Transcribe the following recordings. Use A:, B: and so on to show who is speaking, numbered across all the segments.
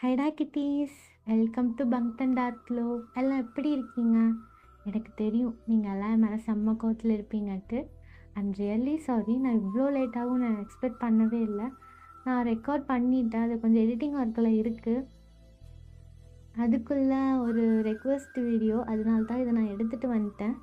A: ஹைடா kitties, welcome to punk and டார்க்லோ. எல்லாம் எப்படி இருக்கீங்க? எனக்கு தெரியும் நீங்கள் எல்லாம் என் மேலே செம்ம கோவத்தில் இருப்பீங்கன்ட்டு. I'm really sorry. நான் இவ்வளோ லேட்டாகவும் நான் எக்ஸ்பெக்ட் பண்ணவே இல்லை. நான் ரெக்கார்ட் பண்ணிட்டேன். அது கொஞ்சம் எடிட்டிங் ஒர்க்கில் இருக்குது. அதுக்குள்ளே ஒரு ரெக்வெஸ்ட் வீடியோ, அதனால தான் இதை நான் எடுத்துகிட்டு வந்துட்டேன்.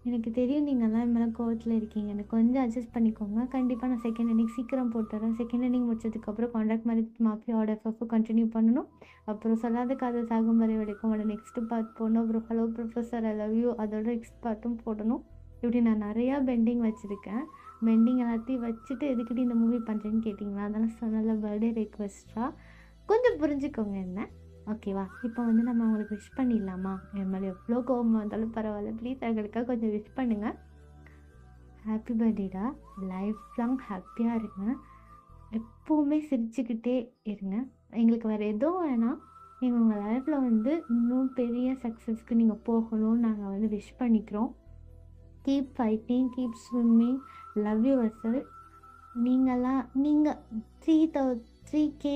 A: எனக்கு தெரியும் நீங்கள்லாம் என் மேலே கோவத்தில் இருக்கீங்கன்னு. கொஞ்சம் அட்ஜஸ்ட் பண்ணிக்கோங்க. கண்டிப்பாக நான் செகண்ட் இன்னிங் சீக்கிரம் போட்டுறேன். செகண்ட் இன்னிங் முடிச்சதுக்கப்புறம் கான்ட்ராக்ட் மேரேஜ் மாஃபியாவோட எஃப்எஃப் கண்டினியூ பண்ணணும். அப்புறம் சொல்லாத காதல் சாகும் வரை வரைக்கும் அவட நெக்ஸ்ட் பார்ட் போடணும். அப்புறம் hello professor I love you அதோட நெக்ஸ்ட் பார்ட்டும் போடணும். இப்படி நான் நிறையா பெண்டிங் வச்சுருக்கேன். பெண்டிங் எல்லாத்தையும் வச்சுட்டு எதுக்கிட்டு இந்த மூவி பண்ணுறேன்னு கேட்டிங்களா? அதெல்லாம் சொன்னல பர்த்டே ரெக்வெஸ்ட்டாக கொஞ்சம் புரிஞ்சுக்கோங்க என்ன. ஓகேவா? இப்போ வந்து நம்ம அவங்களுக்கு விஷ் பண்ணிடலாமா? என் மேலே எவ்வளோ கோபம் வந்தாலும் பரவாயில்ல, ப்ளீஸ் எங்களுக்காக கொஞ்சம் விஷ் பண்ணுங்கள். ஹாப்பி பர்த்டேடா. லைஃப் லாங் ஹாப்பியாக இருங்க. எப்போவுமே சிரிச்சுக்கிட்டே இருங்க. எங்களுக்கு வேறு எதுவும் வேணாம். நீங்கள் உங்கள் லைஃப்பில் வந்து இன்னும் பெரிய சக்ஸஸ்க்கு நீங்கள் போகணும்னு நாங்கள் வந்து விஷ் பண்ணிக்கிறோம். Keep fighting, keep swimming, love your self. நீங்கள் 3K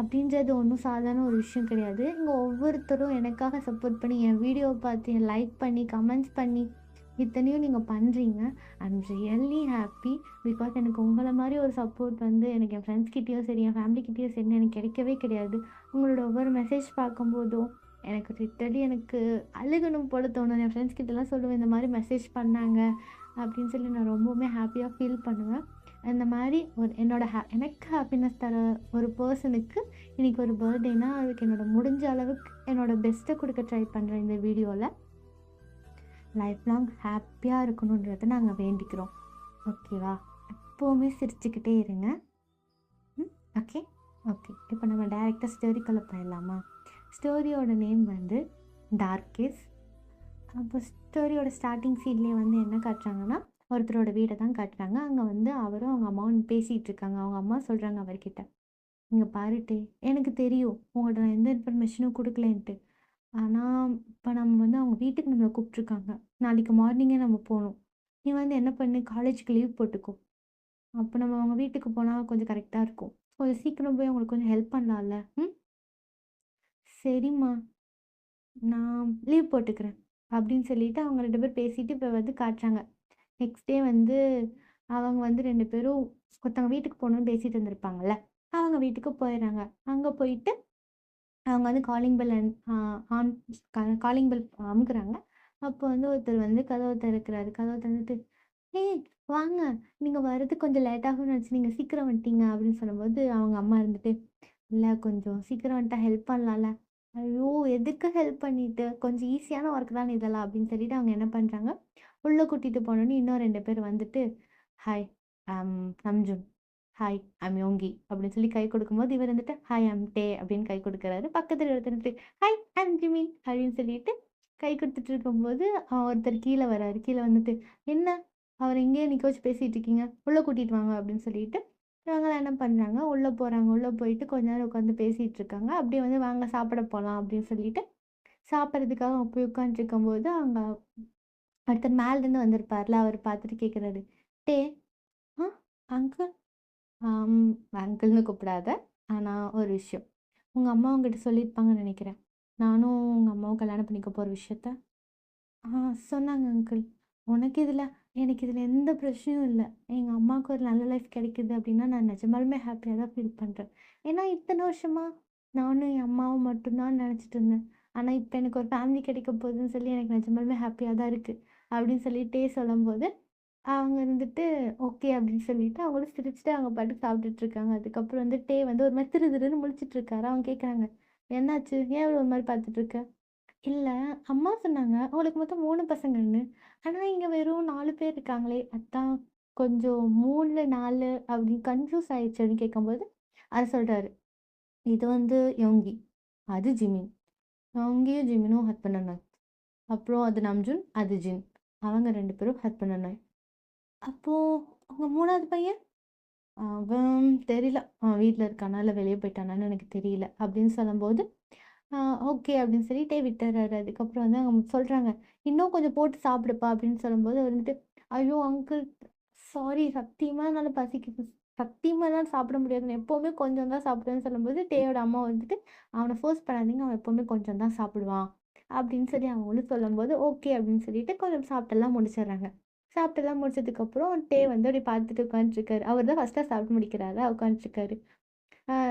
A: அப்படின்றது ஒன்றும் சாதாரண ஒரு விஷயம் கிடையாது. இங்கே ஒவ்வொருத்தரும் எனக்காக சப்போர்ட் பண்ணி, என் வீடியோவை பார்த்து லைக் பண்ணி, கமெண்ட்ஸ் பண்ணி, இத்தனையும் நீங்கள் பண்ணுறீங்க. I'm really happy. பிகாஸ் எனக்கு உங்களை மாதிரி ஒரு சப்போர்ட் வந்து எனக்கு என் ஃப்ரெண்ட்ஸ்கிட்டேயும் சரி, என் ஃபேமிலிக்கிட்டேயும் சரி எனக்கு கிடைக்கவே கிடையாது. உங்களோட ஒவ்வொரு மெசேஜ் பார்க்கும்போதும் எனக்கு லிட்டரலி எனக்கு அழுகணும் போல தோணும். என் ஃப்ரெண்ட்ஸ்கிட்டலாம் சொல்லுவேன், இந்த மாதிரி மெசேஜ் பண்ணாங்க அப்படின்னு சொல்லி நான் ரொம்பவுமே ஹாப்பியாக ஃபீல் பண்ணுவேன். அந்த மாதிரி ஒரு எனக்கு ஹாப்பினஸ் தர ஒரு பர்சனுக்கு இன்றைக்கி ஒரு பர்த்டேனா, அதுக்கு முடிஞ்ச அளவுக்கு என்னோடய பெஸ்ட்டை கொடுக்க ட்ரை பண்ணுறேன் இந்த வீடியோவில். லைஃப் லாங் ஹாப்பியாக இருக்கணுன்றதை நாங்கள் வேண்டிக்கிறோம். ஓகேவா? எப்போவுமே சிரிச்சுக்கிட்டே இருங்க. Okay okay. இப்போ நம்ம டைரெக்டாக ஸ்டோரிக்குள்ளே போயிடலாமா? ஸ்டோரியோட நேம் வந்து டார்க்கேஸ். அப்போ ஸ்டோரியோட ஸ்டார்டிங் சீன்லேயே வந்து என்ன காட்டுறாங்கன்னா, ஒருத்தரோட வீடை தான் காட்டுறாங்க. அங்கே வந்து அவரும் அவங்க அம்மாவும் பேசிகிட்டு இருக்காங்க. அவங்க அம்மா சொல்கிறாங்க அவர்கிட்ட, இங்கே பாருட்டே, எனக்கு தெரியும் உங்கள்கிட்ட நான் எந்த இன்ஃபர்மேஷனும் கொடுக்கலேன்ட்டு. ஆனால் இப்போ நம்ம வந்து அவங்க வீட்டுக்கு நம்மளை கூப்பிட்ருக்காங்க. நாளைக்கு மார்னிங்கே நம்ம போகணும். நீ வந்து என்ன பண்ணு, காலேஜுக்கு லீவ் போட்டுக்கோ. அப்போ நம்ம அவங்க வீட்டுக்கு போனால் கொஞ்சம் கரெக்டாக இருக்கும். கொஞ்சம் சீக்கிரம் போய் அவங்களுக்கு கொஞ்சம் ஹெல்ப் பண்ணலாம்ல. சரிம்மா, நான் லீவ் போட்டுக்கிறேன் அப்படின்னு சொல்லிட்டு அவங்க 2 பேர் பேசிட்டு இப்போ வந்து காட்டுறாங்க. நெக்ஸ்ட் டே வந்து அவங்க வந்து 2 பேரும் ஒருத்தவங்க வீட்டுக்கு போகணுன்னு பேசிட்டு இருந்திருப்பாங்கல்ல, அவங்க வீட்டுக்கு போயிடுறாங்க. அங்கே போயிட்டு அவங்க வந்து calling bell on calling bell அமுக்குறாங்க. அப்போ வந்து ஒருத்தர் வந்து கதவை திறக்கிறாரு. கதவை திறந்துட்டு, ஏய் வாங்க, நீங்கள் வர்றது கொஞ்சம் லேட் ஆகும்னு நினச்சி நீங்கள் சீக்கிரம் வந்துட்டீங்க அப்படின்னு சொல்லும்போது அவங்க அம்மா இருந்துட்டு, இல்லை கொஞ்சம் சீக்கிரம் வந்துட்டா ஹெல்ப் பண்ணலாம்ல. ஐயோ எதுக்கு ஹெல்ப் பண்ணிட்டு, கொஞ்சம் ஈஸியான ஒர்க் தானே இதெல்லாம் அப்படின்னு சொல்லிட்டு அவங்க என்ன பண்ணுறாங்க, உள்ளே கூட்டிகிட்டு போனோன்னு இன்னும் 2 பேர் வந்துட்டு, hi I'm Namjoon, hi I'm Yoongi அப்படின்னு சொல்லி கை கொடுக்கும்போது இவர் வந்துட்டு, ஹாய் ஐம் டே அப்படின்னு கை கொடுக்குறாரு. பக்கத்தில் எடுத்துட்டு, ஹாய் ஐம் ஜிமின் அப்படின்னு சொல்லிட்டு கை கொடுத்துட்டு இருக்கும்போது ஒருத்தர் கீழே வராரு. கீழே வந்துட்டு, என்ன அவர் இங்கேயே நிற்க வச்சு பேசிகிட்டு இருக்கீங்க, உள்ளே கூட்டிகிட்டு வாங்க அப்படின்னு சொல்லிட்டு இவங்களாம் என்ன பண்ணுறாங்க, உள்ளே போகிறாங்க. உள்ளே போயிட்டு கொஞ்ச நேரம் உட்காந்து பேசிகிட்டு இருக்காங்க. அப்படியே வந்து வாங்க சாப்பிட போகலாம் அப்படின்னு சொல்லிட்டு சாப்பிட்றதுக்காக அவங்க போய் உட்காந்துருக்கும்போது அங்கே ஒருத்தர் மேலேருந்து வந்திருப்பார்ல, அவர் பார்த்துட்டு கேட்குறாரு, டே ஆ அங்கிள், அங்கிள்னு கூப்பிடாத. ஆனால் ஒரு விஷயம், உங்கள் அம்மா உங்ககிட்ட சொல்லியிருப்பாங்கன்னு நினைக்கிறேன். நானும் உங்கள் அம்மாவும் கல்யாணம் பண்ணிக்க போகிற விஷயத்த. ஆ சொன்னாங்க அங்கிள். எனக்கு இதில் எந்த பிரச்சனையும் இல்லை. எங்கள் அம்மாவுக்கு ஒரு நல்ல லைஃப் கிடைக்குது அப்படின்னா நான் நிஜமாலுமே ஹாப்பியாக தான் ஃபீல் பண்ணுறேன். ஏன்னா இத்தனை வருஷமா நானும் என் அம்மாவும் மட்டும்தான் நினச்சிட்டு இருந்தேன். ஆனால் இப்போ எனக்கு ஒரு ஃபேமிலி கிடைக்க போகுதுன்னு சொல்லி எனக்கு நிஜமாலுமே ஹாப்பியாக தான் இருக்குது அப்படின்னு சொல்லிட்டே சொல்லும்போது அவங்க இருந்துட்டு ஓகே அப்படின்னு சொல்லிட்டு அவங்களும் சிரிச்சுட்டு அவங்க பாட்டுக்கு சாப்பிட்டுட்டு இருக்காங்க. அதுக்கப்புறம் வந்து டே வந்து ஒரு மாதிரி திரு திருன்னு முழிச்சிட்டு இருக்காரு. அவங்க கேட்குறாங்க, என்னாச்சு, ஏன் ஒரு மாதிரி பார்த்துட்டு இருக்க? இல்ல, அம்மா சொன்னாங்க அவளுக்கு மொத்தம் 3 பசங்கன்னு. ஆனா இங்க வெறும் 4 பேர் இருக்காங்களே! அதான் கொஞ்சம் 3, 4 அப்படி கன்ஃப்யூஸ் ஆயிடுச்சு அப்படின்னு கேட்கும்போது, அது சொல்றாரு. இது வந்து யோங்கி, அது ஜிமின். யோங்கியும் ஜிமினும் ஹஸ்பண்ட் அண்ட் ஒய்ஃப். அப்புறம் அது நம்ஜுன், அது ஜின். அவங்க 2 பேரும் ஹஸ்பண்ட் அண்ட் ஒய்ஃப். அப்போ உங்க 3வது பையன்? அவன் தெரியல. அவன் வீட்ல இருக்கானா, இல்ல வெளிய போயிட்டானான்னு எனக்கு தெரியல. அப்படின்னு சொல்லும்போது, ஓகே அப்படின்னு சொல்லிட்டே விட்டுர்றாரு. அதுக்கப்புறம் வந்து அவங்க சொல்றாங்க, "இன்னும் கொஞ்சம் போட்டு சாப்பிடுப்பா" அப்படின்னு சொல்லும்போது அவர் வந்துட்டு, "ஐயோ! அங்கிள் சாரி சத்தியமா என்னால பசிக்குது." சத்தியமாலாம் சாப்பிட முடியாதுன்னு எப்பவுமே கொஞ்சம் தான் சாப்பிடுவேன்னு சொல்லும்போது, டேயோட அம்மா வந்துட்டு, "அவன ஃபோர்ஸ் பண்ணாதீங்க. அவன் எப்பவுமே கொஞ்சம் தான் சாப்பிடுவான்." அப்படின்னு சொல்லி அவங்களும் சொல்லும்போது, ஓகே அப்படின்னு சொல்லிட்டு கொஞ்சம் சாப்பிட்டெல்லாம் முடிச்சிடுறாங்க. சாப்பிட்டெல்லாம் முடிச்சதுக்கப்புறம் டே வந்து அப்படியே பார்த்துட்டு உட்காந்துட்டுருக்காரு. அவர் தான் ஃபர்ஸ்ட்டா சாப்பிட்டு முடிக்கிறாரா, உட்காந்துட்டுருக்காரு.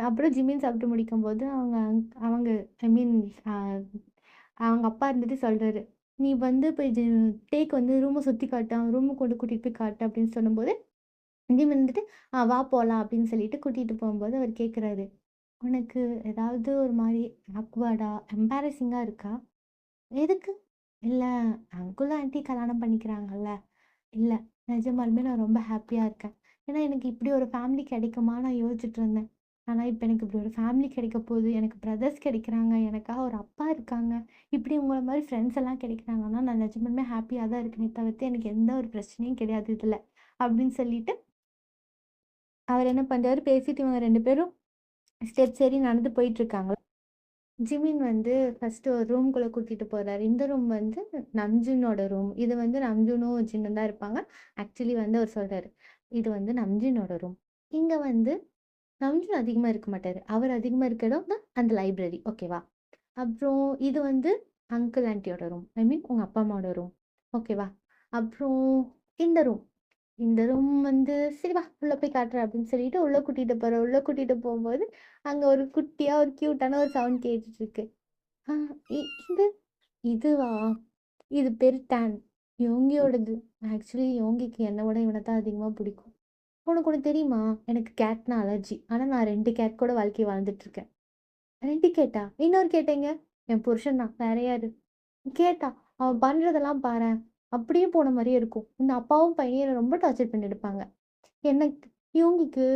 A: அப்புறம் ஜிமின் சாப்பிட்டு முடிக்கும்போது அவங்க ஐ மீன் அ அவங்க அப்பா இருந்துட்டு சொல்றாரு, "நீ வந்து போய் டேக்கு வந்து ரூம சுத்தி காட்டு. அவன் ரூமுக்கு கூட்டிட்டு போய் காட்டு." அப்படின்னு சொல்லும்போது, ஜிமின் வந்துட்டு, வா போலாம்." அப்படின்னு சொல்லிட்டு கூட்டிட்டு போம்போது அவர் கேட்குறாரு, "உனக்கு ஏதாவது ஒரு மாரி ஆக்வர்டா, எம்பாரஸிங்கா இருக்கா?" "எதுக்கு?" "இல்ல அங்கிளும் ஆன்டி கல்யாணம் பண்ணிக்கிறாங்கல்ல." "இல்ல, நிஜமாலுமே நான் ரொம்ப ஹாப்பியா இருக்கேன். ஏன்னா எனக்கு இப்படி ஒரு ஃபேமிலி கிடைக்குமா நான் யோசிச்சுட்டு இருந்தேன். ஆனா இப்ப எனக்கு இப்படி ஒரு ஃபேமிலி கிடைக்க போகுது. எனக்கு பிரதர்ஸ் கிடைக்கிறாங்க. எனக்காக ஒரு அப்பா இருக்காங்க. இப்படி உங்கள மாரி ஃப்ரெண்ட்ஸ் எல்லாம் கிடைக்கிறாங்கன்னா, நான் நிஜமாலுமே ஹாப்பியா தான் இருக்கேனே தவிர்த்து எனக்கு எந்த ஒரு பிரச்சனையும் கிடையாது இதுல." அப்படின்னு சொல்லிட்டு அவர் என்ன பண்றாரு, பேசிட்டு இவங்க 2 பேரும் ஸ்டெப்ஸ் ஏறி நடந்து போயிட்டுருக்காங்க. ஜிமின் வந்து ஃபர்ஸ்ட்டு ஒரு ரூம்குள்ள கூட்டிட்டு போறாரு. இந்த ரூம் வந்து நம்ஜூனோட ரூம். இது வந்து நம்ஜூனும், ஜின்னும் தான் இருப்பாங்க. ஆக்சுவலி வந்து அவர் சொல்றாரு, "இது வந்து நம்ஜூனோட ரூம். இங்க வந்து நம்ஜூன் அதிகமா இருக்க மாட்டாரு. அவர் அதிகமா இருக்க இடம் தான் அந்த லைப்ரரி. ஓகேவா? அப்புறம் இது வந்து அங்கிள், ஆன்டியோட ரூம். ஐ மீன் உங்க அப்பா, அம்மாவோட ரூம். ஓகேவா? அப்புறம் இந்த ரூம். இந்த ரூம் வந்து சரி வா உள்ள போய் காட்டுறேன் அப்படின்னு சொல்லிட்டு உள்ள கூட்டிட்டு போறேன். உள்ள கூட்டிட்டு போகும்போது, அங்க ஒரு குட்டியா ஒரு கியூட்டான ஒரு சவுண்ட் கேட்டுட்டு இருக்கு. ஆ இ இது இதுவா? இது பேரு டான். யோங்கியோடது. ஆக்சுவலி யோங்கிக்கு என்ன விட இவன தான் அதிகமா பிடிக்கும். உனக்கு ஒண்ணு தெரியுமா? எனக்கு கேட்னா அலர்ஜி. ஆனா நான் 2 கேட் கூட வாழ்க்கை வாழ்ந்துட்டு இருக்கேன். 2 கேட்டா? இன்னொரு கேட் எங்க? என் புருஷன் தான். வேற யாரு? கேட்டா? அவன் பண்றதெல்லாம் பாரேன். அப்படியே போன மாரியே இருக்கும். இந்த அப்பாவும் பையனும் என்ன ரொம்ப டார்ச்சர் பண்ணிட்டுருப்பாங்க. எனக்கு யோகிக்கு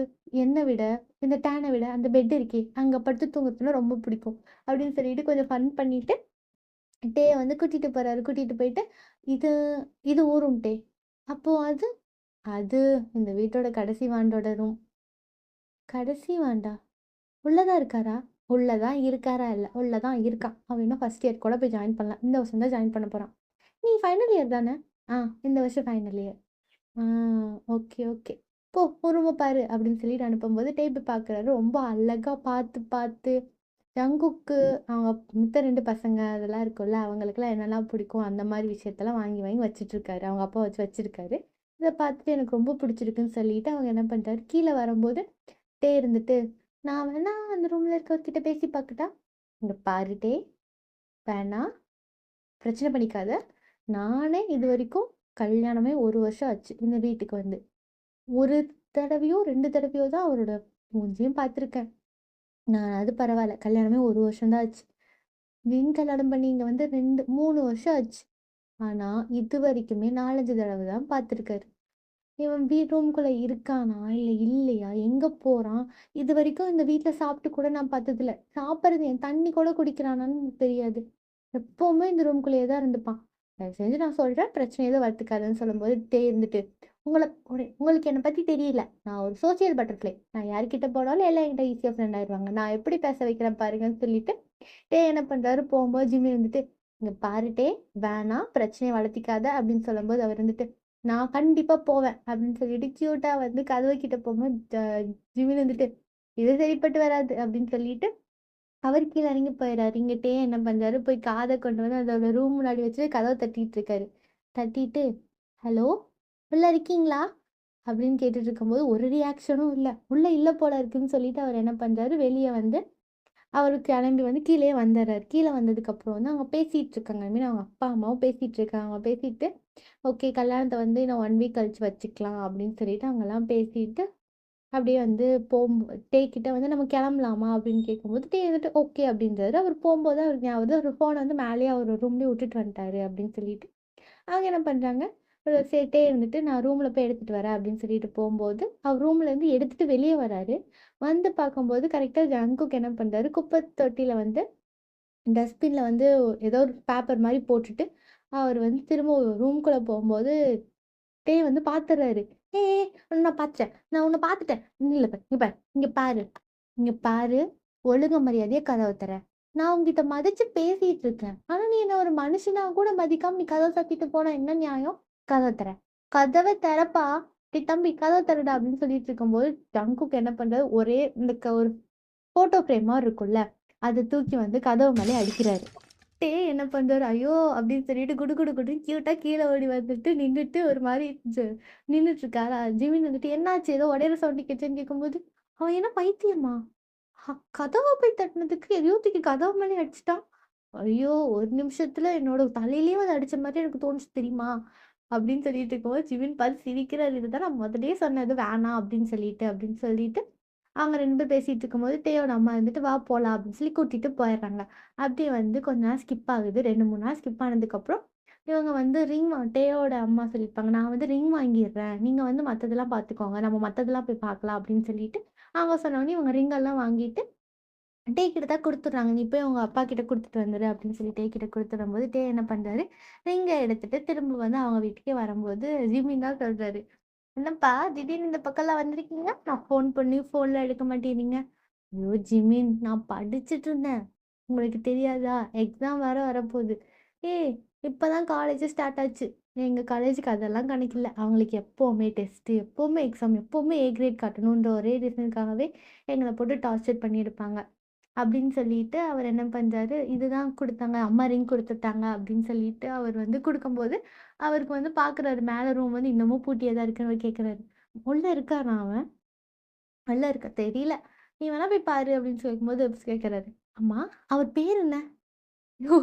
A: என்ன விட, இந்த டேன விட அந்த பெட் இருக்கே, அங்க படுத்து தூங்குறதுன்னா ரொம்ப பிடிக்கும். அப்படின்னு சொல்லிட்டு கொஞ்சம் ஃபன் பண்ணிட்டு, டேய வந்து கூட்டிட்டு போறாரு. கூட்டிட்டு போயிட்டு, "இது இது உன் ரூம் டே." அப்போ அது, "அது இந்த வீட்டோட கடைசி வாண்டோட ரூம்." "கடைசி வாண்டா? உள்ள தான் இருக்காரா?" "உள்ள தான் இருக்காரா இல்ல, உள்ள தான் இருக்கான். அவன் இன்னும் ஃபர்ஸ்ட் இயர் கூட போய் ஜாயின் பண்ணல. இந்த வருஷம் தான் ஜாயின் பண்ண போறான்." "நீ ஃபைனல் இயர் தானே?" "ஆ, இந்த வருஷம் ஃபைனல் இயர்." ஆ ஓகே, ஓகே. "போ உன் ரூம பாரு" அப்படின்னு சொல்லிட்டு அனுப்பும்போது, டேபிள் பார்க்குறாரு. ரொம்ப அழகா பார்த்து, பார்த்து ஜங்குக்கு அவங்க மித்த 2 பசங்க அதெல்லாம் இருக்கும்ல, அவங்களுக்கெல்லாம் என்னலாம் பிடிக்கும், அந்த மாரி விஷயத்தெல்லாம் வாங்கி, வாங்கி வச்சுட்டுருக்காரு. அவங்க அப்பா வச்சு வச்சிருக்காரு. இத பார்த்துட்டு எனக்கு ரொம்ப பிடிச்சிருக்குன்னு சொல்லிட்டு, அவங்க என்ன பண்ணிட்டாரு, கீழ வரும்போது டே இருந்துட்டு, "நான் வேணா அந்த ரூம்ல இருக்கவர்கிட்ட பேசி பார்க்கட்டா?" "இங்க பாரு டே, வேணாம். பிரச்சனை பண்ணிக்காத. நானே இதுவரைக்கும் கல்யாணமே 1 வருஷம் ஆச்சு, இந்த வீட்டுக்கு வந்து. ஒரு தடவையோ, 2 தடவையோ தான் அவரோட மூஞ்சியும் பார்த்துருக்கேன். நான் அது பரவால்ல. கல்யாணமே 1 வருஷம் தான் ஆச்சு. வின் கல்யாணம் பண்ணி இங்க வந்து 3 வருஷம் ஆச்சு. ஆனா, இதுவரைக்குமே 4, 5 தடவ தான் பார்த்துருக்காரு. இவன் ரூம்குள்ள இருக்கானா? இல்ல இல்லையா? எங்க போறான்? இதுவரைக்கும் இந்த வீட்ல சாப்பிட்டு கூட நான் பார்த்ததில்ல. சாப்பிடுறது என் தண்ணி கூட குடிக்கிறானான்னு எனக்கு தெரியாது. எப்பவுமே இந்த ரூம்குள்ளேயே தான் இருந்துப்பான். தயவு செஞ்சு நான் சொல்றேன், பிரச்சனை எதுவும் வளர்த்துக்காதன்னு சொல்லும்போது, இருந்துட்டு, உங்களுக்கு என்ன பத்தி தெரியல. நான் ஒரு சோசியல் பட்டர்ஃப்ளை. நான் யார்கிட்ட போனாலும் எல்லாம் என்கிட்ட ஈஸியா ஃப்ரெண்ட் ஆயிருவாங்க. நான் எப்படி பேச வைக்கிறேன் பாருங்கன்னு சொல்லிட்டு, என்ன பண்றாரு, போம்போது ஜிம்மி இருந்துட்டு, "இங்க பாரு வேணாம், பிரச்சனைய வளர்த்திக்காத" அப்படின்னு சொல்லும்போது, அவர் இருந்துட்டு, "நான் கண்டிப்பா போவேன்" அப்படின்னு சொல்லிட்டு கியூட்டா வந்து கதவு கிட்ட போகும்போது, ஜிமின் வந்துட்டு, "இது சரிப்பட்டு வராது" அப்படின்னு சொல்லிட்டு அவரு கீழ இறங்கி போயிறாரு. இங்கிட்டயே என்ன பண்றாரு, போய் காத கொண்டு வந்து அதோட ரூம் முன்னாடி வச்சுட்டு கதவ தட்டிட்டு இருக்காரு. தட்டிட்டு, "ஹலோ! உள்ள இருக்கீங்களா?" அப்படின்னு கேட்டுட்டு இருக்கும்போது, ஒரு ரியாக்ஷனும் இல்ல. உள்ள இல்ல போல இருக்குன்னு சொல்லிட்டு அவர் என்ன பண்றாரு, வெளிய வந்து அவரு கிளம்பி வந்து கீழயே வந்துர்றாரு. கீழ வந்ததுக்கப்புறம் வந்து அவங்க பேசிட்டு இருக்காங்க. ஐ மீன் அவங்க அப்பா, அம்மாவும் பேசிட்டு இருக்காங்க. பேசிட்டு, "ஓகே கல்யாணத்த வந்து இன்னும் 1 வீக் கழிச்சு வச்சுக்கலாம்" அப்படின்னு சொல்லிட்டு அவங்கலாம் பேசிட்டு அப்படியே வந்து டே கிட்ட வந்து "நம்ம கிளம்பலாமா?" அப்படின்னு கேட்கும்போது, டே வந்துட்டு ஓகே அப்படின்றாரு. அவர் போம்போது அவருக்கு ஞாபகம் வருது, அவர் ஃபோன வந்து மேலயே அவர் ரூம்லயே விட்டுட்டு வந்துட்டாரு அப்படின்னு சொல்லிட்டு. அவங்க என்ன பண்றாங்க, சரி டே இருந்துட்டு "நான் ரூம்ல போய் எடுத்துட்டு வரேன்" அப்படின்னு சொல்லிட்டு போம்போது, அவர் ரூம்ல இருந்து எடுத்துட்டு வெளிய வராரு. வந்து பார்க்கும்போது கரெக்ட்டா ஜங்குக் என்ன பண்றாரு, குப்பை தொட்டியில வந்து டஸ்ட்பின்ல வந்து ஏதோ ஒரு பேப்பர் மாரி போட்டுட்டு, அவர் வந்து திரும்ப ரூம்குள்ள போம்போது வந்து பாத்துர்றாரு. "ஏய் நான் பாத்துட்டேன். நான் உன்ன பாத்துட்டேன். இல்ல பாரு, இங்க பாரு, இங்க பாரு, இங்க பாரு. ஒழுங்கு மரியாதையா கதவ தர. நான் உன்கிட்ட மதிச்சு பேசிட்டு இருக்கேன். ஆனா நீ என்ன ஒரு மனுஷனா கூட மதிக்காம நீ கதவ சாத்திட்டு போனா என்ன நியாயம்? கதவ தர. கதவ தெறப்பா." "டேய் தம்பி கதவ திறடா" அப்படின்னு சொல்லிட்டு இருக்கும்போது, ஜங்குக் என்ன பண்றாரு, ஒரே இந்த ஒரு ஃபோட்டோ ஃப்ரேம் மாரி இருக்கும்ல, அத தூக்கி வந்து கதவு மேலயே அடிக்கிறாரு. என்ன பண்றாரு, "ஐயோ!" அப்படின்னு சொல்லிட்டு குடு குடு குடுன்னு கியூட்டா கீழ ஓடி வந்துட்டு நின்னுட்டு ஒரு மாரி நின்னுட்டுருக்காரா, ஜிமின் வந்துட்டு, "என்னாச்சு? ஏதோ உடையிற சவுண்ட் கேட்டுச்சுன்னு" கேட்கும்போது, அவன் என்ன பைத்தியமா? கதவ போய் தட்டுனதுக்கு எதையோ தூக்கி கதவு மேலயே அடிச்சுட்டான். ஐயோ! ஒரு நிமிஷத்துல என்னோட தலையிலயே வந்து அடிச்ச மாரி எனக்கு தோணுச்சு தெரியுமா? அப்படின்னு சொல்லிட்டு இருக்கும்போது, ஜிமின் பார்த்து சிரிக்கிறாரு. "இதுதான் நான் முதல்லயே சொன்னது வேணாம் அப்படின்னு சொல்லிட்டு அவங்க 2 பேரும் பேசிட்டு இருக்கும்போது, தேயோட அம்மா இருந்துட்டு, "வா போலாம்" அப்படின்னு சொல்லி கூட்டிட்டு போயிடுறாங்க. அப்படியே வந்து கொஞ்ச நேரம் ஸ்கிப் ஆகுது. 2, 3 நாள் ஸ்கிப் ஆனதுக்கப்புறம், இவங்க வந்து டேயோட அம்மா சொல்லியிருப்பாங்க, "நான் வந்து ரிங் வாங்கிர்றேன். நீங்க வந்து மத்ததெல்லாம் பார்த்துக்கோங்க. நம்ம மத்ததெல்லாம் போய் பார்க்கலாம்" அப்படின்னு சொல்லிட்டு, அவங்க சொன்னோனே இவங்க ரிங் எல்லாம் வாங்கிட்டு டே கிட்ட தான் குடுத்துடுறாங்க. "நீ போய் உங்க அப்பா கிட்ட குடுத்துட்டு வந்துரு" அப்படின்னு சொல்லி டே கிட்ட குடுத்துடும்போது, டே என்ன பண்றாரு, ரிங்க எடுத்துட்டு திரும்ப வந்து அவங்க வீட்டுக்கே வரும்போது, ஜிம்மி தான் சொல்றாரு, "என்னப்பா திடீர்னு இந்த பக்கம்லாம் வந்திருக்கீங்க? நான் ஃபோன் பண்ணி ஃபோன்லாம் எடுக்க மாட்டேங்கிறீங்க." "ஐயோ! ஜிமின் நான் படிச்சுட்டு இருந்தேன். உங்களுக்கு தெரியாதா? எக்ஸாம் வேற வரப்போகுது." "ஏய் இப்பதான் காலேஜே ஸ்டார்ட் ஆச்சு." எங்க காலேஜுக்கு அதெல்லாம் கணக்கில்ல. அவங்களுக்கு எப்பவுமே டெஸ்ட்டு, எப்பவுமே எக்ஸாம், எப்பவுமே ஏ கிரேட் காட்டணுன்ற ஒரே ரீசனுக்காகவே எங்கள போட்டு டார்ச்சர் பண்ணியிருப்பாங்க. அப்படின்னு சொல்லிட்டு அவர் என்ன பண்றாரு, இதுதான் குடுத்தாங்க. அம்மா ரிங் குடுத்துட்டாங்க அப்படின்னு சொல்லிட்டு அவர் வந்து குடுக்கும்போது, அவருக்கு வந்து பார்க்குறாரு மேல ரூம் வந்து இன்னமும் பூட்டியே தான் இருக்குன்னு அவர் கேட்குறாரு. "உள்ள இருக்கானா அவன்?" "உள்ள இருக்கா தெரியல. நீ வேணா போய் பாரு" அப்படின்னு சொல்லும்போது கேட்குறாரு. "அம்மா அவர் பேர் என்ன?" "ஓ!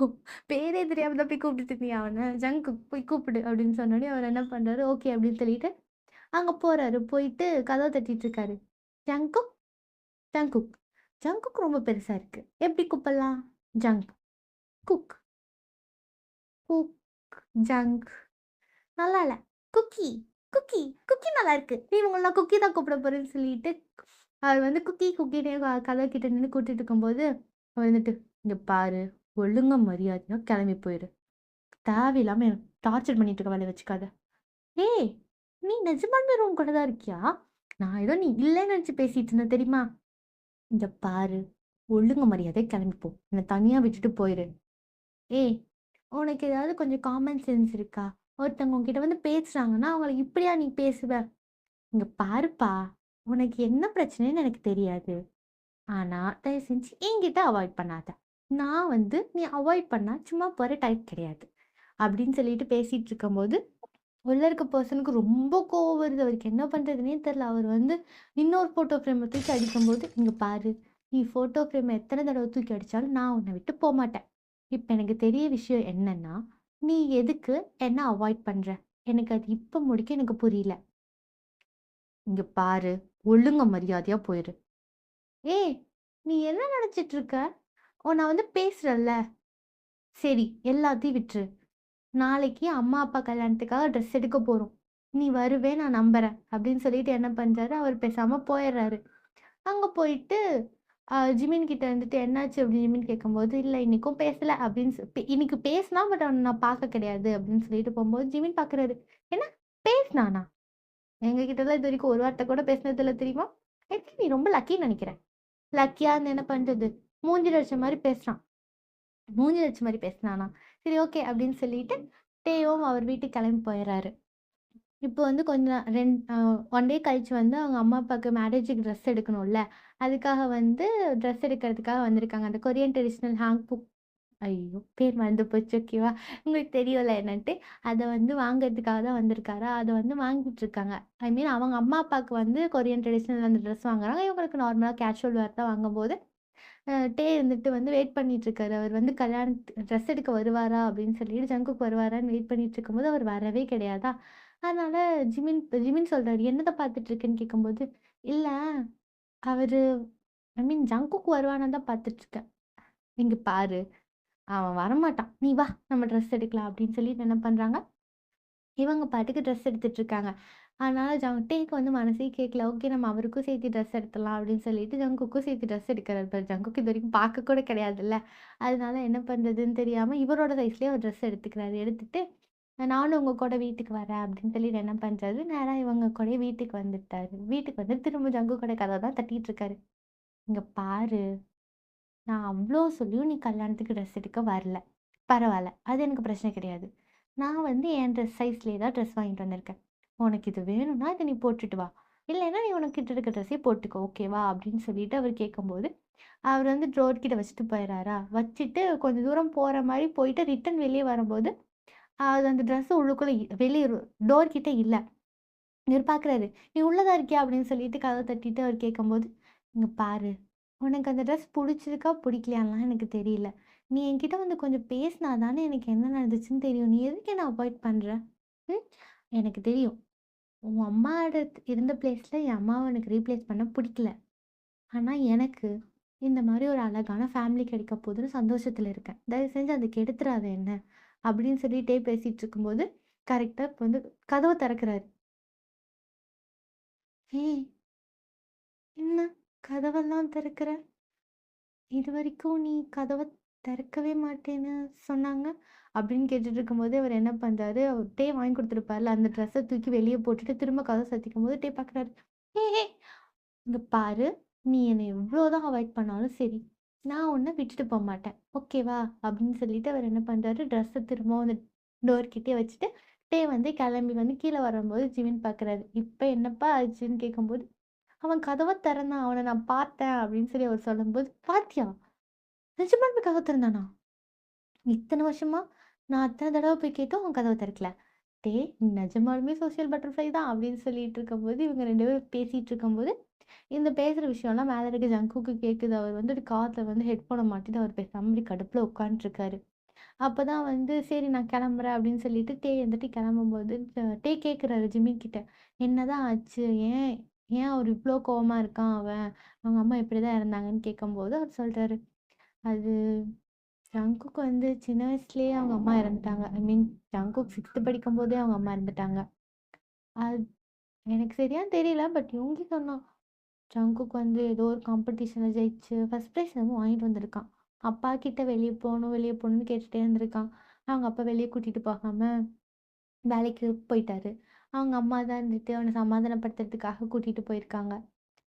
A: பேரே தெரியாம தான் போய் கூப்பிட்டுட்டு இருந்தியா அவன? ஜங்குக் போய் கூப்பிடு" அப்படின்னு சொன்னோனே அவர் என்ன பண்றாரு, ஓகே அப்படின்னு சொல்லிட்டு அங்க போறாரு. போயிட்டு கதவ தட்டிட்டு இருக்காரு. "ஜங்குக், ஜங்குக், ஜங்குக் ரொம்ப பெருசா இருக்கு. எப்படி கூப்பிடலாம்?" "Junk, cook." குக், ஜங்க் நல்லா இல்ல. குக்கி, குக்கி, குக்கி நல்லா இருக்கு. நீ இவங்கள நான் குக்கி தான் கூப்பிட போறேன்னு சொல்லிட்டு, அவர் வந்து குக்கி குக்கின்னே கதவு கிட்ட நின்னு கூட்டிட்டு இருக்கும்போது, அவர் வந்துட்டு, "இங்க பாரு, ஒழுங்கா மரியாதையா கிளம்பி போயிரு. தேவையில்லாம என்ன டார்ச்சர் பண்ணிட்டு இருக்க வேலைய வச்சுக்காத." "ஏய்! நீ நிஜமாலுமே ரூம் கூட தான் இருக்கியா? நான் ஏதோ நீ இல்லன்னு நெனச்சு பேசிட்டு இருந்தேன் தெரியுமா? இங்க பாரு, ஒழுங்கு மரியாதையா கிளம்பி போ. என்ன தனியா விட்டுட்டு போயிரு." "ஏய்! உனக்கு ஏதாவது கொஞ்சம் காமன் சென்ஸ் இருக்கா? ஒருத்தவங்க உன்கிட்ட வந்து பேசுறாங்கன்னா, அவங்கள இப்படியா நீ பேசுவ? இங்க பாருப்பா, உனக்கு என்ன பிரச்சனைன்னு எனக்கு தெரியாது. ஆனா, தயவு செஞ்சு என்கிட்ட அவாய்ட் பண்ணாத. நான் வந்து நீ அவாய்ட் பண்ணா சும்மா போற டைப் கிடையாது." அப்படின்னு சொல்லிட்டு பேசிட்டு இருக்கும்போது, உள்ள இருக்க பெர்சனுக்கு ரொம்ப கோவம் வருது. அவருக்கு என்ன பண்றதுன்னே தெரியல. அவர் வந்து இன்னொரு ஃபோட்டோ ஃப்ரேம தூக்கி அடிக்கும்போது, "இங்க பாரு, நீ ஃபோட்டோ ஃப்ரேம எத்தன தடவ தூக்கி அடிச்சாலும் நான் உன்ன விட்டு போமாட்டேன். இப்ப எனக்கு தெரிய விஷயம் என்னன்னா, நீ எதுக்கு என்ன அவாய்ட் பண்ற? எனக்கு அது இப்ப முடிக்க எனக்கு புரியல. இங்க பாரு, ஒழுங்கா மரியாதையா போயிரு." "ஏய்! நீ என்ன நெனச்சிட்டு இருக்க? நான் வந்து பேசுறேன்ல. சரி எல்லாத்தையும் விட்டுரு. நாளைக்கு அம்மா, அப்பா கல்யாணத்துக்காக ட்ரெஸ் எடுக்க போறோம். நீ வருவே நான் நம்புறேன்." அப்படின்னு சொல்லிட்டு என்ன பண்றாரு, அவர் பேசாம போயிர்றாரு. அங்க போயிட்டு ஜிமின் கிட்ட வந்துட்டு என்னாச்சு அப்படின்னு ஜிமின் கேட்கும்போது, "இல்ல இன்னைக்கும் பேசல" அப்படின்னு இன்னைக்கு பேசினா பட் அவன நான் பார்க்க கிடையாது அப்படின்னு சொல்லிட்டு போம்போது, ஜிமின் பார்க்குறாரு. "என்ன பேசினானா? எங்க கிட்டலாம் இதுவரைக்கும் ஒரு வார்த்தை கூட பேசினது இல்ல தெரியுமா? ஐ திங்க் நீ ரொம்ப லக்கின்னு நெனைக்கிறேன்." லக்கியா இருந்து என்ன பண்றது? மூஞ்சில அடிச்ச மாரி பேசுறான். மூஞ்சில அடிச்ச மாரி பேசினானா? சரி ஓகே அப்படின்னு சொல்லிட்டு, டேவும் அவர் வீட்டுக்கு கிளம்பி போயிர்றாரு. இப்போ வந்து கொஞ்ச நா 1 டே கழிச்சு வந்து அவங்க அம்மா, அப்பாவுக்கு மேரேஜுக்கு ட்ரெஸ் எடுக்கணும்ல. அதுக்காக வந்து ட்ரெஸ் எடுக்கிறதுக்காக வந்திருக்காங்க. அந்த கொரியன் ட்ரெடிஷனல் ஹாங்புக் ஐயோ! பேர் மறந்து போச்சு. ஓகேவா? உங்களுக்கு தெரியும்ல என்னன்ட்டு. அத வந்து வாங்குறதுக்காக தான் வந்திருக்காரா, அத வந்து வாங்கிட்டு இருக்காங்க. ஐ மீன் அவங்க அம்மா, அப்பாவுக்கு வந்து கொரியன் ட்ரெடிஷனல் அந்த ட்ரெஸ் வாங்குறாங்க. இவங்களுக்கு நார்மலா கேஷுவல் வேர் தான் வாங்கும்போது, டே இருந்துட்டு வந்து வெயிட் பண்ணிட்டு இருக்காரு. அவர் வந்து ட்ரெஸ் எடுக்க வருவாரா அப்படின்னு சொல்லிட்டு ஜங்குக் வருவாரான்னு வெயிட் பண்ணிட்டு இருக்கும்போது, அவர் வரவே கிடையாதா. அதனால ஜிமின் சொல்றாரு, "என்னத்த பார்த்துட்டு இருக்கேன்னு?" கேட்கும்போது, "இல்ல அவரு ஐ மீன் ஜங்குக் வருவான்னு தான் பார்த்துட்டு இருக்கேன்." "இங்க பாரு, அவன் வரமாட்டான். நீ வா நம்ம ட்ரெஸ் எடுக்கலாம்." அப்படின்னு சொல்லிட்டு என்ன பண்றாங்க, இவங்க பாட்டுக்கு ட்ரெஸ் எடுத்துட்டு இருக்காங்க. அதனால டேக்கு வந்து மனசே கேட்கல. ஓகே நம்ம அவருக்கும் சேர்த்து ட்ரெஸ் எடுத்துடலாம் அப்படின்னு சொல்லிட்டு ஜங்குக்கும் சேர்த்து ட்ரெஸ் எடுக்கிறாரு பாரு. ஜங்குக்கு இதுவரைக்கும் பார்க்க கூட கிடையாதுல்ல. அதனால என்ன பண்றதுன்னு தெரியாம இவரோட சைஸ்லயே அவர் ட்ரெஸ் எடுத்துக்கிறாரு. எடுத்துட்டு நானும் உங்க கூட வீட்டுக்கு வரேன் அப்படின்னு சொல்லிட்டு என்ன பண்றாரு, நேரா இவங்க கூடயே வீட்டுக்கு வந்துட்டாரு. வீட்டுக்கு வந்து திரும்ப ஜங்கு கூட கதவ தான் தட்டிட்டு இருக்காரு. "இங்க பாரு, நான் அவ்ளோ சொல்லியும் நீ கல்யாணத்துக்கு ட்ரெஸ் எடுக்க வரல. பரவால்ல. அது எனக்கு பிரச்சனை கிடையாது. நான் வந்து என் ட்ரெஸ் சைஸ்லயே தான் ட்ரெஸ் வாங்கிட்டு வந்திருக்கேன். உனக்கு இது வேணும்னா இத நீ போட்டுட்டு வா. இல்லைன்னா நீ உனக்கிட்ட இருக்க ட்ரெஸ்ஸே போட்டுக்கோ. ஓகேவா? அப்படின்னு சொல்லிட்டு அவர் கேட்கும்போது, அவர் வந்து ட்ராவர் கிட்ட வச்சுட்டு போயிறாரா, வச்சுட்டு கொஞ்சம் தூரம் போற மாரி போயிட்டு ரிட்டர்ன் வெளிய வரும்போது, அது அந்த ட்ரெஸ் உள்ளுக்குள்ள வெளிய டோர் கிட்ட இல்ல. இவரு பார்க்குறாரு. "நீ உள்ள தான் இருக்கியா?" அப்படின்னு சொல்லிட்டு கதவ தட்டிட்டு அவர் கேட்கும்போது, "இங்க பாரு, உனக்கு அந்த ட்ரெஸ் புடிச்சிருக்கா, புடிக்கலையான்லாம் எனக்கு தெரியல. நீ என்கிட்ட வந்து கொஞ்சம் பேசினா தானே எனக்கு என்ன நடந்துச்சுன்னு தெரியும். நீ எதுக்கு என்ன அவாய்ட் பண்ற? ம். எனக்கு தெரியும். உன் அம்மாவோட இருந்த பிளேஸ்ல என் அம்மாவ எனக்கு ரீப்ளேஸ் பண்ண புடிக்கல. ஆனா எனக்கு இந்த மாரி ஒரு அழகான ஃபேமிலி கிடைக்க போதுன்னு சந்தோஷத்துல இருக்கேன். தயவு செஞ்சு அத கெடுத்துறாத என்ன." அப்படின்னு சொல்லிட்டே பேசிட்டு இருக்கும்போது, கரெக்ட்டா இப்ப வந்து கதவ திறக்குறாரு. "ஏய் என்ன கதவெல்லாம் திறக்கிற? இதுவரைக்கும் நீ கதவ திறக்கவே மாட்டேன்னு சொன்னாங்க." அப்படின்னு கேட்டுட்டு இருக்கும்போது, அவர் என்ன பண்றாரு, அவர் டே வாங்கி குடுத்துருப்பார்ல, அந்த ட்ரெஸ்ஸ தூக்கி வெளிய போட்டுட்டு திரும்ப கதவ சாத்திக்கும்போது டே பார்க்குறாரு. "ஏய் இங்க பாரு, நீ என்னை எவ்வளோதான் அவாய்ட் பண்ணாலும் சரி, நான் உன்ன விட்டுட்டு போமாட்டேன். ஓகேவா?" அப்படின்னு சொல்லிட்டு அவர் என்ன பண்றாரு, ட்ரெஸ்ஸ திரும்பவும் அந்த டோர் கிட்டயே வச்சுட்டு, டே வந்து கிளம்பி வந்து கீழ வரும்போது ஜிமின் பார்க்குறாரு. "இப்ப என்னப்பா ஆச்சுன்னு?" கேட்கும்போது, "அவன் கதவ திறந்தான். அவன நான் பார்த்தேன்." அப்படின்னு சொல்லி அவர் சொல்லும்போது, "பார்த்தியா? நிஜமாலுமே கதவ திறந்தானா? இத்தன வருஷமா நான் அத்தன தடவ போய் கேட்டும் அவன் கதவ திறக்கல. டேய்! நீ நிஜமாலுமே சோசியல் பட்டர்ஃப்ளை தான்." அப்படின்னு சொல்லிட்டு இருக்கும்போது, இவங்க 2 பேரும் பேசிட்டு இருக்கும்போது, இந்த பேசுற விஷயம்லாம் மேல இருக்க ஜங்குக்கு கேட்குது. அவர் வந்து காதுல வந்து ஹெட்ஃபோன மாட்டிட்டு அவர் பேசாம இப்டி கடுப்புல உட்காந்துட்டுருக்காரு. அப்பதான் வந்து சரி நான் கிளம்புறேன் அப்படின்னு சொல்லிட்டு டே வந்துட்டு கிளம்பும்போது, டே கேட்குறாரு ஜிம்மி கிட்ட. "என்னதான் ஆச்சு? ஏன் ஏன் அவரு இவ்ளோ கோவமா இருக்கான் அவன்? அவங்க அம்மா இப்படிதான் இருந்தாங்கன்னு." கேட்கும்போது அவர் சொல்றாரு, "அது ஜங்குக்கு வந்து சின்ன வயசுலயே அவங்க அம்மா இறந்துட்டாங்க. ஐ மீன் ஜங்குக் 6த் படிக்கும்போதே அவங்க அம்மா இறந்துட்டாங்க. அது எனக்கு சரியா தெரியல. பட் யுங்கி சொன்னான். ஜங்குக் வந்து ஏதோ ஒரு காம்படிஷன்ல ஜெயிச்சு ஃபர்ஸ்ட் பிரைஸ் என்னமோ வாங்கிட்டு வந்திருக்கான். அப்பா கிட்ட வெளிய போணும், வெளிய போணும்னு கேட்டுட்டே இருந்திருக்கான். அவங்க அப்பா வெளிய கூட்டிட்டு போகாம வேலைக்கு போயிட்டாரு. அவங்க அம்மா தான் இருந்துட்டு அவன சமாதானப்படுத்துறதுக்காக கூட்டிட்டு போயிருக்காங்க.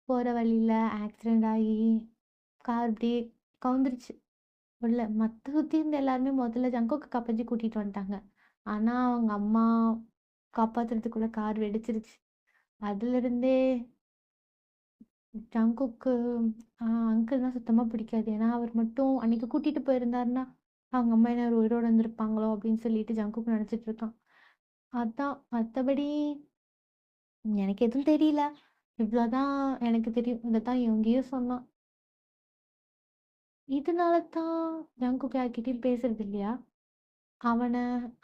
A: போற வழியில ஆக்சிடென்ட் ஆகி கார் அப்படியே கவுந்துருச்சு உள்ள. சுத்தி இருந்த எல்லாருமே முதல்ல ஜங்குக்க காப்பாத்தி கூட்டிட்டு வந்துட்டாங்க. ஆனா அவங்க அம்மா காப்பாத்துறதுக்குள்ள கார் வெடிச்சிருச்சு. அதிலிருந்தே ஜங்குக்கு அங்கிள்னா சுத்தமா பிடிக்காது. ஏன்னா, அவர் மட்டும் அன்னைக்கு கூட்டிட்டு போயிருந்தாருன்னா, அவங்க அம்மா என்ன உயிரோட இருந்திருப்பாங்களோ அப்படின்னு சொல்லிட்டு ஜங்குக் நினைச்சிட்டு இருக்கான். அதான் மத்தபடி எனக்கு எதுவும் தெரியல. இவ்வளோதான் எனக்கு தெரியும். இதத்தான் இவங்கயும் சொன்னான். இதனால தான் ஜங்குக் யார்கிட்டயும் பேசுறது இல்லையா? அவன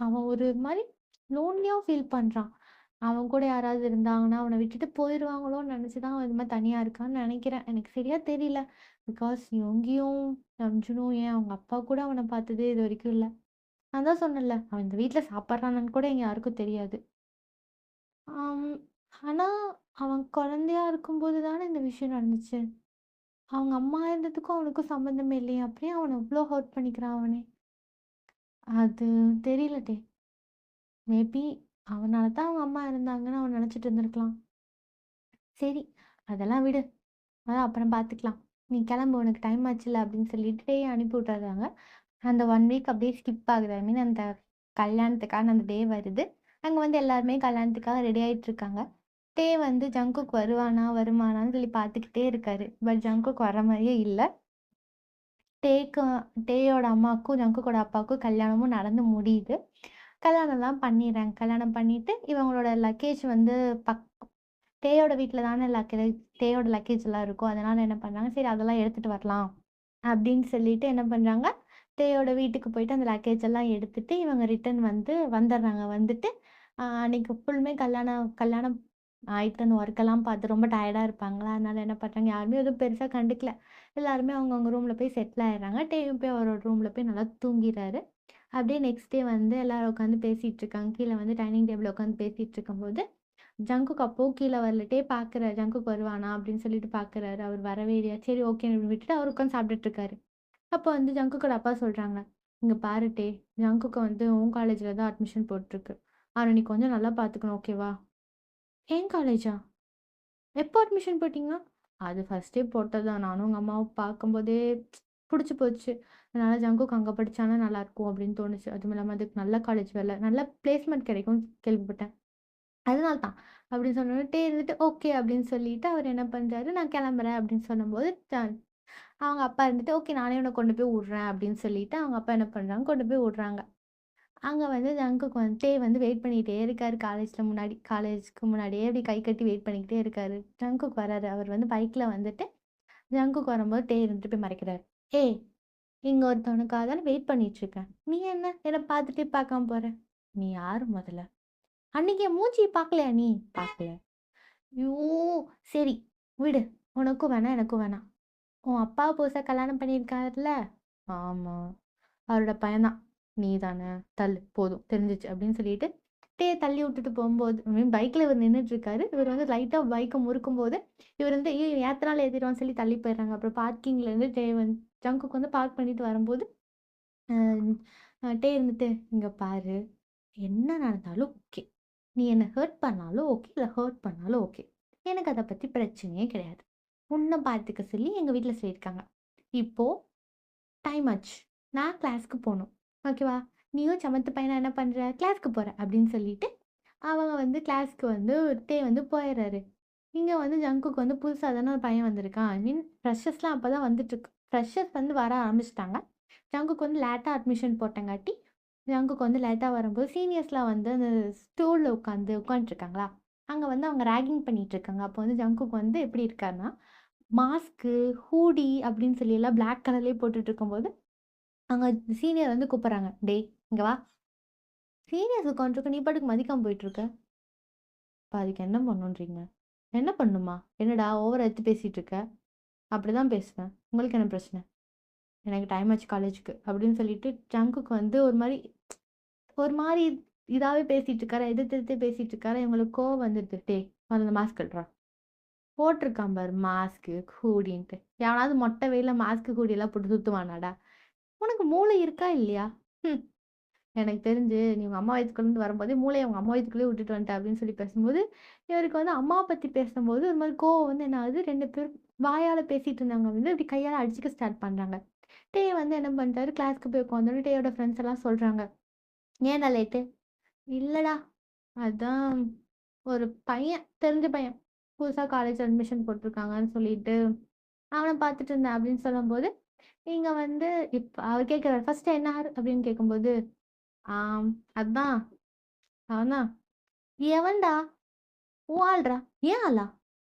A: அவன் ஒரு மாரி லோன்லியா ஃபீல் பண்றான். அவன் கூட யாராவது இருந்தாங்கன்னா, அவன விட்டுட்டு போயிருவாங்களோன்னு நெனச்சு தான் அவன் இந்த மாரி தனியா இருக்கான்னு நெனைக்கிறேன். எனக்கு சரியா தெரியல. பிகாஸ் யோங்கியும், நம்ஜூனும் ஏன் அவங்க அப்பா கூட அவன பார்த்ததே இதுவரைக்கும் இல்ல. நான் தான் சொன்னேன்ல, அவன் இந்த வீட்ல சாப்பிடுறானான்னு கூட எங்க யாருக்கும் தெரியாது. ஆம், ஆனா அவன் குழந்தையா இருக்கும்போது தானே இந்த விஷயம் நடந்துச்சு. அவங்க அம்மா இருந்ததுக்கும் அவனுக்கும் சம்மந்தமே இல்லையே! அப்புறம் ஏன் அவன இவ்ளோ ஹர்ட் பண்ணிக்கிறான் அவனே! அது தெரியல டே. மேபி அவனால தான் அவங்க அம்மா இருந்தாங்கன்னு அவன் நெனச்சுட்டு இருந்திருக்கலாம். சரி, அதெல்லாம் விடு. அதெல்லாம் அப்புறம் பார்த்துக்கலாம். "நீ கிளம்பு உனக்கு டைம் ஆச்சுல்ல" அப்படின்னு சொல்லிட்டு அனுப்பி விட்டுர்றாங்க. அந்த 1 வீக் அப்படியே ஸ்கிப் ஆகுது. ஐ மீன் அந்த கல்யாணத்துக்கான அந்த டே வருது. அங்க வந்து எல்லாருமே கல்யாணத்துக்காக ரெடி ஆயிட்டு இருக்காங்க. டே வந்து ஜங்குக் வருவானா, வருமானான்னு சொல்லி பார்த்துக்கிட்டே இருக்காரு. பட் ஜங்குக் வர மாரியே இல்ல. டேக்கு டேயோட அம்மாவுக்கும், ஜங்குக்கோட அப்பாவுக்கும் கல்யாணமும் நடந்து முடியுது. கல்யாணம்லாம் பண்ணிடுறாங்க. கல்யாணம் பண்ணிட்டு இவங்களோட லக்கேஜ் வந்து பக் டேயோட வீட்ல தானே டேயோட லக்கேஜ்லாம் இருக்கும். அதனால என்ன பண்ணாங்க, சரி அதெல்லாம் எடுத்துட்டு வரலாம். அப்படின்னு சொல்லிட்டு என்ன பண்றாங்க, டேயோட வீட்டுக்கு போயிட்டு அந்த லக்கேஜ் எல்லாம் எடுத்துட்டு இவங்க ரிட்டர்ன் வந்து வந்துடுறாங்க. வந்துட்டு அன்னைக்கு ஃபுல்லுமே கல்யாணம் கல்யாணம் ஆயிட்டு அந்த ஒர்க்கெல்லாம் பார்த்து ரொம்ப டயர்டா இருப்பாங்களா, அதனால என்ன பண்றாங்க, யாருமே எதுவும் பெருசா கண்டுக்கல. எல்லாருமே அவங்கவங்க ரூம்ல போய் செட்டில் ஆயிடுறாங்க. டேயும் போய் அவரோட ரூம்ல போய் நல்லா தூங்கிறாரு. அப்படியே நெக்ஸ்ட் டே வந்து எல்லாரும் உட்காந்து பேசிட்டு இருக்காங்க. கீழ வந்து டைனிங் டேபிள்ல உட்காந்து பேசிட்டு இருக்கும்போது, ஜங்குக் அப்பவும் கீழ வரலட்டே பார்க்குறாரு. ஜங்குக் வருவானா அப்படின்னு சொல்லிட்டு பார்க்குறாரு. அவர் வரவே இல்லையா, சரி ஓகேன்னு விட்டுட்டு அவர் உட்காந்து சாப்பிட்டுட்டு இருக்காரு. அப்போ வந்து ஜங்குக்கோட அப்பா சொல்றாங்க, "இங்க பாரு டே, ஜங்குக்க வந்து உன் காலேஜ்ல தான் அட்மிஷன் போட்டுருக்கு. அவன நீ கொஞ்சம் நல்லா பார்த்துக்கணும் ஓகேவா?" "என் காலேஜா? எப்போ அட்மிஷன் போட்டீங்க?" "அது ஃபர்ஸ்ட்டே போட்டது தான். நானும் உங்க அம்மாவும் பார்க்கும்போதே புடிச்சு போச்சு. அதனால ஜங்குக் அங்க படிச்சானா நல்லாயிருக்கும் அப்படின்னு தோணுச்சு. அதுவும் இல்லாம அதுக்கு நல்ல காலேஜ் வேற. நல்ல பிளேஸ்மெண்ட் கிடைக்கும்னு கேள்விப்பட்டேன்." அதனால தான். அப்படின்னு சொன்னோனே இருந்துட்டு, ஓகே அப்படின்னு சொல்லிட்டு அவர் என்ன பண்றாரு, நான் கிளம்புறேன் அப்படின்னு சொல்லும்போது, அவங்க அப்பா இருந்துட்டு, ஓகே நானே உன்ன கொண்டு போய் விடுறேன் அப்படின்னு சொல்லிட்டு, அவங்க அப்பா என்ன பண்றாங்க, கொண்டு போய் விடுறாங்க. அங்க வந்து ஜங்குக்கு வந்து வந்து வெயிட் பண்ணிட்டே இருக்காரு காலேஜ்க்கு முன்னாடியே அப்படி கை கட்டி வெயிட் பண்ணிக்கிட்டே இருக்காரு. ஜங்குக் வராரு. அவர் வந்து பைக்ல வந்துட்டு, ஜங்குக் வரும்போது இருந்துட்டு போய் மறைக்கிறாரு. "ஏய்! இங்க ஒருத்தவனுக்காக தானே வெயிட் பண்ணிட்டு இருக்கேன். நீ என்ன பார்த்துட்டே பார்க்காம போற? நீ யாரு முதல்ல? அன்னைக்கு என் மூஞ்சிய பார்க்கலையா நீ? பார்க்கல. ஐயோ! சரி விடு. உனக்கும் வேணாம், எனக்கும் வேணாம். உன் அப்பா புதுசா கல்யாணம் பண்ணியிருக்காருல்ல? ஆமா. அவரோட பையன் தான். நீ தானே? தள்ளு போதும் தெரிஞ்சுச்சு அப்படின்னு சொல்லிட்டு, தள்ளி விட்டுட்டு போம்போது பைக்ல இவர் நின்னுட்டு இருக்காரு. இவர் வந்து லைட்டா பைக்க முறுக்கும்போது, இவர் வந்து ஐயோ! ஏத்தனாலும் ஏத்திருவான்னு சொல்லி தள்ளி போயிடுறாங்க. அப்புறம் பார்க்கிங்ல இருந்து வந்து ஜங்குக்கு வந்து பார்க் பண்ணிட்டு வரும்போது, அ இருந்துட்டு, "இங்க பாரு, என்ன நடந்தாலும் ஓகே. நீ என்ன ஹர்ட் பண்ணாலும் ஓகே, இல்ல ஹர்ட் பண்ணாலும் ஓகே. எனக்கு அத பத்தி பிரச்சனையே கிடையாது. உன்ன பார்த்துக்க சொல்லி எங்க வீட்ல சொல்லியிருக்காங்க. இப்போ டைம் ஆச்சு. நான் கிளாஸ்க்கு போணும். ஓகேவா? நீயும் சமத்து பையனா என்ன பண்ற? கிளாஸ்க்கு போற." அப்படின்னு சொல்லிட்டு, அவங்க வந்து கிளாஸ்க்கு வந்து வந்து போயிர்றாரு. இங்க வந்து ஜங்குக்கு வந்து புதுசா தானே ஒரு பையன் வந்திருக்கான். ஐ மீன் ஃப்ரெஷர்ஸ்லாம் அப்பதான் வந்துட்டுருக்கு. ஃப்ரெஷர்ஸ் வந்து வர ஆரம்பிச்சுட்டாங்க. ஜங்குக்கு வந்து லேட்டா அட்மிஷன் போட்டங்காட்டி, ஜங்குக்கு வந்து லேட்டா வரும்போது சீனியர்ஸ்லாம் வந்து அந்த ஸ்டூல்ல உட்காந்துட்டுருக்காங்களா, அங்க வந்து அவங்க ராகிங் பண்ணிட்டுருக்காங்க. அப்போ வந்து ஜங்குக்கு வந்து எப்படி இருக்காருன்னா, மாஸ்க்கு, ஹூடி அப்படின்னு சொல்லி எல்லாம் பிளாக் கலர்லயே போட்டுட்டு இருக்கும்போது, அங்க சீனியர் வந்து கூப்பிடுறாங்க. "டேய் இங்க வா." சீனியர்ஸ் உட்காந்துட்டுருக்க, நீ பாட்டுக்கு மதிக்காம போயிட்டுருக்க. அப்ப அதுக்கு என்ன பண்ணணுன்றீங்க? என்ன பண்ணணுமா? என்னடா ஓவரா எடுத்து பேசிட்டு இருக்க? அப்படிதான் பேசுவேன். உங்களுக்கு என்ன பிரச்சனை? எனக்கு டைம் ஆச்சு காலேஜுக்கு. அப்படின்னு சொல்லிட்டு ஜங்குக்கு வந்து ஒரு மாரி இதாவே பேசிட்டு இருக்காரா, எதிர்த்து எதிர்த்தே பேசிட்டு இருக்காரா, இவங்களுக்கு கோவம் வந்துருது. "டேய் முதல்ல மாஸ்க் கழட்டுறா." போட்டிருக்கான் பாரு மாஸ்க்கு, ஹூடின்ட்டு. எவனாவது மொட்டை வெயில்ல மாஸ்க்கு, ஹூடிலாம் போட்டு சுத்துவானாடா? உனக்கு மூளை இருக்கா இல்லையா? ம். எனக்கு தெரிஞ்சு நீ உங்க அம்மா வயித்துக்குள்ளேருந்து வரும்போதே மூளைய உங்க அம்மா வயித்துக்குள்ளேயே விட்டுட்டு வந்துட்ட அப்படின்னு சொல்லி பேசும்போது, இவருக்கு வந்து அம்மாவ பத்தி பேசும்போது ஒரு மாரி கோவம் வந்து என்ன ஆகுது, 2 பேரும் வாயால பேசிட்டு இருந்தவங்க வந்து இப்படி கையால அடிச்சுக்க ஸ்டார்ட் பண்றாங்க. வந்து என்ன பண்ணிட்டாரு, கிளாஸ்க்கு போய் உட்காந்தோனே டேயோட ஃப்ரெண்ட்ஸ் எல்லாம் சொல்றாங்க. "ஏன்டா லேட்டு?" "இல்லடா, அதான் ஒரு பையன், தெரிஞ்ச பையன். புதுசா காலேஜ் அட்மிஷன் போட்டுருக்காங்கன்னு சொல்லிட்டு, அவன பார்த்துட்டு இருந்தேன்." அப்படின்னு சொல்லும்போது, இங்க வந்து அவர் கேட்கிறாரு, "ஃபர்ஸ்ட்டு என்னார்?" அப்படின்னு கேட்கும்போது, "ஆம், அதான் அவன் தான்." "எவன்டா?" "உன் ஆள்றா." "என் ஆளா?"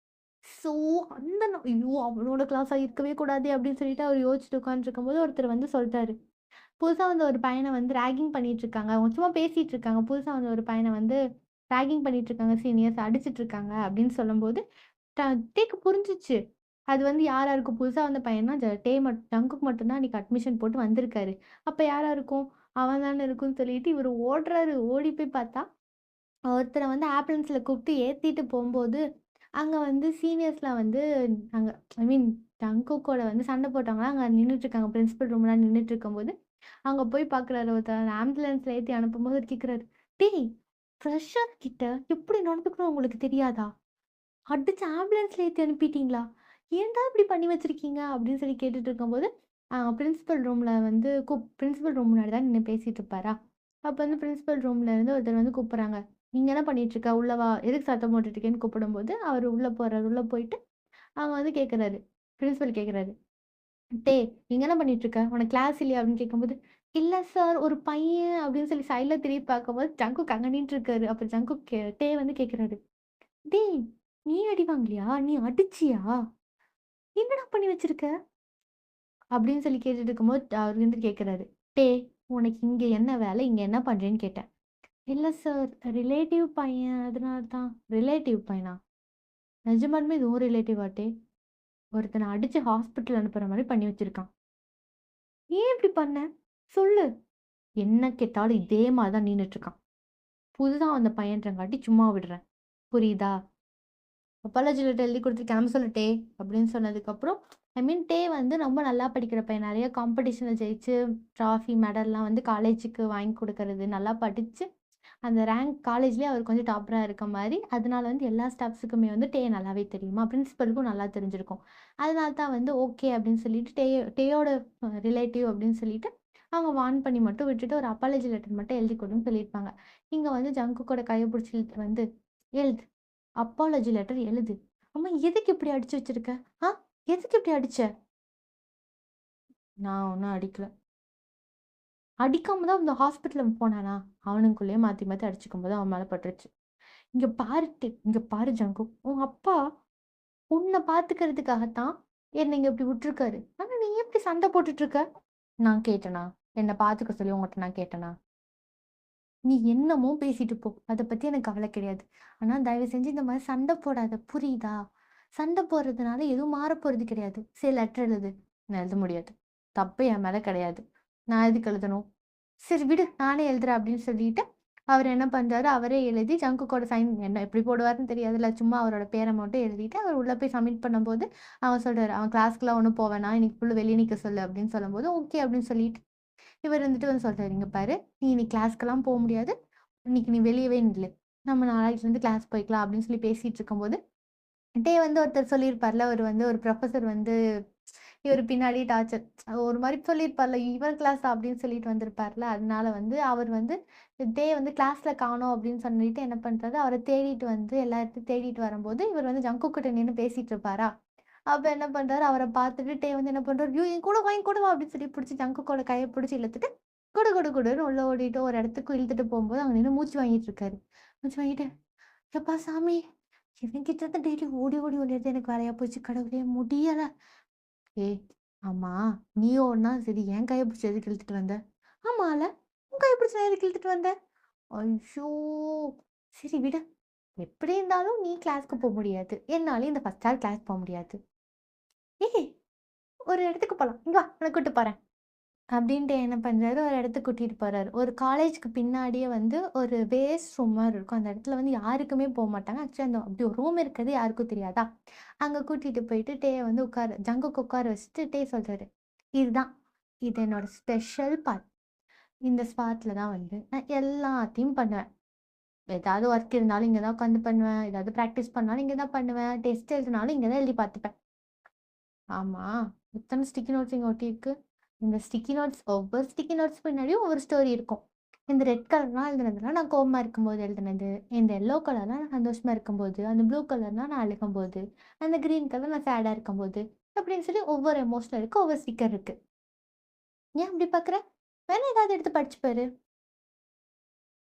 A: ஸோ அந்த ஐயோ! அவனோட கிளாஸா இருக்கவே கூடாதே அப்படின்னு சொல்லிட்டு அவர் யோசிச்சுட்டு உட்காந்துருக்கும்போது, ஒருத்தர் வந்து சொல்ட்டாரு. புதுசா வந்த ஒரு பையன வந்து ராகிங் பண்ணிட்டு இருக்காங்க. அவங்க சும்மா பேசிட்டு இருக்காங்க. புதுசா வந்த ஒரு பையன வந்து ராகிங் பண்ணிட்டு இருக்காங்க சீனியர்ஸ் அடிச்சிட்டு இருக்காங்க அப்படின்னு சொல்லும்போது, ட டேக்கு புரிஞ்சுச்சு. அது வந்து யார் யாருக்கு புதுசா வந்த பையன்னா, ஜங்குக்கு மட்டும் தான் அன்னைக்கு அட்மிஷன் போட்டு வந்திருக்காரு. அப்ப யாரா இருக்கும்? அவன் தானே இருக்கும்னு சொல்லிட்டு இவரு ஓடுறாரு. ஓடி போய் பார்த்தா, ஒருத்தர வந்து ஆம்புலன்ஸ்ல கூப்பிட்டு ஏத்திட்டு போம்போது, அங்க வந்து சீனியர்ஸ்லாம் வந்து அங்க ஐ மீன் ஜங்குக்கோட வந்து சண்டை போட்டவங்கலாம் அங்க நின்னுட்டு இருக்காங்க. பிரின்சிபல் ரூம்ல நின்னுட்டு இருக்கும்போது, அங்க போய் பார்க்குறாரு ஒருத்தர். ஆம்புலன்ஸ்ல ஏத்தி அனுப்பும்போது அவரு கேட்குறாரு, "டேய்! ஃப்ரெஷர் கிட்ட எப்படி நடந்துக்கணும் உங்களுக்கு தெரியாதா? அடிச்சு ஆம்புலன்ஸ்ல ஏத்தி அனுப்பிட்டீங்களா? ஏன்டா இப்படி பண்ணி வச்சிருக்கீங்க?" அப்படின்னு சொல்லி கேட்டுட்டு இருக்கும்போது, பிரின்சிபல் ரூம்ல வந்து பிரின்சிபல் ரூம் முன்னாடி தான் நின்னு பேசிட்டு இருப்பாரா, அப்ப வந்து பிரின்சிபல் ரூம்ல இருந்து ஒருத்தர் வந்து கூப்பிடுறாங்க. "இங்க என்ன பண்ணிட்டு இருக்க? உள்ள வா. எதுக்கு சத்தம் போட்டுட்டு இருக்கேன்னு?" கூப்பிடும்போது, அவரு உள்ள போறாரு. உள்ள போயிட்டு அவங்க வந்து கேட்குறாரு. பிரின்சிபல் கேட்குறாரு. "டேய்! இங்க என்ன பண்ணிட்டு இருக்க? உனக்கு கிளாஸ் இல்லையா?" அப்படின்னு கேட்கும்போது, "இல்ல சார் ஒரு பையன்" அப்படின்னு சொல்லி சைட்ல திரும்பி பார்க்கும்போது, ஜங்குக் அங்க நின்னுட்டுருக்காரு. அப்ப ஜங்குக் வந்து கேட்குறாரு. "டேய்! நீ அடி வாங்கலையா? நீ அடிச்சியா? என்னடா பண்ணி வச்சிருக்க?" அப்படின்னு சொல்லி கேட்டுட்டு இருக்கும்போது, அவரு வந்து கேட்குறாரு. "டேய்! உனக்கு இங்க என்ன வேலை? இங்க என்ன பண்றேன்னு கேட்டேன்." "இல்ல சார் ரிலேட்டிவ் பையன் அதனால தான்." "ரிலேட்டிவ் பையனா? நிஜமாலுமே இது உன் ரிலேட்டிவாட்டே? ஒருத்தன அடிச்சு ஹாஸ்பிட்டல் அனுப்புற மாரி பண்ணி வச்சிருக்கான். ஏன் இப்படி பண்ண? சொல்லு." என்ன கேட்டாலும் இதே மாரி தான் நின்னுட்டுருக்கான். புதுசா வந்த பையன்றங்காட்டி சும்மா விடுறேன். புரியுதா? அப்பாலஜி லெட்டர் எழுதி குடுத்துட்டு கிளம்ப சொல்லு டே! அப்படின்னு சொன்னதுக்கப்புறம், ஐ மீன் வந்து ரொம்ப நல்லா படிக்கிற பையன். நெறைய காம்படிஷன்ல ஜெயிச்சு, ட்ராஃபி, மெடல்லாம் வந்து காலேஜுக்கு வாங்கி குடுக்கறது. நல்லா படிச்சு, அந்த ரேங்க் காலேஜ்லயே அவர் கொஞ்சம் டாப்பரா இருக்க மாரி, அதனால வந்து எல்லா ஸ்டாஃப்ஸுக்குமே வந்து நல்லாவே தெரியுமா, பிரின்சிபலுக்கும் நல்லா தெரிஞ்சிருக்கும். அதனால தான் வந்து ஓகே அப்படின்னு சொல்லிட்டு, டேயோட ரிலேட்டிவ் அப்படின்னு சொல்லிட்டு, அவங்க வார்ன் பண்ணி மட்டும் விட்டுட்டு, ஒரு அப்பாலஜி லெட்டர் மட்டும் எழுதி குடுன்னு சொல்லியிருப்பாங்க. இங்க வந்து ஜங்குக்கோட கைய புடிச்சு இழுத்துட்டு வந்து எழுது. அப்பாலஜி லெட்டர் எழுது. அம்மா எதுக்கு இப்படி அடிச்சு வச்சிருக்க? ஆ எதுக்கு இப்படி அடிச்ச? நான் ஒன்றும் அடிக்கல. அடிக்காம தான் இந்த ஹாஸ்பிட்டல் போனானா? அவனுக்குள்ளேயே மாத்தி மாத்தி அடிச்சுக்கும் போது அவன் மேல பட்டுருச்சு. இங்க பாரு ஜங்கு. உங்க அப்பா உன்னை பாத்துக்கிறதுக்காகத்தான் என்னை இங்க இப்படி விட்டுருக்காரு. ஆனா நீ ஏன் இப்படி சண்டை போட்டுட்டு இருக்க? நான் கேட்டேனா? என்னை பாத்துக்க சொல்லி உங்ககிட்ட நான் கேட்டேனா? நீ என்னமோ பேசிட்டு போ. அத பத்தி எனக்கு கவலை கிடையாது. ஆனா தயவு செஞ்சு இந்த மாரி சண்டை போடாத. புரியுதா? சண்டை போடுறதுனால எதுவும் மாறப்போறது கிடையாது. சரி லெட்டர் எழுது. நான் எழுத முடியாது. தப்பு என் மேல கிடையாது. நான் எதுக்கு எழுதணும்? சரி விடு நானே எழுதுறேன் அப்படின்னு சொல்லிட்டு, அவர் என்ன பண்றாரு, அவரே எழுதி ஜங்குக்கோட சைன் என்ன எப்படி போடுவாருன்னு தெரியாதுல்ல. சும்மா அவரோட பேர மட்டும் எழுதிட்டு, அவர் உள்ள போய் சப்மிட் பண்ணும்போது, அவன் சொல்றாரு, "அவன் கிளாஸ்க்குலாம் ஒண்ணும் போவேணாம். இன்னைக்கு ஃபுல்லா வெளிய நிக்க சொல்லு" அப்படின்னு சொல்லும்போது, ஓகே அப்படின்னு சொல்லிட்டு இவர் வந்துட்டு வந்து சொல்றாரு, "இங்க பாரு, நீ இன்னைக்கு கிளாஸ்க்கெல்லாம் போ முடியாது. இன்னைக்கு நீ வெளியவே நில்லு. நம்ம நாளைக்குலருந்து கிளாஸ் போய்க்கலாம்." அப்படின்னு சொல்லி பேசிட்டு இருக்கும்போது, டே வந்து ஒருத்தர் சொல்லியிருப்பார்ல, ஒரு ப்ரொஃபசர் வந்து இவரு பின்னாடி டார்ச்சர் ஒரு மாரி சொல்லியிருப்பார்ல, "இவன் கிளாஸா?" அப்படின்னு சொல்லிட்டு வந்திருப்பார்ல. அதனால வந்து அவர் வந்து டே வந்து கிளாஸ்ல காணோம் அப்படின்னு சொல்லிட்டு என்ன பண்றாரு, அவர தேடிட்டு வந்து எல்லா இடத்தையும் தேடிட்டு வரும்போது, இவர் வந்து ஜங்கு கிட்ட நின்னு பேசிட்டு இருப்பாரா, அப்ப என்ன பண்றாரு, அவர பார்த்துட்டு டே வந்து என்ன பண்றாரு, "ஐயோ! என் கூட வா, என் கூட வா" அப்படின்னு சொல்லி புடிச்சு ஜங்குக்கோட கைய புடிச்சு இழுத்துட்டு, குடு குடு குடுன்னு உள்ள ஓடிட்டு ஒரு இடத்துக்கு இழுத்துட்டு போம்போது, அங்க நின்னு மூச்சு வாங்கிட்டு இருக்காரு. மூச்சு வாங்கிட்டு, "எப்பா சாமி! இவன்கிட்ட தான் டெய்லி ஓடி ஓடி விளையாடுறது எனக்கு வேலையா போச்சு கடவுளே! முடியல." "ஏய்! ஆமா, நீயும் ஒண்ணா சரி என் கைய பிடிச்சு எதுக்கு இழுத்துட்டு வந்த?" "ஆமால்ல, உன் கைய பிடிச்சு நான் எதுக்கு இழுத்துட்டு வந்தேன்?" ஐயோ! சரி விடு. எப்படி இருந்தாலும் நீ கிளாஸ்க்கு போ முடியாது. என்னாலயும் இந்த ஃபர்ஸ்ட் ஹார் கிளாஸ் போ முடியாது. ஏய்! ஒரு இடத்துக்கு போலாம். இங்க வா! உன்ன கூட்டு போறேன். அப்படின்ட்டு என்ன பண்றாரு, ஒரு இடத்துக்கு கூட்டிட்டு போறாரு. ஒரு காலேஜ்க்கு பின்னாடியே வந்து ஒரு வேஸ்ட் ரூம் மாரி இருக்கும். அந்த இடத்துல வந்து யாருக்குமே போமாட்டாங்க. ஆக்சுவலா அந்த அப்படி ஒரு ரூம் இருக்கிறது யாருக்கும் தெரியாதா? அங்க கூட்டிட்டு போயிட்டு டேய வந்து ஜங்குக்கு உட்கார வச்சுட்டு டே சொல்றாரு, "இதுதான். இது என்னோட ஸ்பெஷல் பார்ட். இந்த ஸ்பாட்ல தான் வந்து நான் எல்லாத்தையும் பண்ணுவேன். ஏதாவது ஒர்க் இருந்தாலும் இங்க தான் உட்காந்து பண்ணுவேன். ஏதாவது பிராக்டிஸ் பண்ணாலும் இங்க தான் பண்ணுவேன். டெஸ்ட் எழுதினாலும் இங்க தான் எழுதி பார்த்துப்பேன்." ஆமா. எத்தன ஸ்டிக்கி நோட்ஸ் இங்க ஒட்டியிருக்கு? இந்த ஸ்டிக்கி நோட்ஸ் ஒவ்வொரு ஸ்டிக்கி நோட்ஸ் பின்னாடியும் ஒவ்வொரு ஸ்டோரி இருக்கும். இந்த ரெட் கலர்லாம் எழுதுனதுலாம் நான் கோவமா இருக்கும்போது எழுதுனது. இந்த எல்லோ கலர்லாம் நான் சந்தோஷமா இருக்கும்போது. அந்த ப்ளூ கலர்லாம் நான் அழுகும்போது. அந்த கிரீன் கலர் நான் சேடா இருக்கும்போது. அப்படின்னு சொல்லி ஒவ்வொரு எமோஷனலுக்கும் ஒவ்வொரு ஸ்டிக்கர் இருக்கு. ஏன் அப்படி பார்க்குற? வேணா ஏதாவது எடுத்து படிச்சு பாரு.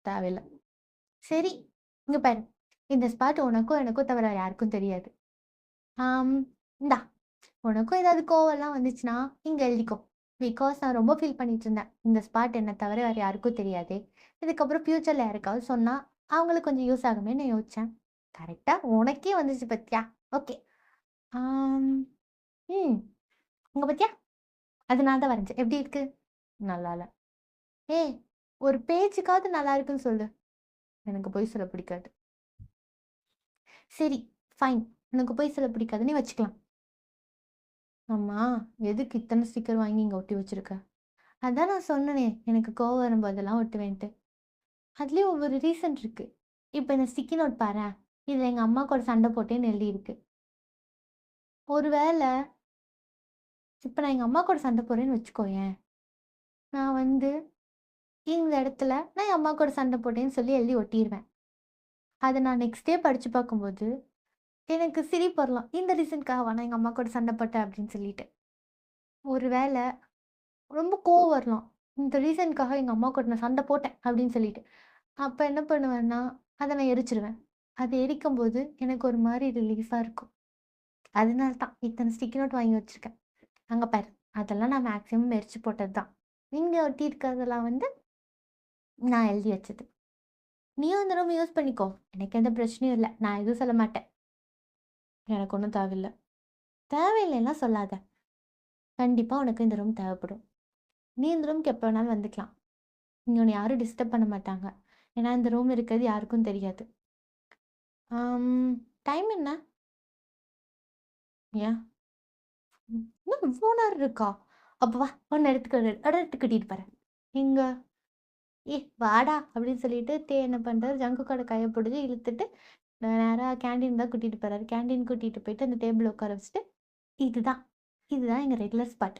A: தேவையில்ல. சரி, இங்க பாரு. இந்த ஸ்பாட் உனக்கும் எனக்கும் தவிர வேற யாருக்கும் தெரியாது. ஆம், இந்தா. உனக்கும் ஏதாவது கோவம்லாம் வந்துச்சுன்னா, இங்க எழுதிக்கோ. பிகாஸ் நான் ரொம்ப ஃபீல் பண்ணிட்டு இருந்தேன். இந்த ஸ்பாட் என்ன தவிர வேற யாருக்கும் தெரியாதே. இதுக்கப்புறம் ஃப்யூச்சர்ல யாருக்காவது சொன்னா, அவங்களுக்கு கொஞ்சம் யூஸ் ஆகுமேன்னு யோசிச்சேன். கரெக்ட்டா உனக்கே வந்துச்சு பாத்தியா? ஓகே. ஆம். ம். இங்க பாத்தியா? அது நான் தான் வரைஞ்சேன். எப்படி இருக்கு? நல்லா இல்ல. ஏய்! ஒரு பேச்சுக்காவது நல்லா இருக்குன்னு சொல்லு. எனக்கு பொய் சொல்ல பிடிக்காது. சரி, ஃபைன். உனக்கு பொய் சொல்ல பிடிக்காதுன்னு வச்சுக்கலாம். ஆமா, எதுக்கு இத்தன ஸ்டிக்கர் வாங்கி இங்க ஒட்டி வச்சிருக்க? அதான் நான் சொன்னனே, எனக்கு கோவம் வரும்போதெல்லாம் ஒட்டுவேன்ட்டு. அதுலயும் ஒவ்வொரு ரீசன் இருக்கு. இப்ப இந்த ஸ்டிக்கி நோட் பாரேன். இதுல எங்க அம்மா கூட சண்டை போட்டேன்னு எழுதியிருக்கு. ஒரு வேள இப்ப நான் எங்க அம்மா கூட சண்டை போடுறேன்னு வச்சுக்கோயேன். நான் வந்து இந்த இடத்துல நான் என் அம்மா கூட சண்டை போட்டேன்னு சொல்லி எழுதி ஒட்டிருவேன். அத நான் நெக்ஸ்ட் டே படிச்சு பார்க்கும்போது, எனக்கு சிரிப்பு வரலாம். இந்த ரீசனுக்காகவா நான் எங்க அம்மா கூட சண்டை போட்டேன் அப்படின்னு சொல்லிட்டு. ஒரு வேள ரொம்ப கோவம் வரலாம். இந்த ரீசனுக்காக எங்க அம்மா கூட நான் சண்டை போட்டேன் அப்படின்னு சொல்லிட்டு. அப்ப என்ன பண்ணுவேன்னா, அத நான் எரிச்சுருவேன். அது எரிக்கும்போது எனக்கு ஒரு மாரி ரிலீஃபா இருக்கும். அதனால தான் இத்தன ஸ்டிக்கி நோட் வாங்கி வச்சிருக்கேன். அங்க பாரு. அதெல்லாம் நான் மேக்ஸிமம் எரிச்சு போட்டது தான். இங்க ஒட்டி இருக்கிறதெல்லாம் வந்து நான் எழுதி வச்சது. நீயும் இந்த ரூம் யூஸ் பண்ணிக்கோ. எனக்கு எந்த பிரச்சனையும் இல்ல. நான் எதுவும் சொல்ல மாட்டேன். எனக்கு ஒண்ணும் தேவையில்ல. தேவையில்லைலாம் சொல்லாத. கண்டிப்பா உனக்கு இந்த ரூம் தேவைப்படும். நீ இந்த ரூம்க்கு எப்ப வேணாலும் வந்துக்கலாம். இங்க உன்ன யாரும் டிஸ்டர்ப் பண்ண மாட்டாங்க. ஏன்னா இந்த ரூம் இருக்கிறது யாருக்கும் தெரியாது. ஆம், டைம் என்ன? ஏன்? இன்னும் இவ்ளோ நேரம் இருக்கா? அப்ப வா உன்ன இடத்துக்கு கூட்டிட்டு போறேன். எங்க? வாடா! அப்படின்னு சொல்லிட்டு என்ன பண்றாரு, ஜங்குக்கோட கைய பிடிச்சு இழுத்துட்டு நேரா கேண்டீன் தான் கூட்டிட்டு போறாரு. கேண்டீன் கூட்டிட்டு போயிட்டு அந்த டேபிள்ல உட்கார வச்சுட்டு, இதுதான், இதுதான் எங்க ரெகுலர் ஸ்பாட்.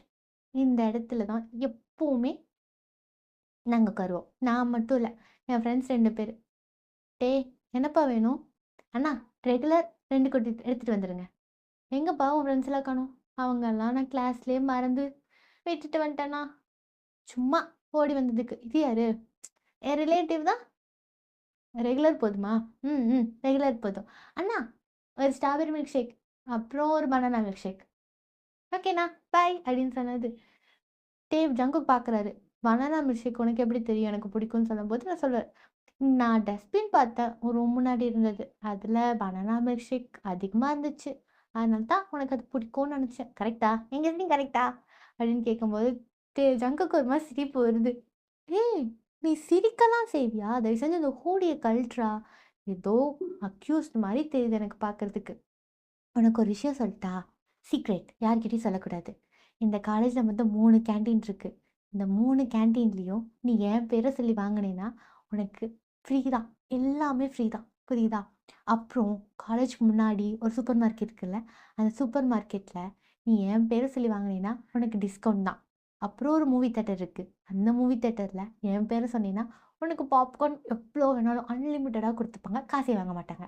A: இந்த இடத்துல தான் எப்பவுமே நாங்க உட்காருவோம். நான் மட்டும் இல்ல. என் ஃப்ரெண்ட்ஸ் 2 பேரு. "டேய் என்னப்பா வேணும்?" அண்ணா ரெகுலர் 2 கொட்டி எடுத்துட்டு வந்துருங்க. எங்கப்பா உன் ஃப்ரெண்ட்ஸ்லாம் காணோம்? அவங்கலாம் நான் கிளாஸ்லயே மறந்து விட்டுட்டு வந்துட்டேண்ணா. சும்மா ஓடி வந்ததுக்கு. இது யாரு? என் ரிலேட்டிவ் தான். ரெகுலர் போதுமா? ரெகுலர் போதும். அண்ணா ஒரு ஸ்ட்ராபெர்ரி மில்க் ஷேக். அப்புறம் ஒரு பனானா மில்க் ஷேக். ஓகேண்ணா பாய் அப்படின்னு சொன்னது. ஜங்குக் பார்க்குறாரு. பனானா மில்க் ஷேக் உனக்கு எப்படி தெரியும் எனக்கு பிடிக்கும்னு சொல்லும்போது நான் சொல்லுவேன். நான் டஸ்ட்பின் பார்த்தேன் ஒரு ரூம் முன்னாடி இருந்தது. அதில் பனானா மில்க் ஷேக் அதிகமாக இருந்துச்சு. அதனால தான் உனக்கு அது பிடிக்கும்னு நினச்சேன். கரெக்டா? எங்க இருந்தீங்க கரெக்டா? அப்படின்னு கேட்கும்போது ஜங்குக்கு ஒரு மாதிரி சிரிப்பு வருது. ஏய் நீ சிரிக்கலாம் செய்வியா? தயவு செஞ்சு இந்த ஹூடியை கழட்டுறா. ஏதோ அக்யூஸ்ட் மாதிரி தெரியுது எனக்கு பார்க்கறதுக்கு. உனக்கு ஒரு விஷயம் சொல்லட்டா? சீக்ரெட் யார்கிட்டயும் சொல்லக்கூடாது. இந்த காலேஜில் மொத்தம் 3 கேண்டீன் இருக்கு. இந்த 3 கேண்டீன்லேயும் நீ என் பேரை சொல்லி வாங்கினேன்னா உனக்கு ஃப்ரீ தான். எல்லாமே ஃப்ரீ தான். புரியுதா? அப்புறம் காலேஜ்க்கு முன்னாடி ஒரு சூப்பர் மார்க்கெட் இருக்குல்ல, அந்த சூப்பர் மார்க்கெட்டில் நீ என் பேரை சொல்லி வாங்கினேன்னா உனக்கு டிஸ்கவுண்ட் தான். அப்புறம் ஒரு மூவி தேட்டர் இருக்குது. அந்த மூவி தேட்டரில் என் பேரை சொன்னீங்கன்னா உனக்கு பாப்கார்ன் எவ்வளோ வேணாலும் அன்லிமிட்டடாக கொடுத்துப்பாங்க. காசே வாங்க மாட்டாங்க.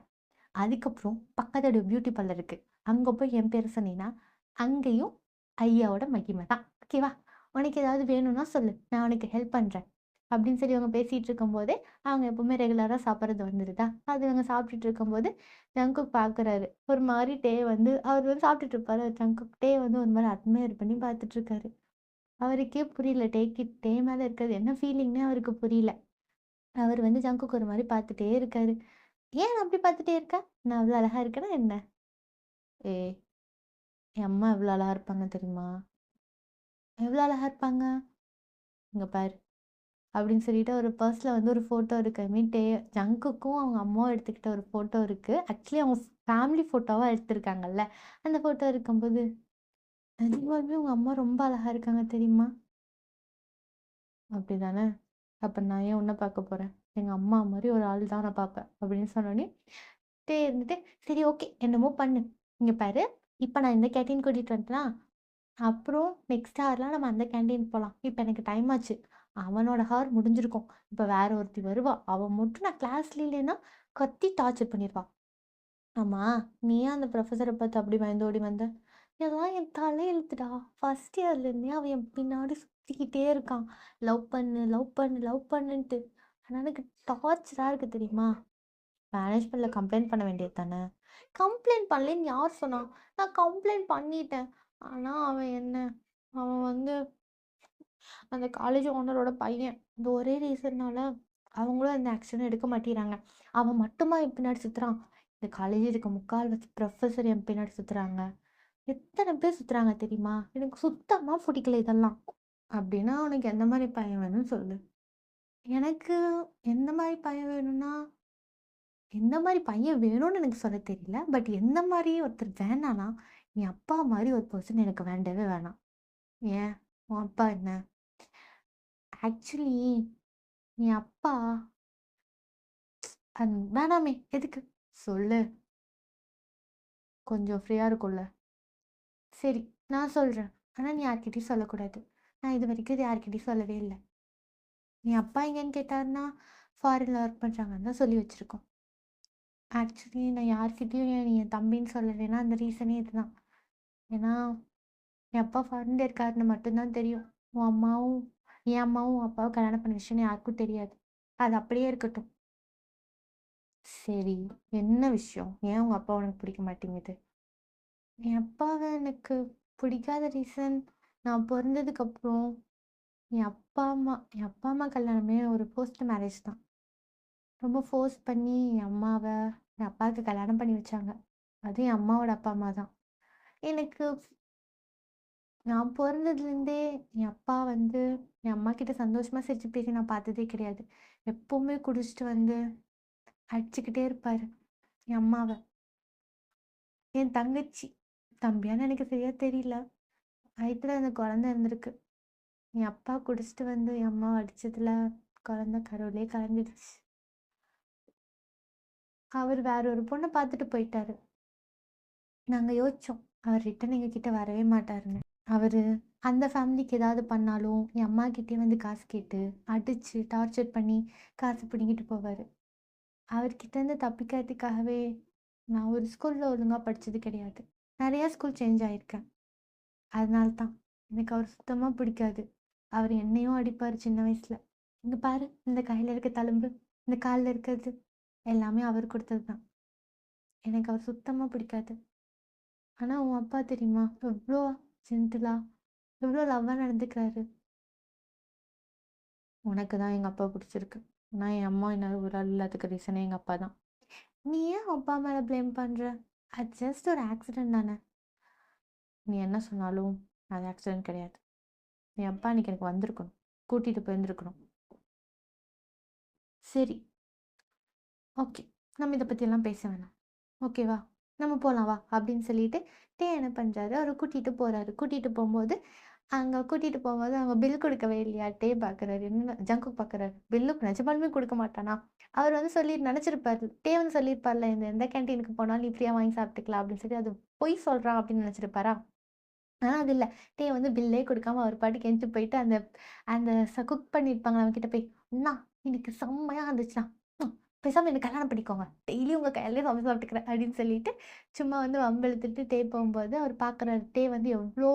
A: அதுக்கப்புறம் பக்கத்தோட பியூட்டி பார்லர் இருக்குது. அங்கே போய் என் பேர் சொன்னீங்கன்னா அங்கேயும் ஐயாவோட மகிமை தான். ஓகேவா? உனக்கு ஏதாவது வேணும்னா சொல்லு, நான் உனக்கு ஹெல்ப் பண்ணுறேன் அப்படின்னு சொல்லி அவங்க பேசிகிட்டு இருக்கும்போதே அவங்க எப்பவுமே ரெகுலராக சாப்பிட்றது வந்துடுதா. அது அவங்க சாப்பிட்டுட்டு இருக்கும்போது ஜங்குக் பார்க்குறாரு. ஒரு மாதிரி அவர் வந்து சாப்பிட்டுட்டு இருப்பாரு. ஜங்குக் வந்து ஒரு மாதிரி அட்மையர் பண்ணி பார்த்துட்டு இருக்காரு. அவருக்கே புரியல டே மேலே இருக்கிறது என்ன ஃபீலிங்னே அவருக்கு புரியல. அவர் வந்து ஜங்குக்கு ஒரு மாதிரி பார்த்துட்டே இருக்காரு. ஏன் அப்படி பார்த்துட்டே இருக்க? நான் அவ்வளோ அழகா இருக்கேனா என்ன? ஏய் என் அம்மா எவ்வளோ அழகா இருப்பாங்க தெரியுமா? எவ்வளோ அழகா இருப்பாங்க? இங்கே பாரு அப்படின்னு சொல்லிட்டு ஒரு பர்ஸில் வந்து ஒரு ஃபோட்டோ இருக்குது. ஐ மீன் ஜங்குக்கும் அவங்க அம்மாவும் எடுத்துக்கிட்ட ஒரு ஃபோட்டோ இருக்குது. ஆக்சுவலி அவங்க ஃபேமிலி ஃபோட்டோவாக எடுத்திருக்காங்கல்ல. அந்த ஃபோட்டோ இருக்கும்போது நிஜமாலுமே உங்கள் அம்மா ரொம்ப அழகா இருக்காங்க தெரியுமா? அப்படி தானே? அப்போ நான் ஏன் உன்னை பார்க்க போகிறேன்? எங்கள் அம்மா மாதிரி ஒரு ஆள் தான் நான் பார்ப்பேன் அப்படின்னு சொன்னோன்னே இருந்துட்டு சரி ஓகே என்னமோ பண்ணு. இங்கே பாரு இப்போ நான் இந்த கேட்டீன் கூட்டிகிட்டு வந்துட்டேனா அப்புறம் நெக்ஸ்ட் ஹார்லாம் நம்ம அந்த கேண்டீன் போகலாம். இப்போ எனக்கு டைம் ஆச்சு. அவனோட ஹார் முடிஞ்சிருக்கும். இப்போ வேற ஒருத்தி வருவா. அவன் மட்டும் நான் கிளாஸ்ல இல்லைன்னா கத்தி டார்ச்சர் பண்ணிடுவா. ஆமா நீ ஏன் அந்த ப்ரொஃபஸரை பார்த்து அப்படி பயந்து ஓடி வந்த? இதெல்லாம் என் தலையெழுத்துடா. ஃபர்ஸ்ட் இயர்லேருந்தே அவன் என் பின்னாடி சுற்றிக்கிட்டே இருக்கான். லவ் பண்ணு லவ் பண்ணு லவ் பண்ணுன்ட்டு. ஆனால் எனக்கு டார்ச்சராக இருக்குது தெரியுமா? மேனேஜ்மெண்ட்டில் கம்ப்ளைண்ட் பண்ண வேண்டியது தானே? கம்ப்ளைண்ட் பண்ணலன்னு யார் சொன்னா? நான் கம்ப்ளைண்ட் பண்ணிட்டேன். ஆனால் அவன் வந்து அந்த காலேஜ் ஓனரோட பையன். இந்த ஒரே ரீசன்னால அவங்களும் அந்த ஆக்ஷனை எடுக்க மாட்டேங்கிறாங்க. அவன் மட்டுமா என் பின்னாடி சுற்றுறான்? இந்த காலேஜில் இருக்க முக்கால்வாசி ப்ரொஃபஸர் என் பின்னாடி சுற்றுறாங்க. எத்தனை பேர் சுற்றுறாங்க தெரியுமா? எனக்கு சுத்தமாக பிடிக்கல இதெல்லாம். அப்படின்னா உனக்கு எந்த மாதிரி பையன் வேணும்னு சொல்லு. எனக்கு எந்த மாதிரி பையன் வேணும்னா எந்த மாதிரி பையன் வேணும்னு எனக்கு சொல்ல தெரியல. பட் எந்த மாதிரி ஒருத்தர் வேணான்னா என் அப்பா மாதிரி ஒரு பர்சன் எனக்கு வேண்டவே வேணாம். ஏன்? உன் அப்பா என்ன? ஆக்சுவலி என் அப்பா வேணாமே எதுக்கு? சொல்லு. கொஞ்சம் ஃப்ரீயாக இருக்கும்ல. சரி நான் சொல்கிறேன். ஆனால் நீ யார்கிட்டையும் சொல்லக்கூடாது. நான் இது வரைக்கும் இது யார்கிட்டையும் சொல்லவே இல்லை. என் அப்பா எங்கேன்னு கேட்டாருன்னா ஃபாரினில் ஒர்க் பண்ணுறாங்கன்னு தான் சொல்லி வச்சுருக்கோம். ஆக்சுவலி நான் யார்கிட்டையும் என் தம்பின்னு சொல்லலைன்னா அந்த ரீசனே இதுதான். ஏன்னா என் அப்பா ஃபாரின்ல இருக்காருன்னு மட்டும்தான் தெரியும். என் அம்மாவும் உன் அப்பாவும் கல்யாணம் பண்ண விஷயம்னு யாருக்கும் தெரியாது. அது அப்படியே இருக்கட்டும். சரி என்ன விஷயம்? ஏன் உங்கள் அப்பா உனக்கு பிடிக்க மாட்டேங்குது? என் அப்பாவை எனக்கு பிடிக்காத ரீசன் நான் பிறந்ததுக்கப்புறம் என் அப்பா அம்மா கல்யாணமே ஒரு போஸ்ட் மேரேஜ் தான். ரொம்ப ஃபோர்ஸ் பண்ணி என் அப்பாவுக்கு கல்யாணம் பண்ணி வச்சாங்க. அதுவும் என் அம்மாவோட அப்பா அம்மா தான். எனக்கு நான் பிறந்ததுலேருந்தே என் அப்பா வந்து என் அம்மா கிட்ட சந்தோஷமாக சிரிச்சு பேசி நான் பார்த்ததே கிடையாது. எப்போவுமே குடிச்சிட்டு வந்து அடிச்சுக்கிட்டே இருப்பார் என் அம்மாவை. என் தங்கச்சி தம்பியான்னு எனக்கு சரியா தெரியல. வயித்துல அந்த குழந்தை இருந்திருக்கு. என் அப்பா குடிச்சிட்டு வந்து என் அம்மாவை அடிச்சதுல குழந்தை கருவிலே கலந்துடுச்சு. அவர் வேற ஒரு பொண்ணை பார்த்துட்டு போயிட்டாரு. நாங்கள் யோசிச்சோம் அவர் ரிட்டன் எங்ககிட்ட வரவே மாட்டாருன்னு. அவர் அந்த ஃபேமிலிக்கு ஏதாவது பண்ணாலும் என் அம்மா கிட்டே வந்து காசு கேட்டு அடித்து டார்ச்சர் பண்ணி காசு பிடிங்கிட்டு போவார். அவர்கிட்டேருந்து தப்பிக்கிறதுக்காகவே நான் ஒரு ஸ்கூல்ல ஒழுங்கா படிச்சது கிடையாது. நெறைய ஸ்கூல் சேஞ்ச் ஆயிருக்கேன். அதனால தான். எனக்கு அவர் சுத்தமா பிடிக்காது. அவர் என்னையும் அடிப்பாரு சின்ன வயசுல. "இங்க பாரு, இந்த கையில இருக்க தழும்பு, இந்த கால்ல இருக்கிறது, எல்லாமே அவர் குடுத்தது தான்." எனக்கு அவர் சுத்தமா பிடிக்காது. ஆனா உன் அப்பா தெரியுமா? எவ்ளோ ஜென்டிலா, எவ்ளோ லவ்வா நடந்துக்கிறாரு. உனக்கு தான் எங்க அப்பா பிடிச்சிருக்கு. ஆனா என் அம்மா என்ன ஒரு ஆள் இல்லாததுக்கு ரீசனே எங்க அப்பா தான். நீ ஏன் அப்பா மேல ப்ளேம் பண்ற? அது ஜஸ்ட் ஒரு ஆக்சிடென்ட் தானே. நீ என்ன சொன்னாலும் அது ஆக்சிடென்ட் கிடையாது. என் அப்பா அன்னைக்கு எனக்கு வந்திருக்கணும். கூட்டிட்டு போயிருந்துருக்கணும். சரி, ஓகே. நம்ம இத பத்தியெல்லாம் பேச வேணாம். ஓகேவா? நம்ம போலாம் வா! அப்படின்னு சொல்லிட்டு, என்ன பண்றாரு, அவர கூட்டிட்டு போறாரு. கூட்டிட்டு போம்போது, அங்க கூட்டிட்டு போம்போது அவங்க பில் குடுக்கவே இல்லையா? பார்க்குறாரு. என்ன ஜங்குக் பார்க்குறாரு. பில்லு நிஜமாலுமே குடுக்க மாட்டானா? அவர் வந்து சொல்லி நெனச்சிருப்பாரு. வந்து சொல்லியிருப்பார்ல, இந்த எந்த கேன்டீனுக்கு போனாலும் நீ ஃப்ரீயா வாங்கி சாப்பிட்டுக்கலாம் அப்படின்னு சொல்லி, அது பொய் சொல்றான் அப்படின்னு நெனச்சிருப்பாரா? ஆனா அது இல்ல. வந்து பில்லே குடுக்காம அவர் பாட்டுக்கு எந்திச்சு போயிட்டு அந்த அந்த குக் பண்ணியிருப்பாங்கல்ல அவங்ககிட்ட போய், "அண்ணா இன்னைக்கு செம்மையா இருந்துச்சுண்ணா. ம் பேசாம என்ன கல்யாணம் பண்ணிக்கோங்க. டெய்லியும் உங்க கையாலயே சமைச்சு சாப்பிட்டுக்கிறேன்." அப்படின்னு சொல்லிட்டு சும்மா வந்து வம்பிழுத்துட்டு போம்போது அவர் பார்க்குறாரு. வந்து எவ்ளோ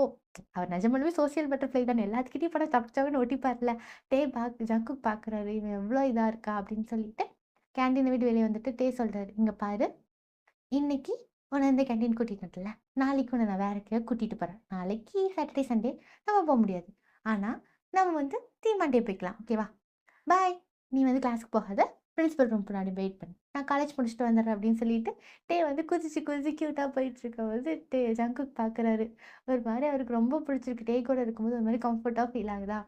A: அவர் நிஜமாலுமே சோசியல் பட்டர்ஃப்ளை தானே. எல்லாத்துக்கிட்டயும் போனா சப்பு சப்புன்னு ஒட்டிப்பார்ல. ஜங்குக் பார்க்குறாரு. இவன் எவ்ளோ இதா இருக்கா அப்படின்னு சொல்லிட்டு கேன்டீன விட்டு வெளிய வந்துட்டு சொல்றாரு. "இங்க பாரு." இன்னைக்கு உன்ன இந்த கேன்டீன் கூட்டிட்டு வந்துட்டல. நாளைக்கு உன்ன நான் வேற எங்கேயாவது கூட்டிட்டு போறேன். நாளைக்கு சாட்டர்டே, சண்டே நம்ம போ முடியாது. ஆனா, நம்ம வந்து மண்டே போய்க்கலாம். ஓகேவா? பாய். நீ வந்து கிளாஸ்க்கு போகாத. பிரின்சிபல் ரூம் முன்னாடி வெயிட் பண்ணு. நான் காலேஜ் முடிச்சுட்டு வந்துடுறேன் அப்படின்னு சொல்லிட்டு, வந்து குதிச்சு குதிச்சு கியூட்டா போயிட்டுருக்கும்போது, ஜங்குக் பார்க்குறாரு. ஒரு மாரி அவருக்கு ரொம்ப பிடிச்சிருக்கு. கூட இருக்கும்போது ஒரு மாரி கம்ஃபர்ட்டா ஃபீல் ஆகுதா?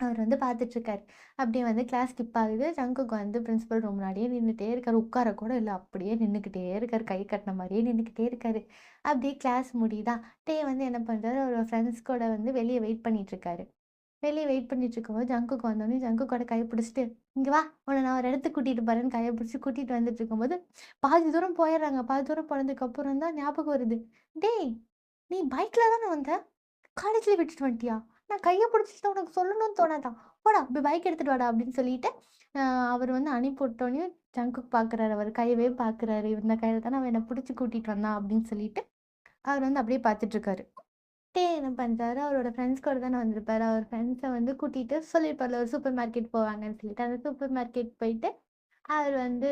A: அவர் வந்து பார்த்துட்டுருக்காரு. அப்படியே வந்து கிளாஸ் ஸ்கிப் ஆகுது. ஜங்குக்கு வந்து பிரின்சிபல் ரூம் முன்னாடியே நின்னுட்டே இருக்காரு. உட்கார கூட இல்ல. அப்படியே நின்னுக்கிட்டே இருக்காரு. கை கட்டின மாரியே நின்னுக்கிட்டே இருக்காரு. அப்படியே கிளாஸ் முடியுதா, வந்து என்ன பண்றாரு, அவரோட ஃப்ரெண்ட்ஸ் கூட வந்து வெளிய வெயிட் பண்ணிட்டுருக்காரு. வெளிய வெயிட் பண்ணிட்டுருக்கும்போது ஜங்குக்கு வந்தோனே ஜங்குக்கோட கைய பிடிச்சுட்டு, "இங்க வா! உன்ன நான் ஒரு இடத்துக்கு கூட்டிட்டு போறேன்னு" கைய பிடிச்சு கூட்டிட்டு வந்துட்டுருக்கும்போது, பாதி தூரம் போயிடுறாங்க. பாதி தூரம் போனதுக்கப்புறம் தான் ஞாபகம் வருது. "டேய்! நீ பைக்ல தானே வந்த? காலேஜ்ல விட்டுட்டு வந்துட்டியா? நான் கைய பிடிச்சுட்டு உனக்கு சொல்லணும்னு தோணாதா? போடா போய் பைக் எடுத்துட்டு வாடா அப்படின்னு சொல்லிட்டு, அ அவரு வந்து அனுப்பி விட்டோனயும் ஜங்குக் பார்க்குறாரு. அவரு கையவே பார்க்குறாரு. இந்த கையில தானே அவன் என்ன பிடிச்சு கூட்டிட்டு வந்தான் அப்படின்னு சொல்லிட்டு, அவர் வந்து அப்படியே பார்த்துட்டுருக்காரு. என்ன பண்றாரு, அவரோட ஃப்ரெண்ட்ஸ் கூட தானே வந்திருப்பாரு. அவர் ஃப்ரெண்ட்ஸ வந்து கூட்டிட்டு சொல்லியிருப்பார்ல ஒரு சூப்பர் மார்க்கெட் போவாங்கன்னு சொல்லிட்டு, அந்த சூப்பர் மார்க்கெட் போயிட்டு, அவர் வந்து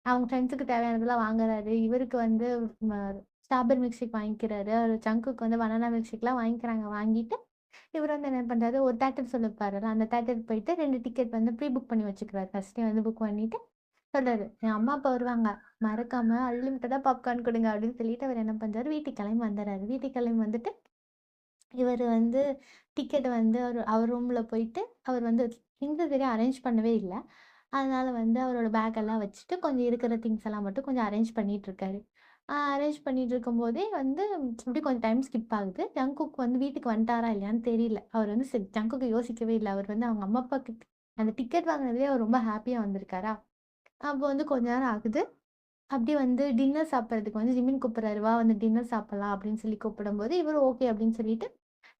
A: அவங்க ஃப்ரெண்ட்ஸுக்கு தேவையானதெல்லாம் வாங்குறாரு. இவருக்கு வந்து ம ஸ்ட்ராபெர்ரி மில்க் ஷேக் வாங்கிக்கிறாரு. ஜங்குக்கு வந்து பனானா மில்க் ஷேக்லாம் வாங்கிக்கிறாங்க. வாங்கிட்டு இவரு வந்து என்ன பண்றாரு, ஒரு தியேட்டர் சொல்லிருப்பாருல்ல, அந்த தியேட்டருக்கு போயிட்டு 2 டிக்கெட் வந்து ப்ரீ புக் பண்ணி வச்சுக்கிறாரு. ஃபர்ஸ்ட்டே வந்து புக் பண்ணிட்டு சொல்றாரு, "என் அம்மா, அப்பா வருவாங்க. மறக்காம அன்லிமிட்டடா பாப்கார்ன் குடுங்க." அப்படின்னு சொல்லிட்டு அவர் என்ன பண்றாரு, வீட்டுக்கு கிளம்பி வந்துர்றாரு. வீட்டுக்கு கிளம்பி வந்துட்டு, இவரு வந்து டிக்கெட் வந்து அவர் ரூம்ல போயிட்டு, அவர் வந்து திங்ஸ் சரியா அரேஞ்ச் பண்ணவே இல்ல. அதனால வந்து அவரோட பேக் எல்லாம் வச்சுட்டு, கொஞ்சம் இருக்கிற திங்ஸ் எல்லாம் மட்டும் கொஞ்சம் அரேஞ்ச் பண்ணிட்டுருக்காரு. அரேஞ்ச் பண்ணிட்டு இருக்கும்போதே வந்து அப்படியே கொஞ்சம் டைம் ஸ்கிப் ஆகுது. ஜங்குக் வந்து வீட்டுக்கு வந்துட்டாரா இல்லையான்னு தெரியல. அவர் வந்து ஜங்குக் யோசிக்கவே இல்ல. அவர் வந்து அவங்க அம்மா, அப்பாக்கு அந்த டிக்கெட் வாங்கினதுலயே அவர் ரொம்ப ஹேப்பியா வந்திருக்காரா. அப்போ வந்து கொஞ்ச நேரம் ஆகுது. அப்படியே வந்து டின்னர் சாப்பிடுறதுக்கு வந்து ஜிமின் கூப்பிடுறாரு. "வா வந்து டின்னர் சாப்பிடலாம்" அப்படின்னு சொல்லி கூப்பிடும்போது, இவரும் ஓகே அப்படின்னு சொல்லிட்டு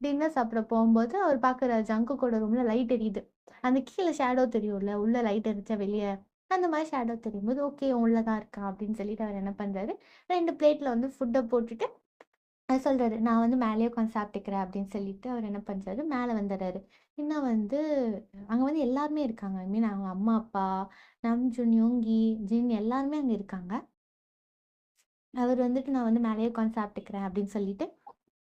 A: டின்னர் சாப்பிட போம்போது, அவர் பார்க்குறாரு ஜங்குக்கோட ரூம்ல லைட் எரியுது. அந்த கீழ ஷேடோ தெரியும்ல, உள்ள லைட் எரிச்சா வெளிய, அந்த மாரி ஷேடோ தெரியும்போது, ஓகே இவன் உள்ள தான் இருக்கான் அப்படின்னு சொல்லிட்டு அவர் என்ன பண்றாரு, 2 பிளேட்ல வந்து ஃபுட்ட போட்டுட்டு சொல்றாரு, "நான் வந்து மேலயே உட்காந்து சாப்பிட்டுக்கிறேன்" அப்படின்னு சொல்லிட்டு அவர் என்ன பண்றாரு, மேல வந்துர்றாரு. இன்னும் வந்து அங்க வந்து எல்லாருமே இருக்காங்க. ஐ மீன் அவங்க அம்மா, அப்பா, நம்ஜூன், யோங்கி, ஜின் எல்லாருமே அங்க இருக்காங்க. அவர் வந்துட்டு, "நான் வந்து மேலயே உட்காந்து சாப்பிட்டுக்கிறேன்" அப்படின்னு சொல்லிட்டு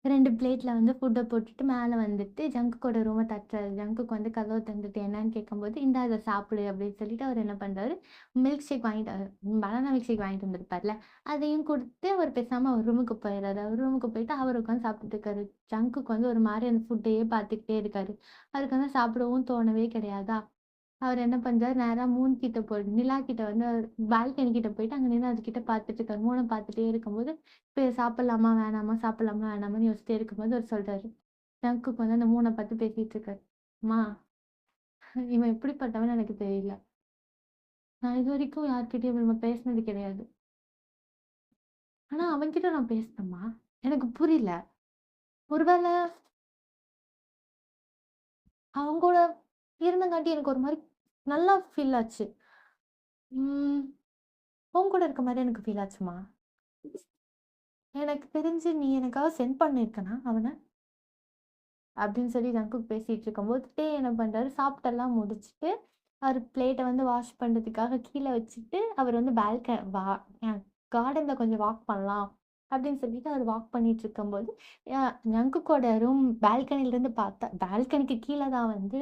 A: 2 பிளேட்ல வந்து ஃபுட்ட போட்டுட்டு மேல வந்துட்டு ஜங்குக்கோட ரூம தட்டுறாரு. ஜங்குக் வந்து கதவ தொறந்துட்டு என்னன்னு கேட்கும்போது, "இந்தா இத சாப்பிடு" அப்படின்னு சொல்லிட்டு அவர் என்ன பண்றாரு, மில்க் ஷேக் வாங்கிட்டு பனானா மில்க் ஷேக் வாங்கிட்டு வந்திருப்பார்ல, அதையும் குடுத்து அவர் பேசாம அவர் ரூமுக்கு போயிறாரு. அவர் ரூமுக்கு போயிட்டு அவர் உட்காந்து சாப்பிட்டுட்டு இருக்காரு. ஜங்குக் வந்து ஒரு மாரி அந்த ஃபுட்டையே பார்த்துக்கிட்டே இருக்காரு. அவருக்கு வந்து சாப்பிடவும் தோணவே கிடையாதா. அவர் என்ன பண்றாரு, நேரா மூன் கிட்ட நிலா கிட்ட வந்து பால்கனி கிட்ட போயிட்டு அங்க நின்னு அதுகிட்ட பார்த்துட்டு இருக்காரு. மூன பார்த்துட்டே இருக்கும்போது, இப்ப சாப்பிடலாமா? வேணாமா? சாப்பிடலாமா? வேணாமான்னு யோசிச்சிட்டே இருக்கும்போது அவரு சொல்றாரு. ஜங்குக்கு வந்து அந்த மூன பார்த்து பேசிட்டு இருக்காரு. "அம்மா, இவன் எப்படிப்பட்டவன்னு எனக்கு தெரியல. நான் இதுவரைக்கும் யார்கிட்டயும் இவன் பேசினது கிடையாது. ஆனா அவன்கிட்ட நான் பேசினேம்மா. எனக்கு புரியல. ஒருவேள அவன் கூட இருந்தங்காட்டி எனக்கு ஒரு மாரி நல்லா ஃபீல் ஆச்சு. ம் உன் கூட இருக்க மாரி எனக்கு ஃபீல் ஆச்சும்மா." எனக்கு தெரிஞ்சு நீ எனக்காக சென்ட் பண்ணியிருக்கனா அவன? அப்படின்னு சொல்லி ஜங்குக் பேசிட்டு இருக்கும்போது, என்ன பண்றாரு, சாப்பிட்டெல்லாம் முடிச்சுட்டு, அவரு பிளேட்ட வந்து வாஷ் பண்றதுக்காக கீழ வச்சுட்டு, அவர் வந்து அ கார்டன்ல கொஞ்சம் வாக் பண்ணலாம் அப்படின்னு சொல்லிட்டு அவர் வாக் பண்ணிட்டு இருக்கும்போது, அ ஜங்குக்கோட ரூம் பால்கனிலருந்து பார்த்தா பால்கனிக்கு கீழ தான் வந்து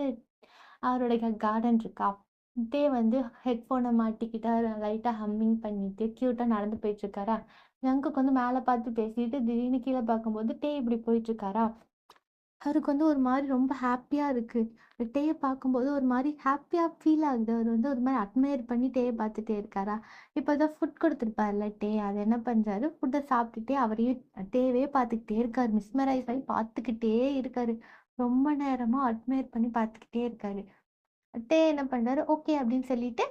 A: அவருடைய கார்டன் இருக்கா. வந்து ஹெட்ஃபோன மாட்டிக்கிட்டு லைட்டா ஹம்மிங் பண்ணிட்டு கியூட்டா நடந்து போயிட்டுருக்காரா. ஜங்குக் வந்து மேல பார்த்து பேசிட்டு திடீர்னு கீழ பார்க்கும்போது இப்படி போயிட்டுருக்காரா. அவருக்கு வந்து ஒரு மாரி ரொம்ப ஹேப்பியா இருக்கு. டேய பார்க்கும்போது ஒரு மாரி ஹேப்பியா ஃபீல் ஆகுது. அவரு வந்து ஒரு மாரி அட்மையர் பண்ணி டேய பார்த்துட்டே இருக்காரா. இப்ப தான் ஃபுட் குடுத்துருப்பார்ல அத என்ன பண்றாரு, ஃபுட்ட சாப்பிட்டுட்டே அவரையே டேவே பார்த்துக்கிட்டே இருக்காரு. மிஸ்மரைஸ் ஆயி பார்த்துக்கிட்டே இருக்காரு. ரொம்ப நேரமா அட்மையர் பண்ணி பார்த்துக்கிட்டே இருக்காரு. என்ன பண்றாரு, ஓகே அப்படின்னு சொல்லிட்டு,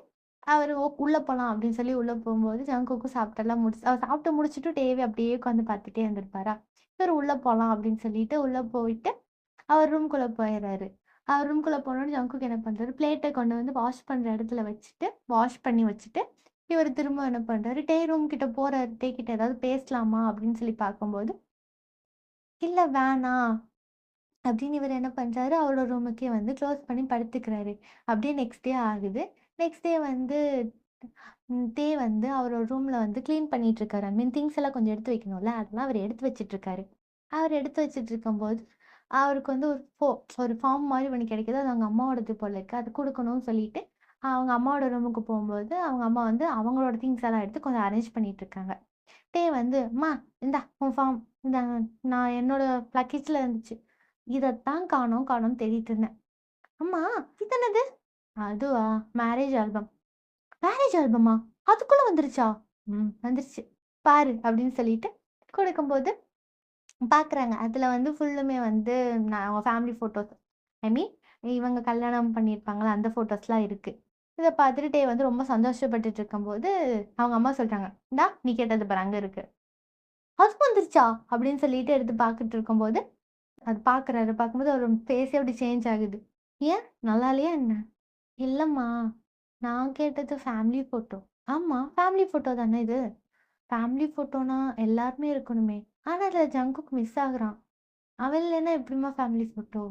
A: அவரு உள்ள போலாம் அப்படின்னு சொல்லி உள்ள போம்போது, ஜங்குக்கும் சாப்பிட்டெல்லாம் முடிச்சு அவர் சாப்பிட்டு முடிச்சுட்டு டேவே அப்படியே உட்காந்து பார்த்துட்டே இருந்திருப்பாரா. சரி உள்ள போலாம் அப்படின்னு சொல்லிட்டு உள்ள போயிட்டு அவர் ரூம்குள்ள போயிர்றாரு. அவர் ரூம்குள்ள போனோனே ஜங்குக் என்ன பண்றாரு, பிளேட்ட கொண்டு வந்து வாஷ் பண்ற இடத்துல வச்சுட்டு, வாஷ் பண்ணி வச்சுட்டு, இவரு திரும்ப என்ன பண்றாரு, ரூம் கிட்ட போறாரு. கிட்ட ஏதாவது பேசலாமா அப்படின்னு சொல்லி பார்க்கும்போது, இல்ல வேணாம் அப்படின்னு இவரு என்ன பண்றாரு, அவரோட ரூமுக்கே வந்து க்ளோஸ் பண்ணி படுத்துக்கிறாரு. அப்படியே நெக்ஸ்ட் டே ஆகுது. நெக்ஸ்ட் டே வந்து வந்து அவரோட ரூம்ல வந்து கிளீன் பண்ணிட்டு இருக்காரு. ஐ மீன் திங்ஸ் எல்லாம் கொஞ்சம் எடுத்து வைக்கணும்ல, அதெல்லாம் அவரு எடுத்து வச்சுட்டு இருக்காரு. அவர் எடுத்து வச்சுட்டு இருக்கும்போது, அவருக்கு வந்து ஒரு ஃபார்ம் மாரி ஒண்ணு கிடைக்குது. அது அவங்க அம்மாவோடது போல இருக்கு. அது குடுக்கணும்னு சொல்லிட்டு, அவங்க அம்மாவோட ரூமுக்கு போம்போது, அவங்க அம்மா வந்து அவங்களோட திங்ஸ் எல்லாம் எடுத்து கொஞ்சம் அரேஞ்ச் பண்ணிட்டு இருக்காங்க. வந்து, "அம்மா இந்தா உன் ஃபார்ம். இந்தாங்க நான் என்னோட லக்கேஜ்ல இருந்துச்சு. இதத்தான் காணோம் காணோம்னு தேடிட்டு இருந்தேன்." "அம்மா இது என்னது?" "அதுவா மேரேஜ் ஆல்பம்." "மேரேஜ் ஆல்பமா? அதுக்குள்ள வந்துருச்சா?" "ம் வந்துருச்சு. பாரு" அப்படின்னு சொல்லிட்டு குடுக்கும்போது பாக்குறாங்க. அதுல வந்து ஃபுல்லுமே வந்து அவங்க ஃபேமிலி ஃபோட்டோஸ். ஐ மீன் இவங்க கல்யாணம் பண்ணியிருப்பாங்கல்ல, அந்த ஃபோட்டோஸ்லாம் இருக்கு. இத பார்த்துட்டு வந்து ரொம்ப சந்தோஷப்பட்டுட்டு இருக்கும்போது, அவங்க அம்மா சொல்றாங்க, "இந்தா நீ கேட்டது பாரு அங்க இருக்கு." "அதுவும் வந்துருச்சா?" அப்படின்னு சொல்லிட்டு எடுத்து பார்த்துட்டு இருக்கும்போது, அது பார்க்குறாரு. பார்க்கும்போது அவரு ஃபேஸே அப்படி சேஞ்ச் ஆகுது. "ஏன் நல்லா இல்லையா என்ன?" "இல்லம்மா, நான் கேட்டது ஃபேமிலி ஃபோட்டோ." "ஆமா, ஃபேமிலி ஃபோட்டோ தானே இது. ஃபேமிலி ஃபோட்டோனா எல்லாருமே இருக்கணுமே. ஆனா அதுல ஜங்குக் மிஸ் ஆகுறான்." அவன் இல்லைன்னா எப்படிம்மா ஃபேமிலி ஃபோட்டோ?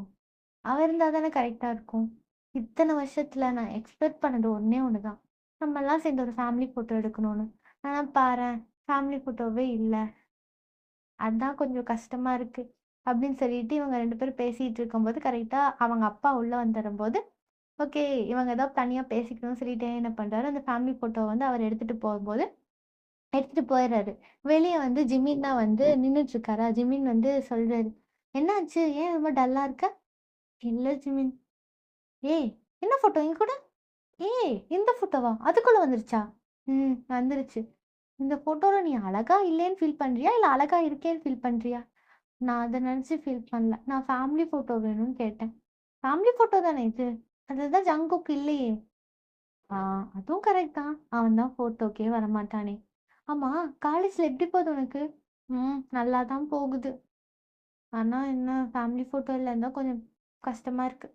A: அவன் இருந்தா தானே கரெக்ட்டா இருக்கும். இத்தன வருஷத்துல நான் எக்ஸ்பெக்ட் பண்ணது ஒண்ணே ஒண்ணு தான். நம்மலாம் சேர்ந்து ஒரு ஃபேமிலி ஃபோட்டோ எடுக்கணும்னு. ஆனா பாரேன், ஃபேமிலி ஃபோட்டோவே இல்ல. அதான் கொஞ்சம் கஷ்டமா இருக்கு. அப்படின்னு சொல்லிட்டு இவங்க 2 பேரும் பேசிட்டு இருக்கும்போது, கரெக்ட்டா அவங்க அப்பா உள்ள வந்துரும்போது, ஓகே இவங்க ஏதோ தனியா பேசிக்கணும்னு சொல்லிட்டு என்ன பண்றாரு, அந்த ஃபேமிலி ஃபோட்டோவ வந்து அவர் எடுத்துட்டு போகும்போது, எடுத்துட்டு போயிறாரு. வெளிய வந்து ஜிமின் தான் வந்து நின்னுட்டு இருக்காரா, ஜிமின் வந்து சொல்றாரு, "என்னாச்சு? ஏன் ரொம்ப டல்லா இருக்க?" இல்ல ஜிமின். ஏய்! என்ன ஃபோட்டோ? எங்க குடு. ஏய்! இந்த ஃபோட்டோவா? அதுக்குள்ள வந்துருச்சா? ம். வந்துருச்சு. இந்த ஃபோட்டோல நீ அழகா இல்லேன்னு ஃபீல் பண்றியா? இல்ல அழகா இருக்கேன்னு ஃபீல் பண்றியா? நான் அத நெனச்சு ஃபீல் பண்ணல. நான் ஃபேமிலி ஃபோட்டோ வேணும்னு கேட்டேன். ஃபேமிலி ஃபோட்டோ தானே இது. அதுல தான் ஜங்குக் இல்லையே! ஆ அதுவும் கரெக்ட் தான். அவன் தான் ஃபோட்டோக்கே வரமாட்டானே! ஆமா, காலேஜ்ல எப்படி போகுது உனக்கு? நல்லா தான் போகுது. ஆனா என்ன ஃபேமிலி ஃபோட்டோ இல்லன்னு தான் கொஞ்சம் கஷ்டமா இருக்கு.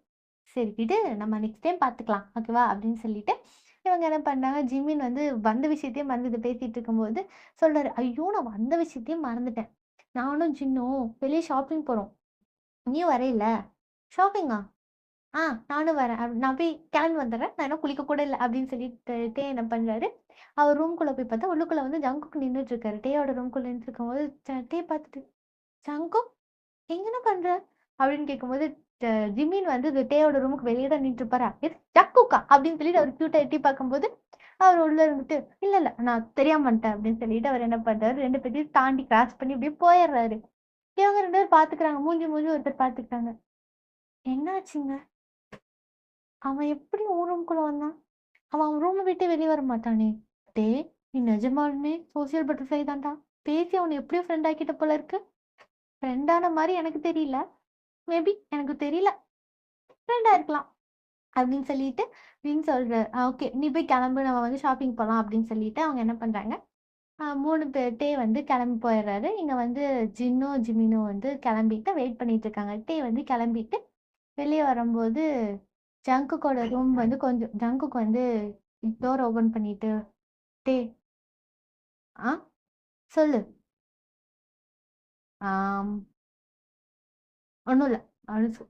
A: சரி விடு. நம்ம நெக்ஸ்ட் டைம் பார்த்துக்கலாம். ஓகேவா? அப்படின்னு சொல்லிட்டு, இவங்க என்ன பண்ணாங்க, ஜிமின் வந்து வந்த விஷயத்தையே மறந்து இத பேசிட்டு இருக்கும்போது சொல்றாரு, "ஐயோ! நான் வந்த விஷயத்தையே மறந்துட்டேன். நானும் ஜின்னும் வெளிய ஷாப்பிங் போறோம். நீயும் வரையில?" "ஷாப்பிங்கா? ஆ நானும் வரேன். நான் போய் கிளம்பி வந்துடுறேன். நான் இன்னும் குளிக்க கூட இல்ல." அப்படின்னு சொல்லிட்டு என்ன பண்றாரு, அவர் ரூம்குள்ள போய் பார்த்தா, உள்ளுக்குள்ள வந்து ஜங்குக் நின்னுட்டு இருக்காரு. டேயோட ரூம்குள்ள நின்னுட்டு இருக்கும்போது, டே பார்த்துட்டு, "ஜங்குக் எங்க என்ன பண்ற?" அப்படின்னு கேட்கும்போது, ட ஜிமின் வந்து டேயோட ரூமுக்கு வெளிய தான் நின்னுட்டுருப்பாரா, "எது ஜக்குக்கா?" அப்படின்னு சொல்லிட்டு அவரு கியூட்டா எட்டி பார்க்கும்போது, அவர் உள்ள இருந்துட்டு, "இல்ல, இல்ல நான் தெரியாம வந்துட்டேன்." அப்படின்னு சொல்லிட்டு அவர் என்ன பண்றாரு, 2 பேத்தையும் தாண்டி கிராஸ் பண்ணி இப்படியே போயிர்றாரு. இவங்க 2 பேரும் பார்த்துக்கிறாங்க. மூஞ்சி மூஞ்சி ஒருத்தர் பார்த்துக்கிட்டாங்க. "என்னாச்சுங்க? அவன் எப்படி உன் ரூம்குள்ள வந்தான்? அவன் ரூம விட்டு வெளிய வர மாட்டானே!" "டேய் நீ நிஜமாலுமே சோசியல் பட்டர்ஃப்ளை தான்டா. பேசி அவன எப்படியோ ஃப்ரெண்ட் ஆக்கிட்ட போல இருக்கு." ஃப்ரெண்ட் ஆன மாரி எனக்கு தெரியல. மேபி எனக்கு தெரியல. ஃப்ரெண்டா இருக்கலாம். அப்படின்னு சொல்லிட்டு சொல்றாரு. ஓகே. நீ போய் கிளம்பு. நம்ம வந்து ஷாப்பிங் போலாம் அப்படின்னு சொல்லிட்டு அவங்க என்ன பண்றாங்க, 3 பேர் வந்து கிளம்பி போயிடுறாரு. இங்க வந்து ஜின்னும், ஜிமினும் வந்து கிளம்பிட்டு வெயிட் பண்ணிட்டு இருக்காங்க. வந்து கிளம்பிட்டு வெளிய வரும்போது, ஜங்குக்கோட ரூம் வந்து கொஞ்சம் ஜங்குக் வந்து டோர் ஓப்பன் பண்ணிட்டு, "டே ஆ சொல்லு. ஆம். ஒண்ணும் இல்ல.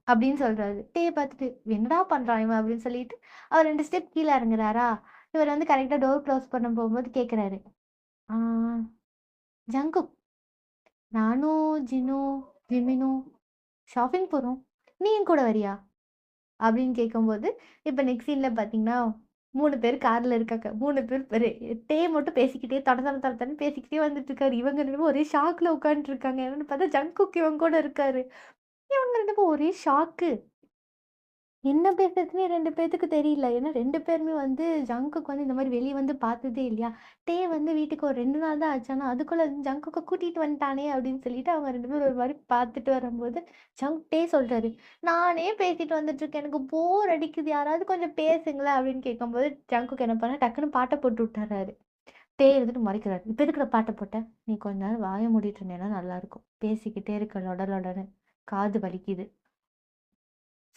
A: அப்படின்னு சொல்றாரு. டேய பார்த்துட்டு, "என்னடா பண்றான் இவன்?" அப்படின்னு சொல்லிட்டு, அவர் 2 ஸ்டெப் கீழ இறங்குறாரா, இவர் வந்து கரெக்ட்டா டோர் க்ளோஸ் பண்ண போகும்போது கேட்கறாரு. "ஆ ஜங்குக், நானும் ஜிமினும் ஷாப்பிங் போறோம். நீ என் கூட வரியா?" அப்படின்னு கேட்கும்போது, இப்ப நெக்ஸ்ட் சீன்ல பார்த்தீங்கன்னா, 3 பேர் கார்ல இருக்காங்க. 3 பேர் டே மட்டும் பேசிக்கிட்டே தடன்னு பேசிக்கிட்டே வந்துட்டுருக்காரு. இவங்க 2 பேரும் ஒரே ஷாக்ல உட்காந்துட்டுருக்காங்க. என்னன்னு பார்த்தா ஜங்குக் இவங்க கூட இருக்காரு. இவங்க 2 பேரும் ஒரே ஷாக்கு. என்ன பேசுறதுன்னே 2 பேத்துக்கு தெரியல. ஏன்னா 2 பேருமே வந்து ஜங்குக்கு வந்து இந்த மாரி வெளிய வந்து பார்த்ததே இல்லையா? டே வந்து வீட்டுக்கு ஒரு 2 நாள் தான் ஆச்சு. ஆனா அதுக்குள்ள ஜங்குக்க கூட்டிட்டு வந்துட்டானே அப்படின்னு சொல்லிட்டு அவங்க 2 பேரும் ஒரு மாரி பார்த்துட்டு வரும்போது, டே சொல்றாரு, "நானே பேசிட்டு வந்துட்டுருக்கேன். எனக்கு போர் அடிக்குது. யாராவது கொஞ்சம் பேசுங்களேன்" அப்படின்னு கேட்கும்போது, ஜங்குக் என்ன பண்ணா டக்குனு பாட்ட போட்டு விட்டுர்றாரு. டே இருந்துட்டு முறைக்கிறாரு. "இப்ப எதுக்குடா பாட்ட போட்ட? நீ கொஞ்ச நேரம் வாய மூடிட்டு இருந்தேன்னா நல்லாருக்கும். பேசிக்கிட்டே இருக்க லொட லொடன்னு. காது வலிக்குது."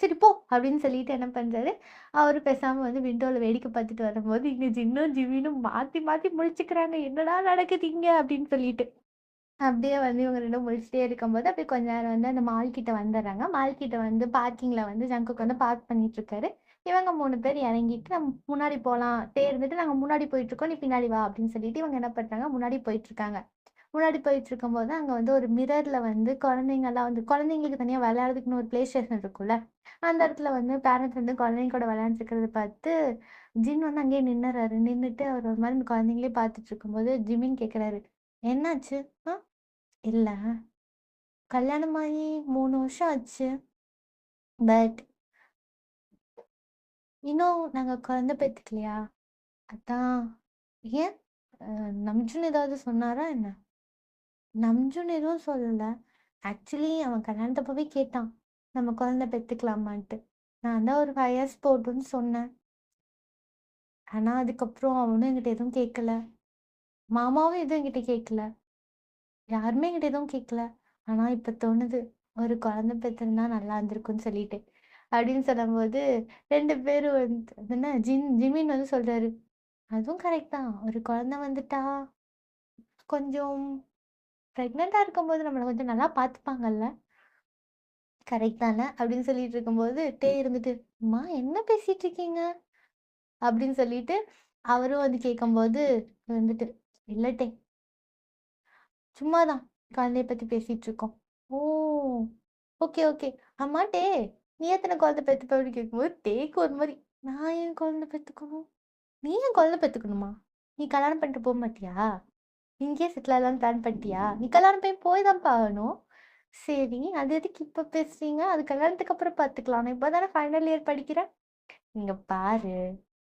A: சரி போ! அப்படின்னு சொல்லிட்டு என்ன பண்றாரு, அவரு பேசாம வந்து விண்டோல வேடிக்கை பார்த்துட்டு வரும்போது, இங்க ஜின்னும், ஜிமினும் மாத்தி மாத்தி முழிச்சுக்கிறாங்க. "என்னடா நடக்குது இங்க?" அப்படின்னு சொல்லிட்டு. அப்படியே வந்து இவங்க 2 முழிச்சுட்டே இருக்கும்போது, அப்படியே கொஞ்ச நேரம் வந்து அந்த மால் கிட்ட வந்துர்றாங்க. மால் கிட்ட வந்து பார்க்கிங்ல வந்து ஜங்குக் வந்து பார்க் பண்ணிட்டுருக்காரு. இவங்க 3 பேர் இறங்கிட்டு, "நம்ம முன்னாடி போலாம். இருந்துட்டு நாங்க முன்னாடி போயிட்டுருக்கோம். நீ பின்னாடி வா" அப்படின்னு சொல்லிட்டு இவங்க என்ன பண்றாங்க, முன்னாடி போயிட்டுருக்காங்க. முன்னாடி போயிட்டுருக்கும்போது, அங்க வந்து ஒரு மிரர்ல வந்து குழந்தைங்கலாம் வந்து குழந்தைங்களுக்கு தனியா விளையாடுறதுக்குன்னு ஒரு ப்ளே ஸ்டேஷன் இருக்கும்ல. அந்த இடத்துல வந்து பேரண்ட்ஸ் வந்து குழந்தைங்க கூட விளையாண்டுட்டு இருக்கிறத பார்த்து, ஜின் வந்து அங்கேயே நின்னுறாரு. நின்னுட்டு அவர் ஒரு மாரி இந்த குழந்தைங்களே பார்த்துட்டு இருக்கும்போது, ஜிமின் கேட்குறாரு, "என்னாச்சு? ஆ? இல்ல, கல்யாணமாகி 3 வருஷம் ஆச்சு. பட் இன்னும் நாங்க குழந்தை பெத்துக்கலையா? அதான்." "ஏன்? அ நம்ஜுன் ஏதாவது சொன்னாரா என்ன?" நம்ஜுன் எதுவும் சொல்லல. ஆக்சுவலி அவன் கல்யாணத்தப்பவே கேட்டான். நம்ம குழந்தை பெத்துக்கலாமான்ட்டு. நான் தான் ஒரு 5 இயர்ஸ் போட்டுன்னு சொன்னேன். ஆனா அதுக்கப்புறம் அவனும் என்கிட்ட எதுவும் கேட்கல. மாமாவும் எதுவும் என்கிட்ட கேட்கல. யாருமே என்கிட்ட எதுவும் கேட்கல. ஆனா இப்ப தோணுது, ஒரு குழந்தை பெத்திருந்தா நல்லா இருந்திருக்கும்னு சொல்லிட்டு. அப்படின்னு சொல்லும்போது 2 பேரும் வந்து அது என்ன ஜிமின் வந்து சொல்றாரு. அதுவும் கரெக்ட் தான். ஒரு குழந்தை வந்துட்டா கொஞ்சம் பிரெக்னன்ட்டா இருக்கும்போது நம்மள கொஞ்சம் நல்லா பார்த்துப்பாங்கல்ல. கரெக்ட் தானே! அப்படின்னு சொல்லிட்டு இருக்கும்போது, இருந்துட்டு, "அம்மா என்ன பேசிட்டு இருக்கீங்க?" அப்படின்னு சொல்லிட்டு, அவரும் வந்து கேட்கும்போது வந்துட்டு, "இல்ல சும்மா தான் குழந்தைய பத்தி பேசிட்டு இருக்கோம்." "ஓ! Okay, okay. அம்மா நீ எத்தன குழந்தை பெத்துப்ப?" அப்படின்னு கேட்கும்போது, டேக்கு ஒரு மாரி, "நான் ஏன் குழந்தை பெத்துக்கணும்? நீ ஏன் குழந்தை பெத்துக்கணுமா? நீ கல்யாணம் பண்ணிட்டு போ மாட்டியா? இங்கேயே செட்டில் ஆகலான்னு பிளான் பண்ணிட்டியா? நீ கல்யாணம் போய் தான்ப்பா ஆகணும்." சரி, அது எதுக்கு இப்ப பேசுறீங்க? அது கல்யாணத்துக்கு அப்புறம் பார்த்துக்கலாம். நான் இப்ப தானே ஃபைனல் இயர் படிக்கிறேன். இங்க பாரு,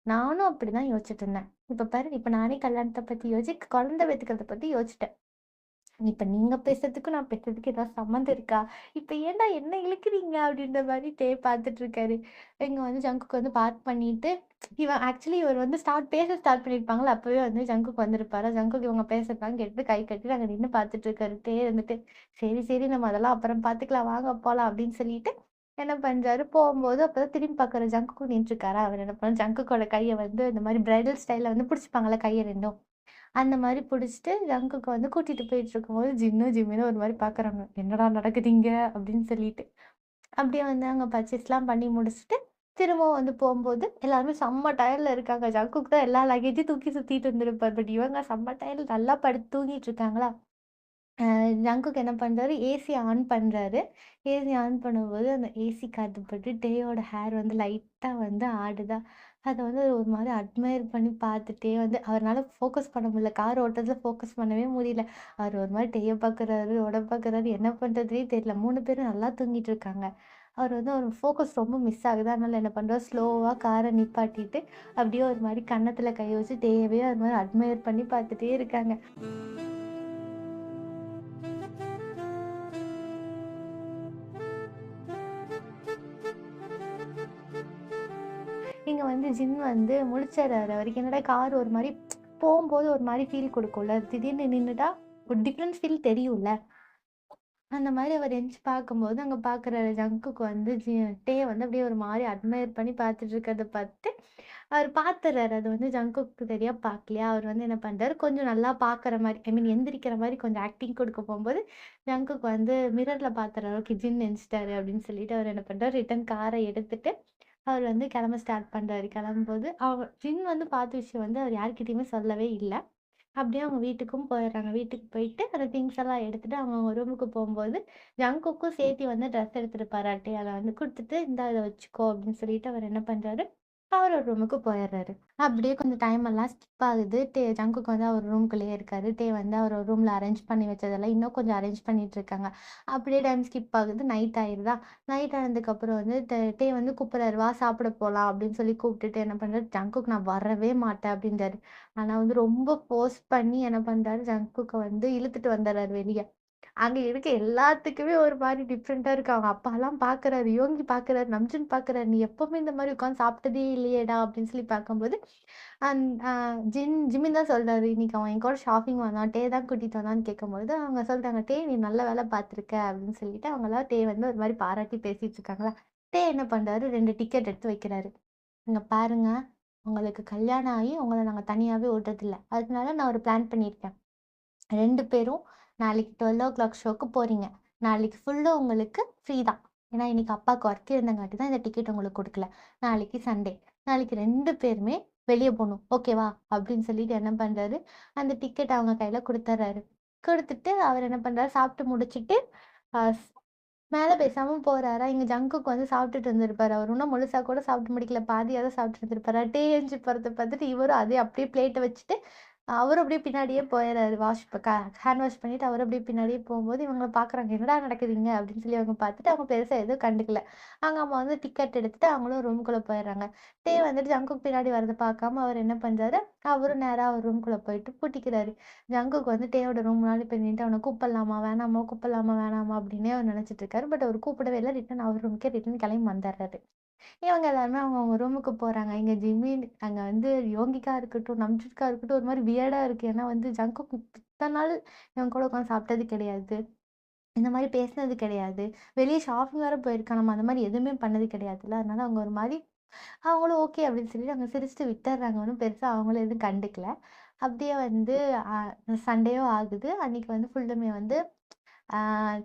A: நானும் அப்படிதான் யோசிச்சுட்டு இருந்தேன். இப்ப பாரு, இப்ப நானே கல்யாணத்த பத்தி குழந்தை பெத்துக்கிறத பத்தி யோசிச்சுட்டேன். இப்ப நீங்க பேசுறதுக்கும், நான் பேசுறதுக்கும் ஏதாவது சம்மந்தம் இருக்கா? இப்ப ஏன்டா என்ன இழுக்குறீங்க? அப்படின்ற மாரி பார்த்துட்டு இருக்காரு. இங்க வந்து ஜங்குக்கு வந்து பார்க் பண்ணிட்டு, இவர் வந்து ஸ்டார்ட் பண்ணியிருப்பாங்கல்ல, அப்பவே வந்து ஜங்குக் வந்திருப்பாரா, ஜங்குக் இவங்க பேசுறதெல்லாம் கேட்டுட்டு கை கட்டிட்டு அங்க நின்னு பார்த்துட்டு இருக்காரு. இருந்துட்டு, "சரி, சரி நம்ம அதெல்லாம் அப்புறம் பார்த்துக்கலாம். வாங்க போலாம்." அப்படின்னு சொல்லிட்டு என்ன பண்றாரு, போம்போது அப்பதான் திரும்பி பார்க்குற ஜங்குக்கும் நின்றுருக்காரா, அவர் என்ன பண்ணாரு, ஜங்குக்கோட கைய வந்து இந்த மாரி பிரைடல் ஸ்டைல்ல வந்து புடிச்சுப்பாங்கல்ல கைய 2ம். அந்த மாரி புடிச்சுட்டு ஜங்குக்க வந்து கூட்டிட்டு போயிட்டுருக்கும்போது, ஜிமினும் ஒரு மாரி பார்க்குறாங்க. "என்னடா நடக்குது இங்க?" அப்படின்னு சொல்லிட்டு. அப்படியே வந்து அங்க பர்ச்சேஸ்லாம் பண்ணி முடிச்சுட்டு, திரும்பவும் வந்து போம்போது, எல்லாருமே செம்ம டயர்ட்ல இருக்காங்க. ஜங்குக் தான் எல்லா லக்கேஜையும் தூக்கி சுத்திட்டு இருந்திருப்பார். பட் இவங்க செம்ம டயர்ட்ல நல்லா படுத்து தூங்கிட்டு இருக்காங்களா, ஜங்குக் என்ன பண்றாரு, ஏசி ஆன் பண்றாரு. ஏசி ஆன் பண்ணும்போது, அந்த ஏசி காத்து பட்டு டேயோட ஹேர் வந்து லைட்டா வந்து ஆடுதா, அத வந்து ஒரு மாரி அட்மையர் பண்ணி பார்த்துட்டே வந்து அவர்னால ஃபோக்கஸ் பண்ண முடியல. கார் ஓட்டுறதுல ஃபோக்கஸ் பண்ணவே முடியல. அவர் ஒரு மாரி டேய பார்க்குறாரு, உட பார்க்குறாரு, என்ன பண்றதுன்னே தெரியல. 3 பேரும் நல்லா தூங்கிட்டு இருக்காங்க. அவர் வந்து அவர் ஃபோக்கஸ் ரொம்ப மிஸ் ஆகுது. அதனால என்ன பண்றாரு, ஸ்லோவா கார நிப்பாட்டிட்டு, அப்படியே ஒரு மாரி கன்னத்துல கை வச்சு டேயவே ஒரு மாரி அட்மையர் பண்ணி பார்த்துட்டே இருக்காங்க. இங்க வந்து ஜின் வந்து முழிச்சறாரு. அவருக்கு என்னடா கார் ஒரு மாரி போம்போது ஒரு மாரி ஃபீல் குடுக்கும்ல. திடீர்னு நின்னுட்டா ஒரு டிஃபரண்ட் ஃபீல் தெரியும்ல. அந்த மாரி அவர் எந்திச்சு பார்க்கும்போது, அங்க பார்க்குற ஜங்குக்கு வந்து டே வந்து அப்படியே ஒரு மாரி அட்மையர் பண்ணி பார்த்துட்டு இருக்கிறத பார்த்துட்டு, அவர் பாத்துர்றாரு. அது வந்து ஜங்குக்கு சரியா பாக்கலையா, அவர் வந்து என்ன பண்றாரு, கொஞ்சம் நல்லா பாக்குற மாரி, ஐ மீன் எந்திரிக்கிற மாரி கொஞ்சம் ஆக்டிங் குடுக்க போம்போது, ஜங்குக் வந்து மிரர்ல பாத்துற அளவுக்கு ஜின் நெனச்சுட்டாரு அப்படின்னு சொல்லிட்டு, அவர் என்ன பண்றாரு, ரிட்டர்ன் கார எடுத்துட்டு, அவர் வந்து கெளம்ப ஸ்டார்ட் பண்றாரு. கெளம்பும்போது, ஜின் வந்து பாத்த விஷயம் வந்து அவர் யார்கிட்டயுமே சொல்லவே இல்ல. அப்படியே அவங்க வீட்டுக்கும் போயிடுறாங்க. வீட்டுக்கு போயிட்டு அந்த திங்ஸ் எல்லாம் எடுத்துட்டு அவங்கவங்க ரூமுக்கு போம்போது, ஜங்குக்கும் சேர்த்தி வந்து ட்ரெஸ் எடுத்திருப்பாராட்டே. அத வந்து குடுத்துட்டு, "இந்தா இத வச்சுக்கோ" அப்படின்னு சொல்லிட்டு அவர் என்ன பண்றாரு, அவரோட ரூமுக்கு போயிடுறாரு. அப்படியே கொஞ்சம் டைம் எல்லாம் ஸ்கிப் ஆகுது. ஜங்குக் வந்து அவர் ரூம்குள்ளேயே இருக்காரு. வந்து அவர் ரூம்ல அரேஞ்ச் பண்ணி வச்சதெல்லாம் இன்னும் கொஞ்சம் அரேஞ்ச் பண்ணிட்டு இருக்காங்க. அப்படியே டைம் ஸ்கிப் ஆகுது. நைட் ஆயிருதா? நைட் ஆனதுக்கப்புறம் வந்து வந்து கூப்பிடுறாரு, "வா சாப்பிட போலாம்" அப்படின்னு சொல்லி கூப்பிட்டுட்டு என்ன பண்றாரு, ஜங்குக் "நான் வரவே மாட்டேன்" அப்படின்றாரு. ஆனா வந்து ரொம்ப ஃபோர்ஸ் பண்ணி என்ன பண்றாரு, ஜங்குக்க வந்து இழுத்துட்டு வந்துர்றாரு வெளிய. அங்க இருக்க எல்லாத்துக்குமே ஒரு மாரி டிஃப்ரெண்ட்டா இருக்கு. அவங்க அப்பாலாம் பார்க்குறாரு, யோங்கி பார்க்குறாரு, நம்ஜுன் பார்க்குறாரு. "நீ எப்பவுமே இந்த மாரி உட்காந்து சாப்பிட்டதே இல்லையேடா!" அப்படின்னு சொல்லி பார்க்கும்போது, அன் அ ஜிமின் தான் சொல்றாரு, "இன்னைக்கு அவன் என் கூட ஷாப்பிங் வந்தான். தான் கூட்டிட்டு வந்தான்னு" கேட்கும்பொழுது, அவங்க சொல்றாங்க, நீ நல்ல வேலை பார்த்துருக்க" அப்படின்னு சொல்லிட்டு அவங்கலாம் வந்து ஒரு மாரி பாராட்டி பேசிட்டு இருக்காங்களா. என்ன பண்றாரு, 2 டிக்கெட் எடுத்து வைக்கிறாரு. "இங்க பாருங்க, உங்களுக்கு கல்யாணம் ஆகி உங்கள நாங்க தனியாவே விடுறதில்ல. அதனால நான் ஒரு பிளான் பண்ணியிருக்கேன். 2 பேரும் நாளைக்கு 12:00 ஷோக்கு போறீங்க. நாளைக்கு ஃபுல்லும் உங்களுக்கு ஃப்ரீ தான். ஏன்னா, இன்னைக்கு அப்பாவுக்கு ஒர்க் இருந்தங்காட்டி தான் இந்த டிக்கெட் உங்களுக்கு குடுக்கல. நாளைக்கு சண்டே. நாளைக்கு 2 பேருமே வெளிய போணும். ஓகேவா?" அப்படின்னு சொல்லிட்டு என்ன பண்றாரு, அந்த டிக்கெட் அவங்க கையில குடுத்துர்றாரு. குடுத்துட்டு அவர் என்ன பண்றாரு, சாப்பிட்டு முடிச்சுட்டு, அ ஸ் மேல பேசாம போறாரா, இங்க ஜங்குக்கு வந்து சாப்பிட்டுட்டு இருந்திருப்பாரு. அவர் இன்னும் முழுசா கூட சாப்பிட்டு முடிக்கல. பாதியா தான் சாப்பிட்டு இருந்திருப்பாரு. எந்திச்சு போறத பார்த்துட்டு இவரும் அதே அப்படியே பிளேட்ட வச்சுட்டு, அவரும் அப்படியே பின்னாடியே போயிறாரு. ஹேண்ட் வாஷ் பண்ணிட்டு அவரும் அப்படியே பின்னாடியே போம்போது, இவங்க பார்க்குறாங்க. "என்னடா நடக்குது இங்க?" அப்படின்னு சொல்லி அவங்க பார்த்துட்டு, அவங்க பெருசா எதுவும் கண்டுக்கல. அவங்க அம்மா வந்து டிக்கெட் எடுத்துட்டு அவங்களும் ரூமுக்குள்ள போயிடுறாங்க. வந்துட்டு ஜங்குக் பின்னாடி வரத பார்க்காம அவர் என்ன பண்றாரு, அவரும் நேரா அவர் ரூம்குள்ள போயிட்டு பூட்டிக்கிறாரு. ஜங்குக் வந்து டேயோட ரூம் முன்னாடி போய் நின்னுட்டு அவன கூப்பிடலாமா? வேணாமா? கூப்பிடலாமா? வேணாமா? அப்படின்னே அவர் நினைச்சிட்டு இருக்காரு. பட் அவர் கூப்பிடவே இல்ல. அவர் ரூமுக்கே ரிட்டர்ன் கிளம்பி வந்துர்றாரு. இவங்க எல்லாருமே அவங்கவங்க ரூமுக்கு போறாங்க. இங்க ஜிமின் அங்க வந்து யோகிக்கா இருக்கட்டும், நம்ஜுட்கா இருக்கட்டும் ஒரு மாரி வியர்டா இருக்கு. ஏன்னா வந்து ஜங்குக் இத்தன நாள் இவன் கூட உட்காந்து சாப்பிட்டது கிடையாது. இந்த மாரி பேசினது கிடையாது. வெளிய ஷாப்பிங் வேற போயிருக்கான். நம்ம அந்த மாரி எதுவுமே பண்ணது கிடையாதுல்ல. அதனால அவங்க ஒரு மாரி அவங்களும் ஓகே அப்படின்னு சொல்லி அவங்க சிரிச்சுட்டு விட்டுர்றாங்க. ஒண்ணும் பெருசா அவங்களும் எதுவும் கண்டுக்கல. அப்படியே வந்து அ சண்டேவும் ஆகுது. அன்னைக்கு வந்து ஃபுல்லுமே வந்து ஆ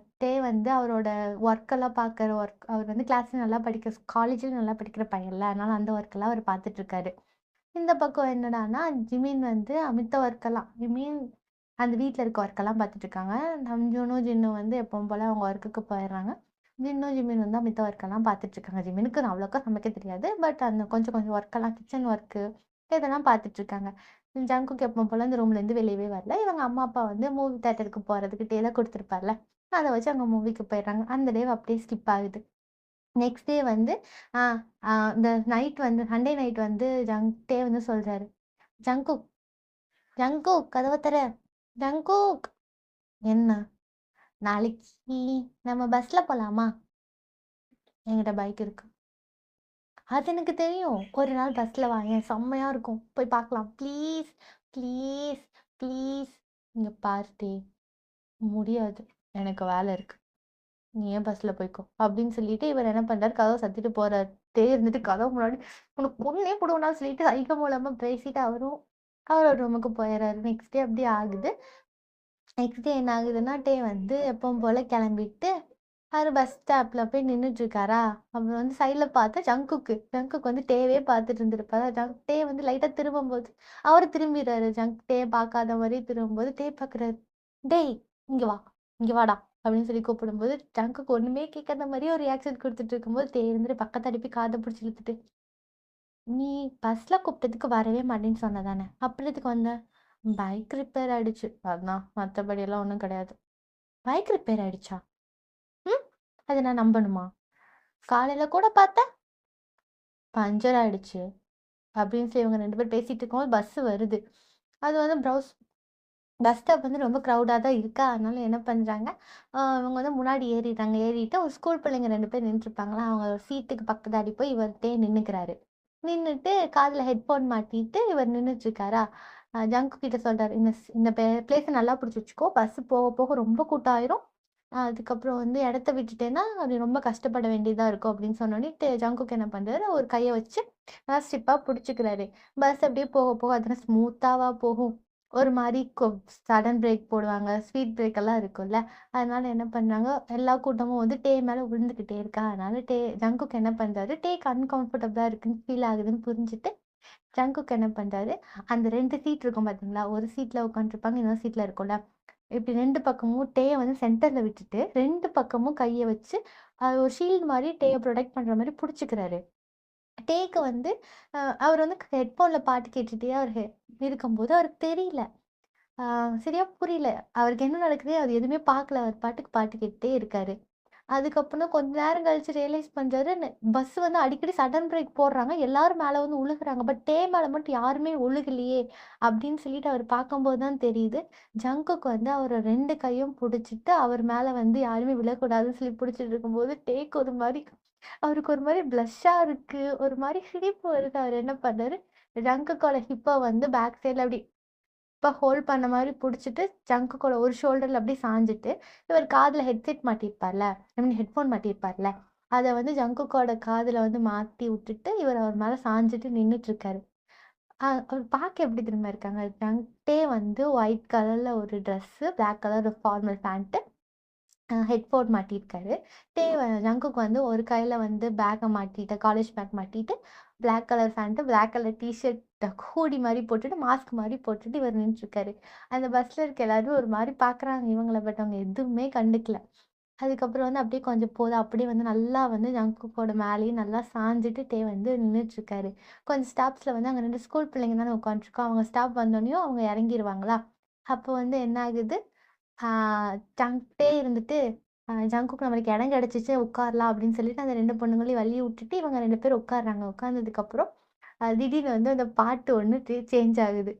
A: வந்து அவரோட ஒர்க்கெல்லாம் பார்க்குற அவர் வந்து கிளாஸ்ல நல்லா படிக்கிற காலேஜ்ல நல்லா படிக்கிற பையன்ல. அதனால அந்த ஒர்க்கெல்லாம் அவர் பார்த்துட்டுருக்காரு. இந்த பக்கம் என்னடான்னா, ஜிமின் வந்து மித்த ஒர்க்கெல்லாம் அந்த வீட்ல இருக்க ஒர்க்கெல்லாம் பார்த்துட்டுருக்காங்க. நம்ஜூனும், ஜின்னும் வந்து எப்பவும் போல அவங்க ஒர்க்குக்கு போயிடுறாங்க. ஜிமின் வந்து மித்த ஒர்க்கெல்லாம் பார்த்துட்டுருக்காங்க. ஜிமினுக்கு அவ்வளோக்கா சமைக்க தெரியாது. பட் அந்த கொஞ்சம் கொஞ்சம் ஒர்க்கெல்லாம் கிச்சன் ஒர்க்கு இதெல்லாம் பார்த்துட்டுருக்காங்க. ஜங்குக்கு எப்பவும் போல அந்த ரூம்லேருந்து வெளியவே வரல. இவங்க அம்மா, அப்பா வந்து மூவி தியேட்டருக்கு போறதுக்கு டேலாம் குடுத்துருப்பார்ல. அத வச்சு அவங்க மூவிக்கு போயிடுறாங்க. அந்த டேவ் அப்படியே ஸ்கிப் ஆகுது. நெக்ஸ்ட் டே வந்து ஆ இந்த நைட் வந்து சண்டே நைட் வந்து வந்து சொல்றாரு. "ஜங்குக், ஜங்குக் கதவ திற. ஜங்குக்." "என்ன? நாளைக்கு நம்ம பஸ்ல போலாமா? என்கிட்ட பைக் இருக்கு." "அது எனக்கு தெரியும். ஒரு நாள் பஸ்ல வாயேன். செம்மையா இருக்கும். போய் பார்க்கலாம். Please, please, please." "இங்க பாரு முடியாது. எனக்கு வேலை இருக்கு. நீ ஏன் பஸ்ல போய்க்கோ." அப்படின்னு சொல்லிட்டு இவர் என்ன பண்றாரு, கதவ சாத்திட்டு போறாரு. இருந்துட்டு கதவு முன்னாடி உனக்கு கொன்னே புடுவேன்டான்னு சொல்லிட்டு சைகை மூலமா பேசிட்டு அவரும் அவரோட ரூமுக்கு போயிர்றாரு. நெக்ஸ்ட் டே அப்படியே ஆகுது. நெக்ஸ்ட் டே என்ன ஆகுதுன்னா, வந்து எப்பவும் போல கிளம்பிட்டு அவரு பஸ் ஸ்டாப்ல போய் நின்னுட்டு இருக்காரா, அப்புறம் வந்து சைட்ல பார்த்தா ஜங்குக் வந்து பார்த்துட்டு இருந்திருப்பாரா. வந்து லைட்டா திரும்பும்போது அவரு திரும்பிறாரு. பார்க்காத மாரியே திரும்பும்போது பார்க்குறாரு. "டேய் இங்க வா, இங்க வாடா" அப்படின்னு சொல்லி கூப்பிடும்போது, ஜங்குக்கு ஒண்ணுமே கேட்காத மாரியே ஒரு ரியாக்ஷன் குடுத்துட்டு இருக்கும்போது, இருந்துட்டு பக்கத்தாடி போய் காத புடிச்சு இழுத்துட்டு, "நீ பஸ்ல கூப்பிட்டதுக்கு வரவே மாட்டேன்னு சொன்ன தானே? அப்புறம் எதுக்கு வந்த?" "பைக் ரிப்பேர் ஆயிடுச்சு. அதான். மத்தபடியெல்லாம் ஒண்ணும் கிடையாது." "பைக் ரிப்பேர் ஆயிடுச்சா? ம். அத நான் நம்பணுமா? காலையில கூட பார்த்தேன், பஞ்சர் ஆயிடுச்சு." அப்படின்னு சொல்லி இவங்க 2 பேரும் பேசிட்டு இருக்கும்போது பஸ் வருது. அது வந்து பஸ் ஸ்டாப் வந்து ரொம்ப க்ரவுடா தான் இருக்கா. அதனால என்ன பண்றாங்க, இவங்க வந்து முன்னாடி ஏறிட்டாங்க. ஏறிட்டு ஒரு ஸ்கூல் பிள்ளைங்க 2 பேர் நின்னுட்டுருப்பாங்களா, அவங்க சீட்டுக்கு பக்கத்தாடி போய் இவர்ட்டயே நின்னுக்கிறாரு. நின்னுட்டு காதுல ஹெட்ஃபோன் மாட்டிட்டு இவர் நின்னுட்டுருக்காரா, ஜங்கு கிட்ட சொல்றாரு, இந்த பிளேஸ நல்லா புடிச்சு வச்சுக்கோ. பஸ் போக போக ரொம்ப கூட்டம் ஆயிரும். அதுக்கப்புறம் வந்து இடத்த விட்டுட்டேன்னா, அது ரொம்ப கஷ்டப்பட வேண்டியதா இருக்கும் அப்படின்னு சொன்னோனே, ஜங்குக் என்ன பண்றாரு, ஒரு கைய வச்சு நல்லா ஸ்டிப்பா புடிச்சுக்கிறாரு. பஸ் அப்படியே போக போக அதெல்லாம் ஸ்மூத்தாவா போகும். ஒரு மாரி சடன் பிரேக் போடுவாங்க. ஸ்பீட் பிரேக் எல்லாம் இருக்கும்ல. அதனால என்ன பண்ணாங்க, எல்லா கூட்டமும் வந்து மேல விழுந்துகிட்டே இருக்கா. அதனால ஜங்குக் என்ன பண்றாரு, அன்கம்ஃபர்டபுளா இருக்குன்னு ஃபீல் ஆகுதுன்னு புரிஞ்சுட்டு, ஜங்குக் என்ன பண்றாரு, அந்த 2 சீட் இருக்கும் பார்த்தீங்களா? ஒரு சீட்ல உட்காந்துருப்பாங்க, இன்னொரு சீட்ல இருக்கும்ல. இப்படி 2 பக்கமும் வந்து சென்டர்ல விட்டுட்டு, 2 பக்கமும் கைய வச்சு, அது ஒரு ஷீல்டு மாரி புரொடெக்ட் பண்ற மாரி புடிச்சுக்கிறாரு. டேக்கு வந்து அவர் வந்து ஹெட்ஃபோன்ல பாட்டு கேட்டுட்டே இருக்கும்போது அவருக்கு தெரியல. ஆ சரியா புரியல. அவருக்கு என்ன நடக்குது அது எதுவுமே பார்க்கல. அவர் பாட்டுக்கு பாட்டு கேட்டுட்டே இருக்காரு. அதுக்கப்புறம் கொஞ்ச நேரம் கழிச்சு ரியலைஸ் பண்றாரு, பஸ் வந்து அடிக்கடி சடன் பிரேக் போடுறாங்க. எல்லாரும் மேல வந்து உழுகுறாங்க. பட் மேல மட்டும் யாருமே ஒழுகலையே! அப்படின்னு சொல்லிட்டு அவர் பார்க்கும்போது தான் தெரியுது. ஜங்குக்கு வந்து அவர 2 கையும் புடிச்சுட்டு, அவர் மேல வந்து யாருமே விழக்கூடாதுன்னு சொல்லி புடிச்சுட்டு இருக்கும்போது, டேக் ஒரு மாரி அவருக்கு ஒரு மாரி ப்ளஷ்ஷா இருக்கு. ஒரு மாரி சிரிப்பு வருது. அவர் என்ன பண்ணாரு, ஜங்குக்கோட ஹிப்ப வந்து பேக் சைட்ல அப்படி ஹோல்ட் பண்ண மாரி புடிச்சுட்டு, ஜங்குக்கோட ஒரு ஷோல்டர்ல அப்படியே சாஞ்சுட்டு, இவர் காதுல ஹெட்செட் மாட்டியிருப்பார்ல, ஐ மீன் ஹெட்ஃபோன் மாட்டியிருப்பார்ல, அத வந்து ஜங்குக்கோட காதுல வந்து மாட்டி விட்டுட்டு, இவர் அவர் மேல சாஞ்சுட்டு நின்னுட்டுருக்காரு. அவர் பார்க்க எப்படி தெரியுமா இருக்காங்க? வந்து ஒயிட் கலர்ல ஒரு dress, black colour formal pant headphone மாட்டியிருக்காரு. ஜங்குக்கு வந்து ஒரு கையில வந்து பேக்க மாட்டிட்டு காலேஜ் பேக் மாட்டிட்டு, black colour pant, black colour t-shirt, hoodie மாரி போட்டுட்டு, மாஸ்க் மாரி போட்டுட்டு இவர் நின்னுட்டுருக்காரு. அந்த பஸ்ல இருக்க எல்லாரும் ஒரு மாரி பார்க்குறாங்க இவங்கள. பட் அவங்க எதுவுமே கண்டுக்கல. அதுக்கப்புறம் வந்து அப்படியே கொஞ்சம் போது அப்படியே வந்து நல்லா வந்து ஜங்குக்கோட மேலேயே நல்லா சாஞ்சுட்டு வந்து நின்னுட்டுருக்காரு. கொஞ்சம் ஸ்டாப்ஸ்ல வந்து அங்க 2 ஸ்கூல் பிள்ளைங்க தானே உட்காந்துருக்கோம். அவங்க ஸ்டாப் வந்தோனேயும் அவங்க இறங்கிருவாங்களா, அப்போ வந்து என்ன ஆகுது, ஆ இருந்துட்டு, ஜங்குக்கு நம்மளுக்கு இடம் கிடைச்சிச்சு உட்காரலாம் அப்படின்னு சொல்லிட்டு அந்த 2 பொண்ணுங்களையும் வழி விட்டுட்டு இவங்க 2 பேரும் உட்கார்றாங்க. உட்கார்ந்ததுக்கப்புறம் திடீர்னு வந்து அந்த பாட்டு ஒண்ணு சேஞ்ச் ஆகுது.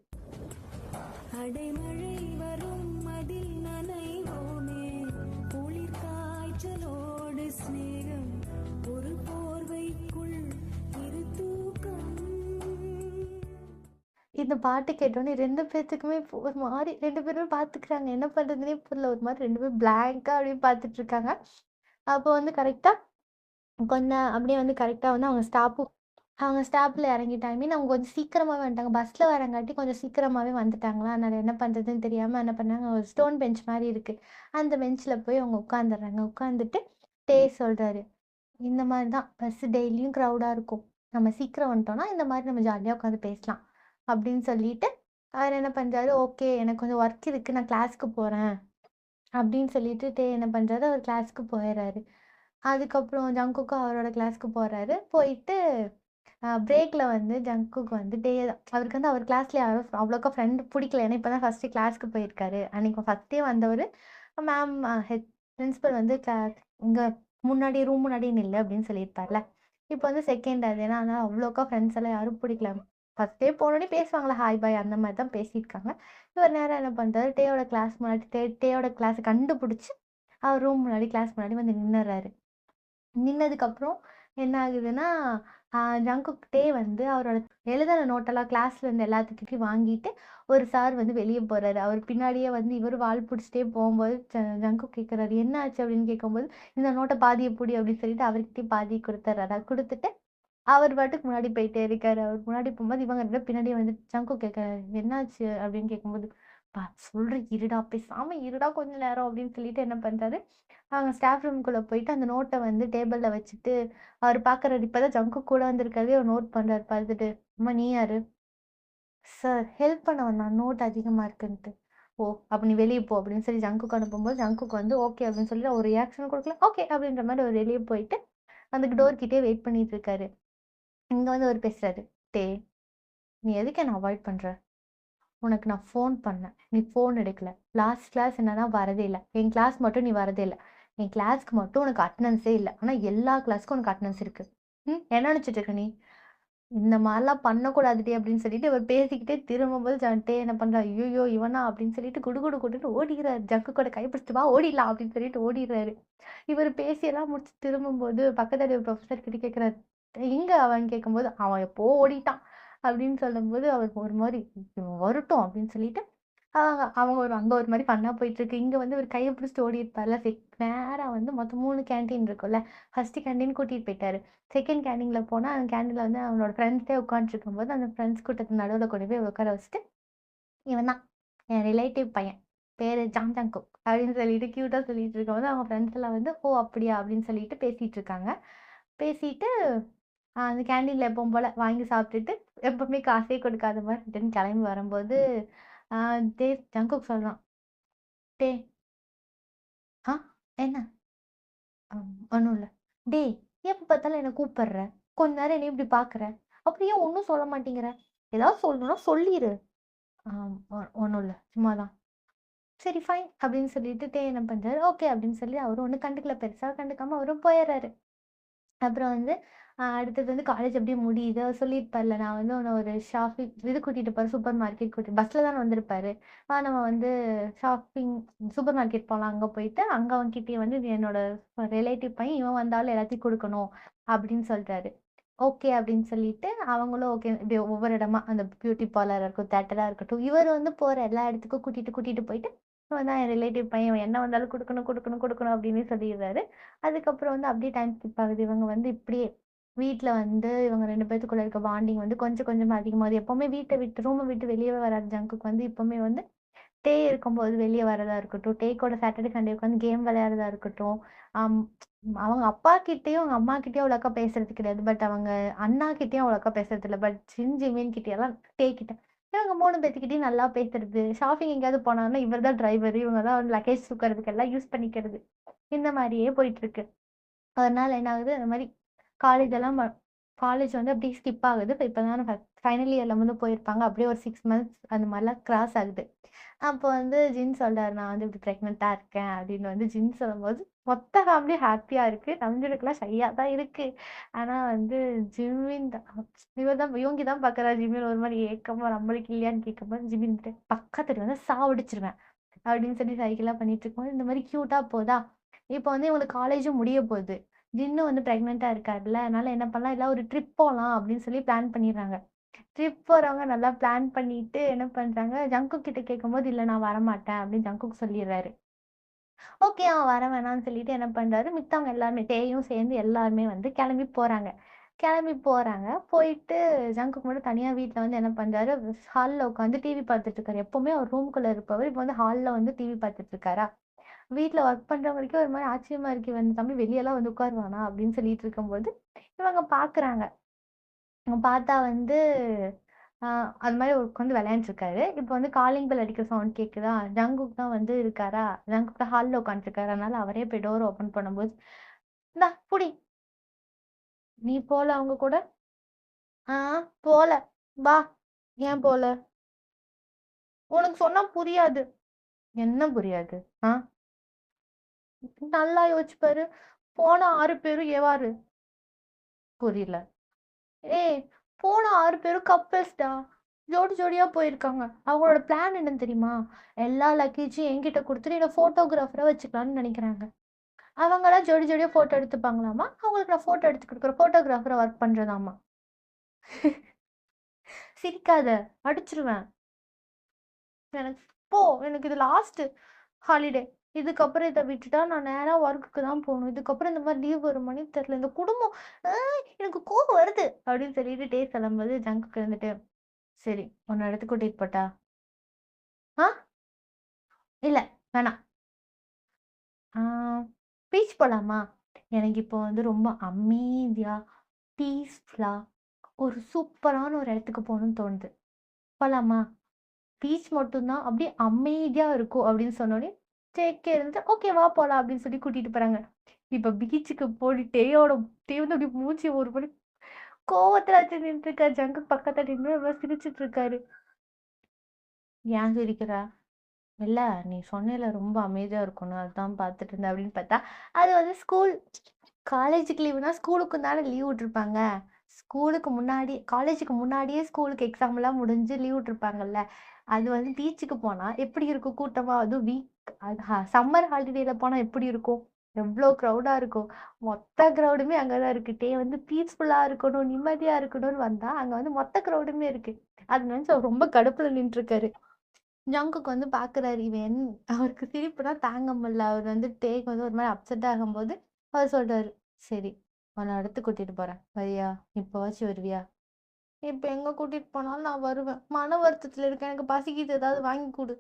A: அடைமழை வரும் அதில் நனைவோமே, குளிர் காய்ச்சலோடு சிநேகம், ஒரு போர்வைக்குள் இரு தூக்கம். இந்த பாட்டு கேட்டோனே 2 பேத்துக்குமே ஒரு மாரி 2 பேருமே பார்த்துக்கிறாங்க. என்ன பண்றதுன்னே புரியல. ஒரு மாரி 2 பேரும் பிளாங்க்கா அப்படியே பார்த்துட்டு இருக்காங்க. அப்போ வந்து கரெக்ட்டா அப்படியே வந்து கரெக்ட்டா வந்து அவங்க ஸ்டாப்ல இறங்கிட்டாங்க. ஐ மீன் அவங்க கொஞ்சம் சீக்கிரமாவே வந்துட்டாங்க. பஸ்ல வரங்காட்டி கொஞ்சம் சீக்கிரமாவே வந்துட்டாங்களா, அதனால என்ன பண்றதுன்னு தெரியாம என்ன பண்ணாங்க, ஒரு ஸ்டோன் பெஞ்ச் மாரி இருக்கு. அந்த பெஞ்ச்ல போய் அவங்க உட்காந்துர்றாங்க. உட்காந்துட்டு சொல்றாரு, "இந்த மாரி தான் பஸ் டெய்லியும் க்ரவுடா இருக்கும். நம்ம சீக்கிரம் வந்துட்டோம்னா, இந்த மாரி நம்ம ஜாலியா உட்காந்து பேசலாம்." அப்படின்னு சொல்லிட்டு, அவர் என்ன பண்றாரு, "ஓகே எனக்கு கொஞ்சம் ஒர்க் இருக்கு. நான் கிளாஸ்க்கு போறேன்." அப்படின்னு சொல்லிட்டு என்ன பண்றாரு, அவர் கிளாஸ்க்கு போயிர்றாரு. அதுக்கப்புறம் ஜங்குக்கும் அவரோட கிளாஸ்க்கு போறாரு. போயிட்டு பிரேக்ல வந்து ஜங்குக்கு வந்து தான். அவருக்கு வந்து அவர் கிளாஸ்ல யாரும் அவ்வளோக்கா ஃப்ரெண்ட் புடிக்கல. ஏன்னா இப்ப தான் ஃபர்ஸ்ட்டு கிளாஸ்க்கு போயிருக்காரு. அன்னைக்கு ஃபர்ஸ்ட் டே வந்தவரு, மேம் பிரின்சிபல் வந்து இங்க முன்னாடி ரூம் முன்னாடியே நில்லு அப்படின்னு சொல்லியிருப்பார்ல. இப்ப வந்து செகண்ட் அது. ஏன்னா அதனால அவ்வளோக்கா ஃப்ரெண்ட்ஸ் எல்லாம் யாரும் புடிக்கல. ஃபர்ஸ்ட் டே போனோனே பேசுவாங்கல்ல, ஹாய், பாய் அந்த மாரி தான் பேசியிருக்காங்க. இவர் நேரா என்ன பண்றாரு, டேயோட கிளாஸ் முன்னாடி டேயோட கிளாஸ கண்டுபிடிச்சு, அவர் ரூம் முன்னாடி கிளாஸ் முன்னாடி வந்து நின்னுறாரு. நின்னதுக்கப்புறம் என்ன ஆகுதுன்னா, ஜங்குக்கிட்டே வந்து அவரோட எழுதுன நோட்டெல்லாம் கிளாஸ்ல இருந்த எல்லாத்துக்கிட்டயும் வாங்கிட்டு, ஒரு சார் வந்து வெளிய போறாரு. அவர் பின்னாடியே வந்து இவரு வால் புடிச்சுட்டே போம்போது, ஜங்குக் கேட்கறாரு, "என்ன ஆச்சு?" அப்படின்னு கேட்கும்போது, "இந்த நோட்ட பாதிய புடி" அப்படின்னு சொல்லிட்டு அவர்கிட்டயே பாதிய குடுத்துர்றாரு. குடுத்துட்டு, அவர் பாட்டுக்கு முன்னாடி போயிட்டே இருக்காரு. அவர் முன்னாடி போம்போது, இவங்க 2 பேரும் பின்னாடியே வந்து ஜங்குக் கேட்கறாரு, "என்னாச்சு?" அப்படின்னு கேட்கும்போது, சொல்றேன் இருடா, பேசாம இருடா கொஞ்ச நேரம்" அப்படின்னு சொல்லிட்டு என்ன பண்றாரு, அவங்க ஸ்டாஃப் ரூம்குள்ள போயிட்டு அந்த நோட்ட வந்து டேபிள்ல வச்சுட்டு, அவரு பார்க்குறாரு. இப்பதான் ஜங்குக் கூட வந்திருக்கிறதே அவர் நோட் பண்றாரு பார்த்துட்டு. "அம்மா நீ யாரு?" "சார் ஹெல்ப் பண்ண வந்தான். நோட் அதிகமா இருக்குன்ட்டு." "ஓ! அப்ப நீ வெளிய போ" அப்படின்னு சொல்லி ஜங்குக்கு அனுப்பும்போது, ஜங்குக் வந்து ஓகே அப்படின்னு சொல்லி ஒரு ரியாக்ஷனும் குடுக்கல. ஓகே அப்படின்ற மாரி அவரு வெளிய போயிட்டு, அந்த டோர் கிட்டயே வெயிட் பண்ணிட்டு இருக்காரு. இங்க வந்து அவரு பேசுறாரு. நீ எதுக்கு என்ன அவாய்ட் பண்ற? உனக்கு நான் ஃபோன் பண்ணேன். நீ ஃபோன் எடுக்கல. லாஸ்ட் கிளாஸ் என்னன்னா வரதே இல்ல. என் கிளாஸ் மட்டும் நீ வரதே இல்ல. என் கிளாஸ்க்கு மட்டும் உனக்கு அட்டெண்டன்ஸே இல்ல. ஆனா எல்லா கிளாஸ்க்கும் உனக்கு அட்டெண்டன்ஸ் இருக்கு. என்ன நெனச்சுட்டு இருக்க நீ? இந்த மாரிலாம் பண்ணக்கூடாதுடி அப்படின்னு சொல்லிட்டு இவர் பேசிக்கிட்டே திரும்பும்போது என்ன பண்றா, ஐய்யய்யோ! இவனா அப்படின்னு சொல்லிட்டு குடு குடுன்னு ஓடிறாரு. ஜக்கு கூட கைப்பிடிச்சுட்டு வா ஓடிடலாம் அப்படின்னு சொல்லிட்டு ஓடிறாரு. இவரு பேசியெல்லாம் முடிச்சு திரும்பும்போது பக்கத்துல இருக்க ப்ரொஃபசர் கிட்ட கேட்குறாரு, எங்க அவன் கேட்கும்போது, அவன் எப்போ ஓடிட்டான் அப்படின்னு சொல்லும்போது அவருக்கு ஒரு மாரி, இவன் வரட்டும் அப்படின்னு சொல்லிட்டு அவங்க அவங்க ஒரு அங்க ஒரு மாரி ஃபன்னா போயிட்டுருக்கு. இங்க வந்து ஒரு கைய பிடிச்சுட்டு ஓடிருப்பார்ல. நேரா வந்து மொத்தம் 3 கேன்டீன் இருக்கும்ல. ஃபர்ஸ்ட்டு கேன்டீன் கூட்டிட்டு போயிட்டாரு. செகண்ட் கேன்டீன்ல போனா, அந்த கேன்டீன்ல வந்து அவனோட ஃப்ரெண்ட்ஸே உட்காந்துட்டுருக்கும்போது, அந்த ஃப்ரெண்ட்ஸ் கூட்டத்துக்கு நடுவுல கொண்டு போய் உட்கார வச்சுட்டு, "இவன் தான் என் ரிலேட்டிவ் பையன். பேரு ஜாங் ஜங்குக்" அப்படின்னு சொல்லிட்டு கியூட்டா சொல்லிட்டு இருக்கும்போது, அவங்க ஃப்ரெண்ட்ஸ் எல்லாம் வந்து, "ஓ! அப்படியா?" அப்படின்னு சொல்லிட்டு பேசிட்டு இருக்காங்க. பேசிட்டு அந்த கேன்டீன்ல எப்பவும் போல வாங்கி சாப்பிட்டுட்டு, எப்பவுமே காசே கொடுக்காத மாரி ரிட்டர்ன் கிளம்பி வரும்போது, ஆ ஜங்குக் சொல்றான். "டேய் ஆ என்ன? ஒண்ணும் இல்ல. டேய் எப்ப பார்த்தாலும் என்ன கூப்பிடுற? கொஞ்ச நேரம் என்னைய இப்படி பார்க்குற? அப்புறம் ஏன் ஒண்ணும் சொல்ல மாட்டேங்கிற? ஏதாவது சொல்லணும்னா சொல்லிரு." "ஆ ஒண்ணும் இல்ல. சும்மா தான்." "சரி ஃபைன்." அப்படின்னு சொல்லிட்டு என்ன பண்றாரு, ஓகே அப்படின்னு சொல்லி அவரும் ஒண்ணும் கண்டுக்கல. பெருசா கண்டுக்காம அவரும் போயிர்றாரு. அப்புறம் வந்து அடுத்தது வந்து காலேஜ் அப்படியே முடியுது. அவர் சொல்லியிருப்பார்ல, நான் வந்து உன்ன ஒரு ஷாப்பிங் இது கூட்டிட்டு போறேன், சூப்பர் மார்க்கெட் பஸ்ல தானே வந்திருப்பாரு. நம்ம வந்து ஷாப்பிங் சூப்பர் மார்க்கெட் போலாம். அங்க போயிட்டு, அங்க அவன்கிட்டயே வந்து இது என்னோட ரிலேட்டிவ் பையன், இவன் வந்தாலும் எல்லாத்தையும் குடுக்கணும் அப்படின்னு சொல்ட்டாரு. ஓகே அப்படின்னு சொல்லிட்டு, அவங்களும் ஓகே இப்படி ஒவ்வொரு இடமா அந்த பியூட்டி பார்லரா இருக்கட்டும், தியேட்டரா இருக்கட்டும், இவர் வந்து போற எல்லா இடத்துக்கும் கூட்டிட்டு கூட்டிட்டு போயிட்டு, இவன் தான் என் ரிலேட்டிவ் பையன், இவன் என்ன வந்தாலும் குடுக்கணும், குடுக்கணும், குடுக்கணும் அப்படின்னு சொல்லிடுறாரு. அதுக்கப்புறம் வந்து அப்படியே டைம் ஸ்கிப் ஆகுது. இவங்க வந்து இப்படியே வீட்ல வந்து இவங்க 2 பேத்துக்குள்ள இருக்க பாண்டிங் வந்து கொஞ்சம் கொஞ்சமா அதிகமாகுது. எப்பவுமே வீட்ட விட்டு ரூம விட்டு வெளியவே வராத ஜங்குக்கு வந்து இப்பவுமே வந்து டே இருக்கும்போது வெளிய வரதா இருக்கட்டும், டே கூட சாட்டர்டே, சண்டே உட்காந்து கேம் விளையாடுறதா இருக்கட்டும், அம் அவங்க அப்பா கிட்டயும், அவங்க அம்மா கிட்டயும் அவ்வளோக்கா பேசுறது கிடையாது. பட் அவங்க அண்ணா கிட்டயும் அவ்வளோக்கா பேசுறது இல்ல. பட் ஜிமின் கிட்டயெல்லாம் டே கிட்ட இவங்க 3 பேத்துக்கிட்டயும் நல்லா பேசுறது. ஷாப்பிங் எங்கேயாவது போனாங்கன்னா இவர் தான் டிரைவரு. இவங்க தான் வந்து லக்கேஜ் தூக்குறதுக்கு எல்லாம் யூஸ் பண்ணிக்கிறது. இந்த மாரியே போயிட்டுருக்கு. ஒரு நாள் என்ன ஆகுது, இந்த மாரி காலேஜ் எல்லாம் காலேஜ் வந்து அப்படியே ஸ்கிப் ஆகுது. இப்ப தான் ஃபைனல் இயர்ல வந்து போயிருப்பாங்க. அப்படியே ஒரு 6 மந்த்ஸ் அந்த மாரிலாம் கிராஸ் ஆகுது. அப்போ வந்து ஜின் சொல்றாரு, "நான் வந்து இப்படி பிரெக்னன்ட்டா இருக்கேன்" அப்படின்னு வந்து ஜின் சொல்லும்போது, மொத்த ஃபேமிலியும் ஹேப்பியா இருக்கு. நம்ஜூனுக்குலாம் ஷையா தான் இருக்கு. ஆனா வந்து ஜிமின் தான் இவங்க தான் பார்க்குறா ஜிமின் ஒரு மாரி ஏக்கமா நம்மளுக்கு இல்லையான்னு கேட்கும்போது, ஜிமின் வந்துட்டு, "பக்கா தெரு வந்து சாவடிச்சுருவேன்" அப்படின்னு சொல்லி சைகைலாம் பண்ணிட்டு இருக்கும்போது, இந்த மாரி கியூட்டா போதா, இப்போ வந்து இவங்களுக்கு காலேஜும் முடிய போகுது. ஜின்னும் வந்து பிரெக்னன்ட்டா இருக்கார்ல, அதனால என்ன பண்ணலாம், "எல்லாம் ஒரு ட்ரிப் போலாம்" அப்படின்னு சொல்லி பிளான் பண்ணிடுறாங்க. ட்ரிப் போறவங்க நல்லா பிளான் பண்ணிட்டு என்ன பண்றாங்க, ஜங்குக் கிட்ட கேட்கும்போது, "இல்ல நான் வரமாட்டேன்" அப்படின்னு ஜங்குக் சொல்லிர்றாரு. ஓகே அவன் வர வேணாம்னு சொல்லிட்டு என்ன பண்றாரு, மித்தவங்க எல்லாருமே டேயும் சேர்ந்து எல்லாருமே வந்து கிளம்பி போறாங்க. கிளம்பி போறாங்க. போயிட்டு ஜங்குக் மட்டும் தனியா வீட்ல வந்து என்ன பண்றாரு, ஹால்ல உட்காந்து டிவி பார்த்துட்டு இருக்காரு. எப்பவுமே அவர் ரூம்குள்ள இருப்பவர், இப்ப வந்து ஹால்ல வந்து டிவி பார்த்துட்டு இருக்காரா. வீட்ல ஒர்க் பண்றவங்களுக்கே ஒரு மாரி ஆச்சரியமா இருக்கு. இவன் தம்பி வெளியலாம் வந்து உட்காருவானா? அப்படின்னு சொல்லிட்டு இருக்கும்போது, இவங்க பார்க்குறாங்க. பார்த்தா வந்து ஆ அது மாரி உட்காந்து விளையாண்டுருக்காரு. இப்போ வந்து காலிங் பெல் அடிக்கிற சவுண்ட் கேட்குதா? ஜங்குக் தான் வந்து இருக்காரா? ஜங்குக் தான் ஹால்ல உட்காந்துருக்காரு. அதனால அவரே போய் டோர் ஓப்பன் பண்ணும்போது, "இந்தா புடி, நீ போல அவங்க கூட?" "ஆ போல." "வா." "ஏன் போல?" "உனக்கு சொன்னா புரியாது." "என்ன புரியாது?" "ஆ நல்லா யோசிச்சு பாரு. போன 6 பேரும் எவாரு?" "புரியல." "ஏய் போன 6 பேரும் கப்பிள்ஸ்டா. ஜோடி ஜோடியா போயிருக்காங்க. அவங்களோட பிளான் என்னன்னு தெரியுமா? எல்லா லக்கேஜையும் என்கிட்ட குடுத்துட்டு என்ன ஃபோட்டோகிராஃபரா வச்சுக்கலாம்னு நெனைக்கிறாங்க. அவங்கலாம் ஜோடி ஜோடியா ஃபோட்டோ எடுத்துப்பாங்களாமா. அவங்களுக்கு நான் ஃபோட்டோ எடுத்து குடுக்குறேன். ஃபோட்டோகிராஃபரா ஒர்க் பண்றதாமா. சிரிக்காத! அடிச்சுருவேன். எனக்கு போ! எனக்கு இது லாஸ்ட்டு ஹாலிடே. இதுக்கப்புறம் இத விட்டுட்டா நான் நேரா ஒர்க்குக்கு தான் போணும். இதுக்கப்புறம் இந்த மாரி லீவ் வருமான்னே தெரியல. இந்த குடும்பம் ஆ எனக்கு கோவம் வருது. அப்படின்னு சொல்லிட்டு டே சொல்லும்போது ஜங்குக்கு இருந்துட்டு, சரி உன்ன இடத்துக்கு கூட்டிட்டு போட்டா? ஆ இல்ல வேணாம். ஆ பீச் போலாமா? எனக்கு இப்போ வந்து ரொம்ப அமைதியா, பீஸ்ஃபுல்லா ஒரு சூப்பரான ஒரு இடத்துக்கு போணும்னு தோணுது. போலாமா? பீச் மட்டும் தான் அப்படியே அமைதியா இருக்கும் அப்படின்னு சொன்னோனே, ஜேகே இருந்துட்டு, "ஓகே வா போலாம்" அப்படின்னு சொல்லி கூட்டிட்டு போறாங்க. இப்ப பீச்சுக்கு போய் டே வந்து அப்படியே மூஞ்சி ஒரு மாரி கோவத்துல வச்சு நின்னுட்டுருக்காரு. ஜங்குக் பக்கத்துல நின்னு ஒரு மாரி சிரிச்சுட்டு இருக்காரு. "ஏன் சிரிக்கிற?" "இல்ல நீ சொன்னேல்ல ரொம்ப அமைதியா இருக்கும்னு, அதான் பார்த்துட்டு இருந்தேன்" அப்படின்னு பார்த்தா, அது வந்து காலேஜுக்கு லீவுனா ஸ்கூலுக்கும் தானே லீவ் விட்டுருப்பாங்க. ஸ்கூலுக்கு முன்னாடி காலேஜுக்கு முன்னாடியே ஸ்கூலுக்கு எக்ஸாம்லாம் முடிஞ்சு லீவ் விட்டுருப்பாங்கல்ல. அது வந்து பீச்சுக்கு போனா எப்படி இருக்கும் கூட்டமா? அதுவும் அது சம்மர் ஹாலிடேல போனா எப்படி இருக்கும்? எவ்ளோ க்ரவுடா இருக்கும். மொத்த க்ரவுடுமே அங்க தான் இருக்கு. வந்து பீஸ்ஃபுல்லா இருக்கணும், நிம்மதியா இருக்கணும்னு வந்தா, அங்க வந்து மொத்த க்ரவுடுமே இருக்கு. அது நெனச்சு அவர் ரொம்ப கடுப்புல நின்னுட்டுருக்காரு. ஜங்குக்கு வந்து பார்க்குறாரு. அவருக்கு சிரிப்பு தான் தாங்க முடியல. அவர் வந்து டேக் வந்து ஒரு மாரி அப்செட் ஆகும்போது, அவர் சொல்றாரு, "சரி, உன்ன அடுத்து கூட்டிட்டு போறேன். வரியா? இப்பவாச்சும் வருவியா?" "இப்ப எங்க கூட்டிட்டு போனாலும் நான் வருவேன். மன வருத்தத்துல இருக்கேன். எனக்கு பசிக்குது. ஏதாவது வாங்கி குடு."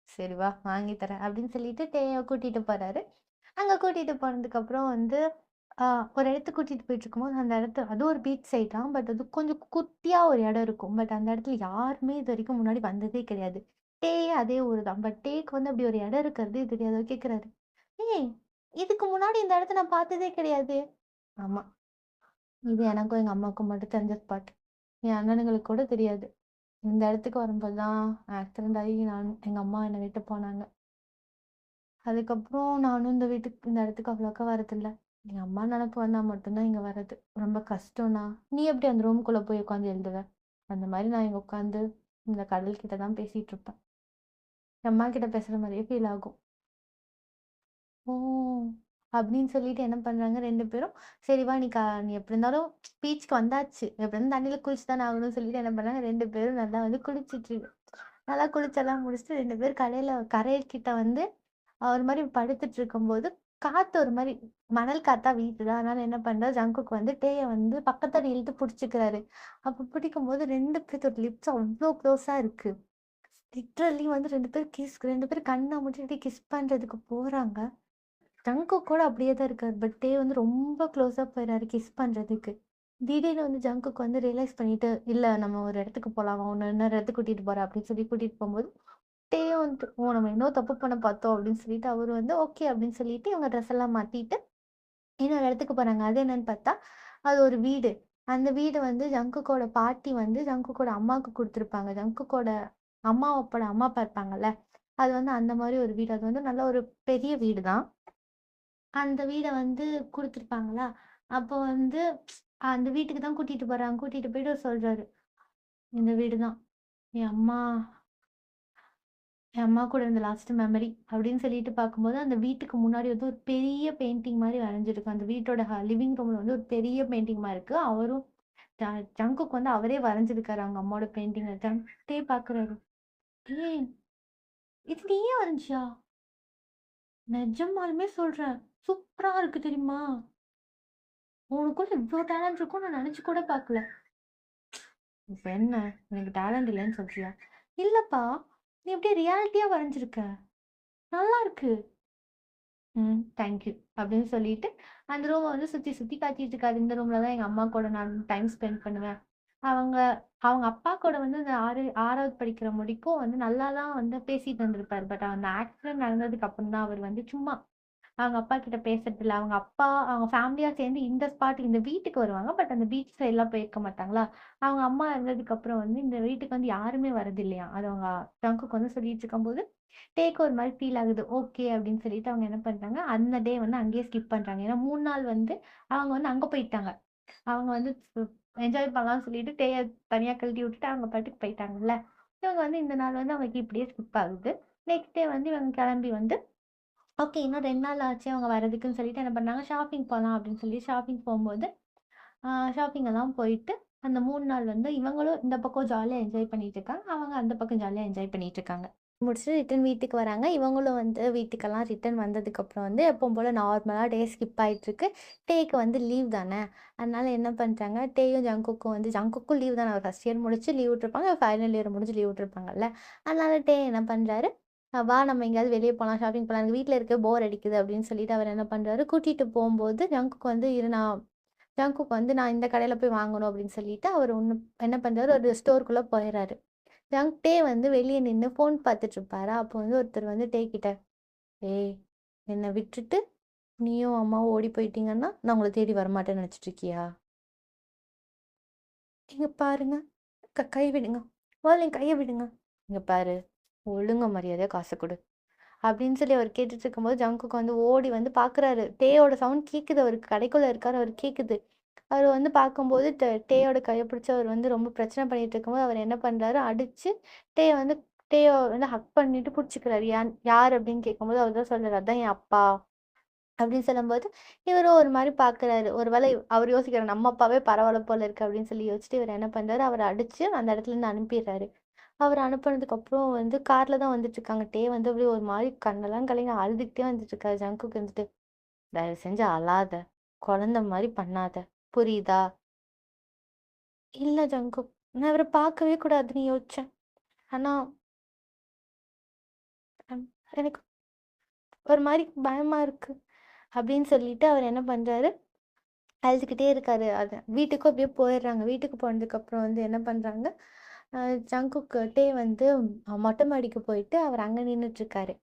A: "சரி வா, வாங்கி தரேன்." அப்படின்னு சொல்லிட்டு டேய கூட்டிட்டு போறாரு. அங்க கூட்டிட்டு போனதுக்கப்புறம் வந்து, அ ஒரு இடத்துக்கு கூட்டிட்டு போயிட்டுருக்கும்போது, அந்த இடத்து அது ஒரு பீச் சைட் தான். பட் அது கொஞ்சம் குட்டியா ஒரு இடம் இருக்கும். பட் அந்த இடத்துல யாருமே இதுவரைக்கும் முன்னாடி வந்ததே கிடையாது. டேயே அதே ஊரு தான். பட் டேக்கு வந்து அப்படி ஒரு இடம் இருக்கிறதே தெரியாது. அவர் கேட்குறாரு, "ஏய்! இதுக்கு முன்னாடி இந்த இடத்த நான் பார்த்ததே கிடையாதே!" ஆமா. இது எனக்கும் எங்க அம்மாவுக்கும் மட்டும் தெரிஞ்ச ஸ்பாட். என் அண்ணனுங்களுக்கு கூட தெரியாது. இந்த இடத்துக்கு வரும்போது தான் ஆக்சிடென்ட் ஆகி எங்க அம்மா என்னை விட்டு போனாங்க. அதுக்கப்புறம் நானும் இந்த இடத்துக்கு அவ்வளோக்கா வரதில்ல. எங்க அம்மா நெனப்பு வந்தா மட்டும் தான் இங்க வர்றது. ரொம்ப கஷ்டம்னா, "நீ எப்படி அந்த ரூம்குள்ள போய் உட்காந்து எழுதுவ?" அந்த மாரி நான் இங்க உட்காந்து இந்த கடல் கிட்ட தான் பேசிட்டு இருப்பேன். என் அம்மா கிட்ட பேசுற மாரியே ஃபீல் ஆகும். ஓ! அப்படின்னு சொல்லிட்டு என்ன பண்றாங்க 2 பேரும், "சரி வா நீ எப்படி இருந்தாலும் பீச்சுக்கு வந்தாச்சு. எப்படி இருந்தாலும் தண்ணீல குளிச்சு தானே ஆகணும்னு" சொல்லிட்டு என்ன பண்ணாங்க 2 பேரும் நல்லா வந்து நல்லா குளிச்செல்லாம் முடிச்சுட்டு 2 பேரும் கரைக்கிட்ட வந்து ஒரு மாரி படுத்துட்டு இருக்கும்போது, காத்து ஒரு மாரி மணல் காத்தா வீசுதா, அதனால என்ன பண்றாரு, ஜங்குக் வந்து டேய வந்து பக்கத்துல இழுத்து புடிச்சுக்கிறாரு. அப்ப பிடிக்கும்போது 2 பேத்தோட லிப்ஸ் அவ்ளோ க்ளோஸா இருக்கு. லிட்டரலி வந்து 2 பேரும் கண்ண மூடிட்டு கிஸ் பண்றதுக்கு போறாங்க. ஜங்குக் கூட அப்படியே தான் இருக்காரு. பட் டே வந்து ரொம்ப க்ளோஸா போயிறாரு கிஸ் பண்றதுக்கு. திடீர்னு வந்து ஜங்குக் வந்து ரியலைஸ் பண்ணிட்டு, "இல்ல நம்ம ஒரு இடத்துக்கு போலாம். வா உன்ன இன்னொரு இடத்துக்கு கூட்டிட்டு போறேன்" அப்படின்னு சொல்லி கூட்டிட்டு போம்போது, டேயும் வந்துட்டு, "ஓ! நம்ம என்னோ தப்பு பண்ண பார்த்தோம்" அப்படின்னு சொல்லிட்டு அவரு வந்து ஓகே அப்படின்னு சொல்லிட்டு இவங்க ட்ரெஸ் எல்லாம் மாத்திட்டு இன்னொரு இடத்துக்கு போறாங்க. அது என்னன்னு பார்த்தா, அது ஒரு வீடு. அந்த வீடு வந்து ஜங்குக்கோட பாட்டி வந்து ஜங்குக்கோட அம்மாவுக்கு குடுத்துருப்பாங்க. ஜங்குக்கோட அம்மாவோட அம்மா அப்பா இருப்பாங்கல்ல, அது வந்து அந்த மாரி ஒரு வீடு. அது வந்து நல்ல ஒரு பெரிய வீடு தான். அந்த வீட வந்து குடுத்துருப்பாங்களா, அப்போ வந்து அந்த வீட்டுக்கு தான் கூட்டிட்டு போறாங்க. கூட்டிட்டு போயிட்டு சொல்றாரு, "இந்த வீடு தான் என் அம்மா என் அம்மா கூட இருந்த லாஸ்ட் மெமரி" அப்படின்னு சொல்லிட்டு பார்க்கும்போது, அந்த வீட்டுக்கு முன்னாடி வந்து ஒரு பெரிய பெயிண்டிங் மாரி வரைஞ்சிருக்கு. அந்த வீட்டோட லிவிங் ரூம்ல வந்து ஒரு பெரிய பெயிண்டிங் மாரி இருக்கு. அவரும் ஜ ஜங்குக் வந்து அவரே வரைஞ்சிருக்காரு அவங்க அம்மாவோட பெயிண்டிங்க. ஜங்குட்டே பார்க்குறாரு. "ஏய்! இது நீயே வரைஞ்சியா? நெஜமாலுமே சொல்றேன். சூப்பரா இருக்கு தெரியுமா? உனக்குள்ள இவ்ளோ டேலண்ட் இருக்கும்னு நான் நெனச்சு கூட பார்க்கல." "இப்ப என்ன? எனக்கு டேலண்ட் இல்லன்னு சொல்றியா?" "இல்லப்பா, நீ அப்படியே ரியாலிட்டியா வரைஞ்சிருக்க. நல்லா இருக்கு." தேங்க் யூ அப்படின்னு சொல்லிட்டு, அந்த ரூம வந்து சுத்தி சுத்தி காட்டிட்டு இருக்காரு. இந்த ரூம்ல தான் எங்க அம்மா கூட நான் டைம் ஸ்பெண்ட் பண்ணுவேன். அவங்க அவங்க அப்பா கூட வந்து அந்த 6வது படிக்கிற முடிக்கும் வந்து நல்லா தான் வந்து பேசிட்டு இருந்திருப்பாரு. பட் அந்த ஆக்சிடென்ட் நடந்ததுக்கு அப்புறம் தான் அவர் வந்து சும்மா அவங்க அப்பா கிட்ட பேசுறதில்ல. அவங்க ஃபேமிலியா சேர்ந்து இந்த வீட்டுக்கு வருவாங்க. பட் அந்த பீச் சைட்லாம் போயிருக்க மாட்டாங்களா? அவங்க அம்மா இறந்ததுக்கு அப்புறம் வந்து இந்த வீட்டுக்கு வந்து யாருமே வரதில்லையாம். அது அவங்க ட்ரங்க்குக்கு வந்து சொல்லிட்டு இருக்கும்போது, டேக்கு ஒரு மாரி ஃபீல் ஆகுது. ஓகே அப்படின்னு சொல்லிட்டு அவங்க என்ன பண்றாங்க, அந்த டே வந்து அங்கேயே ஸ்கிப் பண்றாங்க. ஏன்னா 3 நாள் வந்து அவங்க வந்து அங்க போயிட்டாங்க. அவங்க வந்து என்ஜாய் பண்ணலாம்னு சொல்லிட்டு டேய தனியா கழட்டி விட்டுட்டு அவங்க பாட்டுக்கு போயிட்டாங்கல்ல. இவங்க வந்து இந்த நாள் வந்து அவங்களுக்கு இப்படியே ஸ்கிப் ஆகுது. நெக்ஸ்ட் டே வந்து இவங்க கிளம்பி வந்து ஓகே. இன்னும் 2 நாள் ஆச்சு அவங்க வரதுக்குன்னு சொல்லிட்டு என்ன பண்ணாங்க, ஷாப்பிங் போலாம் அப்படின்னு சொல்லி ஷாப்பிங் போம்போது, ஷாப்பிங் எல்லாம் போயிட்டு, அந்த 3 நாள் வந்து இவங்களும் இந்த பக்கம் ஜாலியா என்ஜாய் பண்ணிட்டு இருக்காங்க. அவங்க அந்த பக்கம் ஜாலியா என்ஜாய் பண்ணிட்டு இருக்காங்க. முடிச்சுட்டு ரிட்டர்ன் வீட்டுக்கு வராங்க. இவங்களும் வந்து வீட்டுக்கெல்லாம் ரிட்டர்ன் வந்ததுக்கப்புறம் வந்து எப்பவும் போல நார்மலா டே ஸ்கிப் ஆயிட்டுருக்கு. டேக்கு வந்து லீவ் தானே, அதனால என்ன பண்றாங்க, டேயும் ஜங்குக்கும் வந்து ஜங்குக்கும் லீவ் தானே. அவர் ஃபர்ஸ்ட் இயர் முடிச்சு லீவ் விட்டுருப்பாங்க. ஃபைனல் இயர் முடிஞ்சு லீவ் விட்டுருப்பாங்கல்ல. அதனால டே என்ன பண்றாரு, "வா நம்ம எங்கேயாவது வெளிய போலாம், ஷாப்பிங் போலாம். எனக்கு வீட்ல இருக்க போர் அடிக்குது" அப்படின்னு சொல்லிட்டு அவர் என்ன பண்றாரு, கூட்டிட்டு போம்போது ஜங்குக்கு வந்து "இரு நான்" ஜங்குக்கு வந்து "நான் இந்த கடையில போய் வாங்கணும்" அப்படின்னு சொல்லிட்டு அவர் என்ன பண்றாரு, ஒரு ஸ்டோருக்குள்ள போயிர்றாரு. டே வந்து வெளிய நின்னு ஃபோன் பார்த்துட்டு இருப்பாரா, அப்போ வந்து ஒருத்தர் வந்து டே கிட்ட, "ஏய்! என்ன விட்டுட்டு நீயும் அம்மாவும் ஓடி போயிட்டீங்கன்னா, நான் உங்கள தேடி வரமாட்டேன்னு நெனச்சுட்டு இருக்கியா? இங்க பாருங்க. கை விடுங்க. முதல்ல என் கைய விடுங்க. இங்க பாரு. ஒழுங்கா மரியாதையா காச குடு." அப்படின்னு சொல்லி அவர் கேட்டுட்டு இருக்கும்போது, ஜங்குக் வந்து ஓடி வந்து பார்க்குறாரு. டேயோட சவுண்ட் கேட்குது அவருக்கு. கடைக்குள்ள இருக்காரு. அவருக்கு கேட்குது. அவரு வந்து பார்க்கும்போது டேயோட கைய பிடிச்சு அவர் வந்து ரொம்ப பிரச்சனை பண்ணிட்டு இருக்கும்போது, அவர் என்ன பண்றாரு, அடிச்சு டேய வந்து டேய வந்து ஹக் பண்ணிட்டு புடிச்சுக்கிறாரு. யார் அப்படின்னு கேட்கும்போது, அவர் தான் சொல்றாரு, "அதான் என் அப்பா." அப்படின்னு சொல்லும்போது, இவரும் ஒரு மாரி பார்க்குறாரு. ஒரு வேளை அவர் யோசிக்கிறாரு, நம்ம அப்பாவே பரவால்ல போல இருக்கு அப்படின்னு சொல்லி யோசிச்சுட்டு, இவர் என்ன பண்றாரு, அவர அடிச்சு அந்த இடத்துலருந்து அனுப்பிர்றாரு. அவர் அனுப்புனதுக்கப்புறம் வந்து கார்ல தான் வந்துட்டுருக்காங்க. டே வந்து அப்படியே ஒரு மாரி கண்ணெல்லாம் கலங்கி அழுதுகிட்டே வந்துட்டுருக்காரு. ஜங்குக் வந்துட்டு, "தயவு செஞ்சு அழாத. குழந்த மாரி பண்ணாத. புரியுதா?" "இல்ல ஜங்குக், நான் இவர பார்க்கவே கூடாதுன்னு யோசிச்சேன். ஆனா, ம் எனக்கு ஒரு மாரி பயமா இருக்கு." அப்படின்னு சொல்லிட்டு அவர் என்ன பண்றாரு, அழுதுகிட்டே இருக்காரு. வீட்டுக்கும் அப்படியே போயிடுறாங்க. வீட்டுக்கு போனதுக்கப்புறம் வந்து என்ன பண்றாங்க, அ ஜங்குக் டே வந்து மொட்டை மாடிக்கு போயிட்டு அவர் அங்க நின்னுட்டுருக்காரு.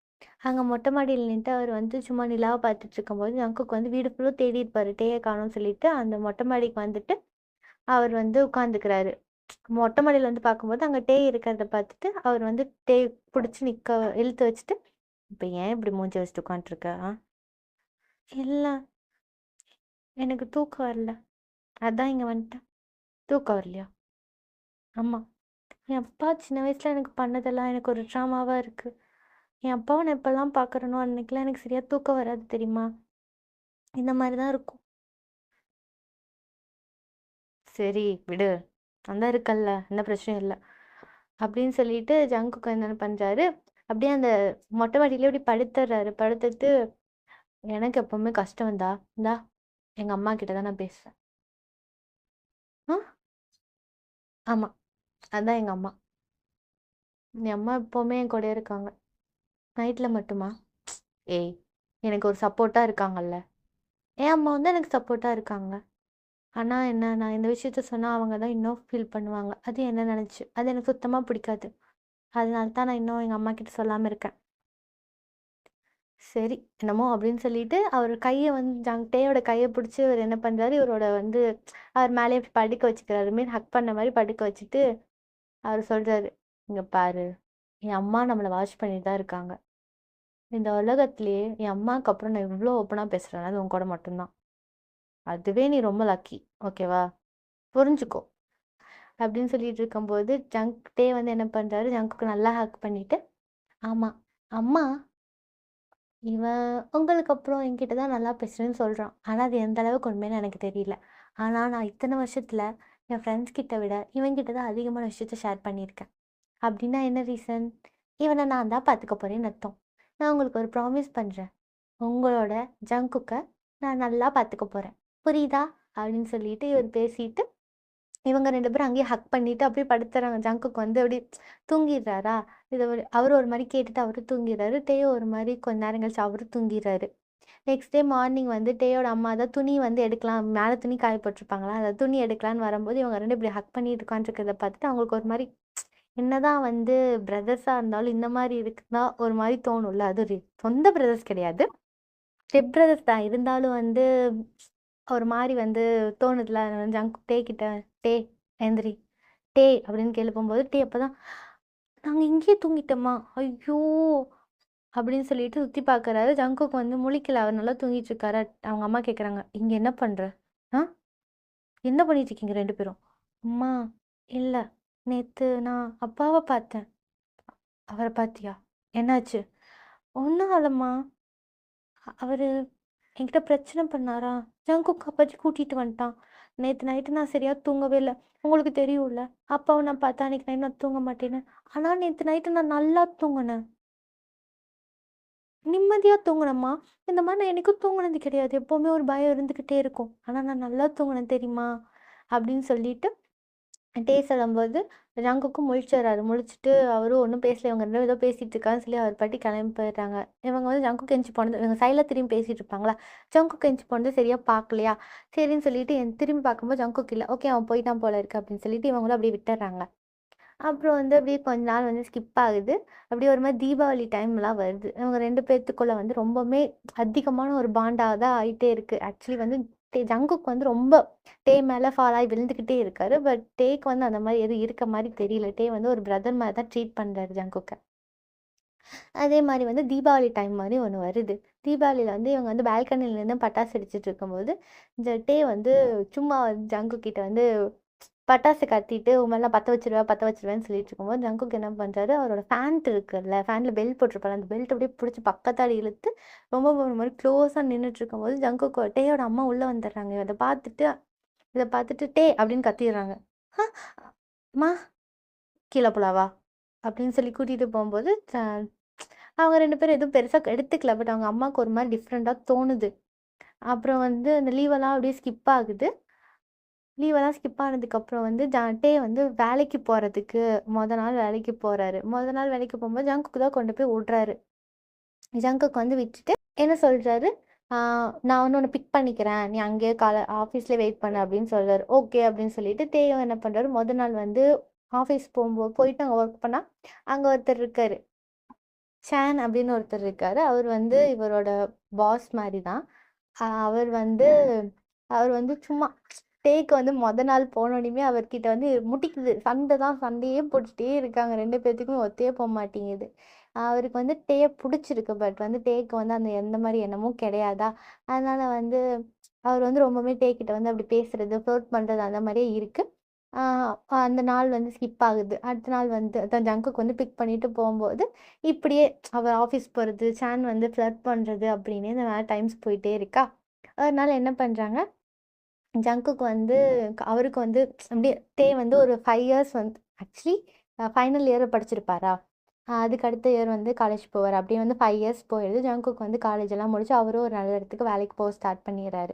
A: அங்க மொட்டை மாடியில நின்னுட்டு அவர் வந்து சும்மா நிலாவ பார்த்துட்டுருக்கும்போது, ஜங்குக் வந்து வீடு ஃபுல்லும் தேடி இருப்பாரு. டேய காணோம்னு சொல்லிட்டு, அந்த மொட்டை மாடிக்கு வந்துட்டு அவர் வந்து உட்காந்துக்கிறாரு. மொட்டை மாடியில வந்து பார்க்கும்போது, அங்க டே இருக்கிறத பார்த்துட்டு, அவர் வந்து டே புடிச்சு இழுத்து வச்சுட்டு, "இப்ப ஏன் இப்படி மூஞ்சி வச்சுட்டு உட்காந்துட்டுருக்க? இல்ல, எனக்கு தூக்கம் வரல. அதான் இங்க வந்துட்டேன்." "தூக்கம் வரலையா?" "ஆமா. என் அப்பா சின்ன வயசுல எனக்கு பண்ணதெல்லாம் எனக்கு ஒரு ட்ராமாவா இருக்கு. என் அப்பாவ நான் எப்பலாம் பார்க்குறேனோ, அன்னைக்கெல்லாம் எனக்கு சரியா தூக்கம் வராது தெரியுமா? இந்த மாரி தான் இருக்கும்." "சரி விடு. நான் தான் இருக்கேன்ல. எந்த பிரச்சனையும் இல்ல." அப்படின்னு சொல்லிட்டு ஜங்குக் என்ன பண்றாரு, அப்படியே அந்த மொட்டை மாடியிலே அப்படி படுத்துடுறாரு. படுத்துட்டு, "எனக்கு எப்பவுமே கஷ்டம் வந்தா, இந்தா எங்க அம்மா கிட்ட தான் நான் பேசுவேன்." "ஆ? ஆமா. அதான் எங்க அம்மா. என் அம்மா எப்பவுமே என் கூடயே இருக்காங்க." "நைட்ல மட்டுமா?" "ஏய்! எனக்கு ஒரு சப்போர்ட்டா இருக்காங்கல்ல." என் அம்மா வந்து எனக்கு சப்போர்ட்டா இருக்காங்க. ஆனா என்ன, நான் இந்த விஷயத்த சொன்னா அவங்க தான் இன்னும் ஃபீல் பண்ணுவாங்க. அது என்ன நெனச்சு. அது எனக்கு சுத்தமா பிடிக்காது. அதனால தான் நான் இன்னும் எங்க அம்மாகிட்ட சொல்லாம இருக்கேன். சரி, என்னமோ அப்படின்னு சொல்லிட்டு, அவர் கைய வந்து டேயோட கைய புடிச்சு இவரு என்ன பண்றாரு, இவரோட வந்து அவர் மேலயே படுக்க வச்சுக்கிறாரு. ஹக் பண்ண மாரி படுக்க வச்சுட்டு, அவரு சொல்றாரு, "இங்க பாரு, என் அம்மா நம்மள வாட்ச் பண்ணிட்டு தான் இருக்காங்க. இந்த உலகத்திலேயே என் அம்மாக்கு அப்புறம் நான் இவ்ளோ ஓப்பனா பேசுறேன்னா, அது உன் கூட மட்டும் தான். அதுவே நீ ரொம்ப லக்கி. ஓகேவா? புரிஞ்சுக்கோ." அப்படின்னு சொல்லிட்டு இருக்கும்போது, டே வந்து என்ன பண்றாரு, ஜங்குக்கு நல்லா ஹக் பண்ணிட்டு, "ஆமா, அம்மா இவன் உங்களுக்கு அப்புறம் என்கிட்ட தான் நல்லா பேசுறேன்னு சொல்றான். ஆனா, அது எந்த அளவுக்கு உண்மைன்னு எனக்கு தெரியல. ஆனா, நான் இத்தன வருஷத்துல என் ஃப்ரெண்ட்ஸ் கிட்ட விட இவன்கிட்ட தான் அதிகமான விஷயத்த ஷேர் பண்ணியிருக்கேன். அப்டின்னா என்ன ரீசன்? இவன நான் தான் பார்த்துக்க போறேன்னு அர்த்தம். நான் உங்களுக்கு ஒரு ப்ராமிஸ் பண்றேன். உங்களோட ஜங்குக்க நான் நல்லா பார்த்துக்க போறேன். புரியுதா?" அப்டின்னு சொல்லிட்டு இவர் பேசிட்டு இவங்க 2 பேரும் அங்கேயே ஹக் பண்ணிட்டு அப்படியே படுத்துறாங்க. ஜங்குக் வந்து அப்படியே தூங்கிடுறாரா, இத அவரு ஒரு மாரி கேட்டுட்டு அவரும் தூங்கிர்றாரு. டேயோ ஒரு மாரி கொஞ்ச நேரம் கழிச்சு அவரும் தூங்கிர்றாரு. நெக்ஸ்ட் டே மார்னிங் வந்து டேயோட அம்மா தான் துணி வந்து எடுக்கலாம். மேல துணி காய போட்டுருப்பாங்களா, அந்த துணி எடுக்கலான்னு வரும்போது, இவங்க 2 இப்படி ஹக் பண்ணிட்டு உட்காந்துருக்கிறத பார்த்துட்டு அவங்களுக்கு ஒரு மாரி என்னதான் வந்து பிரதர்ஸா இருந்தாலும் இந்த மாரி இருக்குன்னா ஒரு மாரி தோணும்ல. அது ஒரு சொந்த பிரதர்ஸ் கிடையாது. ஸ்டெப் பிரதர்ஸ் தான். இருந்தாலும் வந்து ஒரு மாரி வந்து தோணுதுல. டே கிட்ட, "டே எந்திரி, டே" அப்படின்னு எழுப்பும்போது, டே அப்பதான், "நாங்க இங்கேயே தூங்கிட்டோமா? ஐயோ!" அப்படின்னு சொல்லிட்டு சுத்தி பார்க்குறாரு. ஜங்குக் வந்து முழிக்கல. அவர் நல்லா தூங்கிட்டு இருக்காரு. அவங்க அம்மா கேட்குறாங்க, "இங்க என்ன பண்ற? ஆ? என்ன பண்ணிட்டு இருக்கீங்க 2 பேரும்?" "அம்மா, இல்ல. நேத்து நான் அப்பாவ பார்த்தேன்." "அவர பார்த்தியா? என்னாச்சு?" "ஒண்ணும் ஆகலம்மா. அவரு என்கிட்ட பிரச்சனை பண்ணாரா? ஜங்குக் அப்பாச்சி கூட்டிட்டு வந்துட்டான். நேத்து நைட்டு நான் சரியா தூங்கவே இல்ல. உங்களுக்கு தெரியும்ல, அப்பாவ நான் பார்த்தா அன்னைக்கு நைட் நான் தூங்க மாட்டேன்னு. ஆனா நேத்து நைட்டு நான் நல்லா தூங்குனேன். நிம்மதியா தூங்குனேன்ம்மா. இந்த மாரி நான் என்னைக்கும் தூங்குனது கிடையாது. எப்பவுமே ஒரு பயம் இருந்துகிட்டே இருக்கும். ஆனா நான் நல்லா தூங்குனேன் தெரியுமா?" அப்படின்னு சொல்லிட்டு சொல்லும்போது, ஜங்குக்கும் முழிச்சுர்றாரு. முழிச்சுட்டு அவரும் ஒண்ணும் பேசல. இவங்க 2 பேரும் ஏதோ பேசிட்டு இருக்காங்கன்னு சொல்லி அவர் பாட்டுக்கு கிளம்பி போயிடுறாங்க. இவங்க வந்து ஜங்குக் எந்திச்சு போனது இவங்க சைட்ல திரும்பி பேசிட்டு இருப்பாங்களா, ஜங்குக் எந்திச்சு போனது சரியா பார்க்கலையா, சரின்னு சொல்லிட்டு திரும்பி பார்க்கும்போது ஜங்குக் இல்ல. ஓகே அவன் போயிட்டான் போல இருக்கு அப்படின்னு சொல்லிட்டு இவங்களும் அப்படியே விட்டுர்றாங்க. அப்புறம் வந்து அப்படியே கொஞ்ச நாள் வந்து ஸ்கிப் ஆகுது. அப்படியே ஒரு மாரி தீபாவளி டைம்லாம் வருது. இவங்க 2 பேத்துக்குள்ள வந்து ரொம்பவுமே அதிகமான ஒரு பாண்டா தான் ஆயிட்டே இருக்கு. ஆக்சுவலி வந்து ஜங்குக் வந்து ரொம்ப மேல ஃபால் ஆகி விழுந்துக்கிட்டே இருக்காரு. பட் டேக்கு வந்து அந்த மாரி எதுவும் இருக்க மாரி தெரியல. வந்து ஒரு பிரதர் மாரி தான் ட்ரீட் பண்றாரு ஜங்குக்க. அதே மாரி வந்து தீபாவளி டைம் மாரி ஒண்ணு வருது. தீபாவளியில வந்து இவங்க வந்து பால்கனில நின்னு பட்டாசு வெடிச்சுட்டு இருக்கும்போது, இந்த வந்து சும்மா ஜங்குக் கிட்ட வந்து பட்டாசு கத்திட்டு, "உன் மேல நான் பத்த வச்சுருவேன், பத்த வச்சுருவேன்னு" சொல்லிட்டு இருக்கும்போது, ஜங்குக் என்ன பண்றாரு, அவரோட ஃபேண்ட் இருக்குல்ல, ஃபேன்ல பெல்ட் போட்டிருப்பார்ல, அந்த பெல்ட் அப்படியே புடிச்சு பக்கத்தாடி இழுத்து, ரொம்ப ஒரு மாரி க்ளோஸா நின்னுட்டு இருக்கும்போது, ஜங்குக் டேயோட அம்மா உள்ள வந்துடுறாங்க. இத பார்த்துட்டு, "டே" அப்படின்னு கத்திர்றாங்க. "அ அம்மா கீழ போலாவா?" அப்படின்னு சொல்லி கூட்டிட்டு போம்போது, அவங்க 2 பேரும் எதுவும் பெருசா எடுத்துக்கல. பட் அவங்க அம்மாவுக்கு ஒரு மாரி டிஃப்ரெண்ட்டா தோணுது. அப்புறம் வந்து அந்த லீவெல்லாம் அப்படியே ஸ்கிப் ஆகுது. லீவெல்லாம் ஸ்கிப் ஆனதுக்கப்புறம் வந்து டே வந்து வேலைக்கு போறதுக்கு நாள் வேலைக்கு போறாரு. நாள் வேலைக்கு போம்போது ஜங்குக்கு தான் கொண்டு போய் விடுறாரு. ஜங்குக்கு வந்து விட்டுட்டு என்ன சொல்றாரு, "ஆ நான் வந்து உன்ன பிக் பண்ணிக்கிறேன். நீ அங்கேயே ஆஃபீஸ்லயே வெயிட் பண்ணு" அப்படின்னு சொல்றாரு. ஓகே அப்படின்னு சொல்லிட்டு தேயும் என்ன பண்றாரு, நாள் வந்து ஆஃபீஸ் போயிட்டு அங்க ஒர்க் பண்ணா, அங்க ஒருத்தர் இருக்காரு. ஷான் அப்படின்னு ஒருத்தர் இருக்காரு. அவர் வந்து இவரோட பாஸ் மாரி தான். அவர் வந்து அவர் வந்து சும்மா டேக்கு வந்து நாள் போனோனயுமே அவர்கிட்ட வந்து முட்டிக்குது. சண்டை தான் சண்டையே போட்டுட்டே இருக்காங்க. 2 பேத்துக்குமே ஒத்தே போமாட்டேங்குது. அவருக்கு வந்து டேய புடிச்சிருக்கு. பட் வந்து டேக்கு வந்து அந்த எந்த மாரி எண்ணமும் கிடையாதா. அதனால வந்து அவர் வந்து ரொம்பவுமே டே கிட்ட வந்து அப்படி பேசுறது, ஃப்ளர்ட் பண்றது அந்த மாரியே இருக்கு. ஆ அந்த நாள் வந்து ஸ்கிப் ஆகுது. அடுத்த நாள் வந்து அதான் ஜங்குக்கு வந்து பிக் பண்ணிட்டு போம்போது, இப்படியே அவ ஆஃபீஸ் போறது, ஷான் வந்து ஃப்ளர்ட் பண்றது அப்படின்னே இந்த மாரி டைம்ஸ் போயிட்டே இருக்கா. அதனால என்ன பண்றாங்க, ஜங்குக்கு வந்து அவருக்கு வந்து அப்படியே வந்து ஒரு 5 இயர்ஸ் வந்து ஆக்சுவலி ஃபைனல் இயர் படிச்சிருப்பாரா, அதுக்கு அடுத்த இயர் வந்து காலேஜ் போவாரு. அப்படியே வந்து 5 இயர்ஸ் போயிடுது. ஜங்குக்கு வந்து காலேஜ் எல்லாம் முடிச்சு அவரும் ஒரு நல்ல இடத்துக்கு வேலைக்கு போக ஸ்டார்ட் பண்ணிடுறாரு.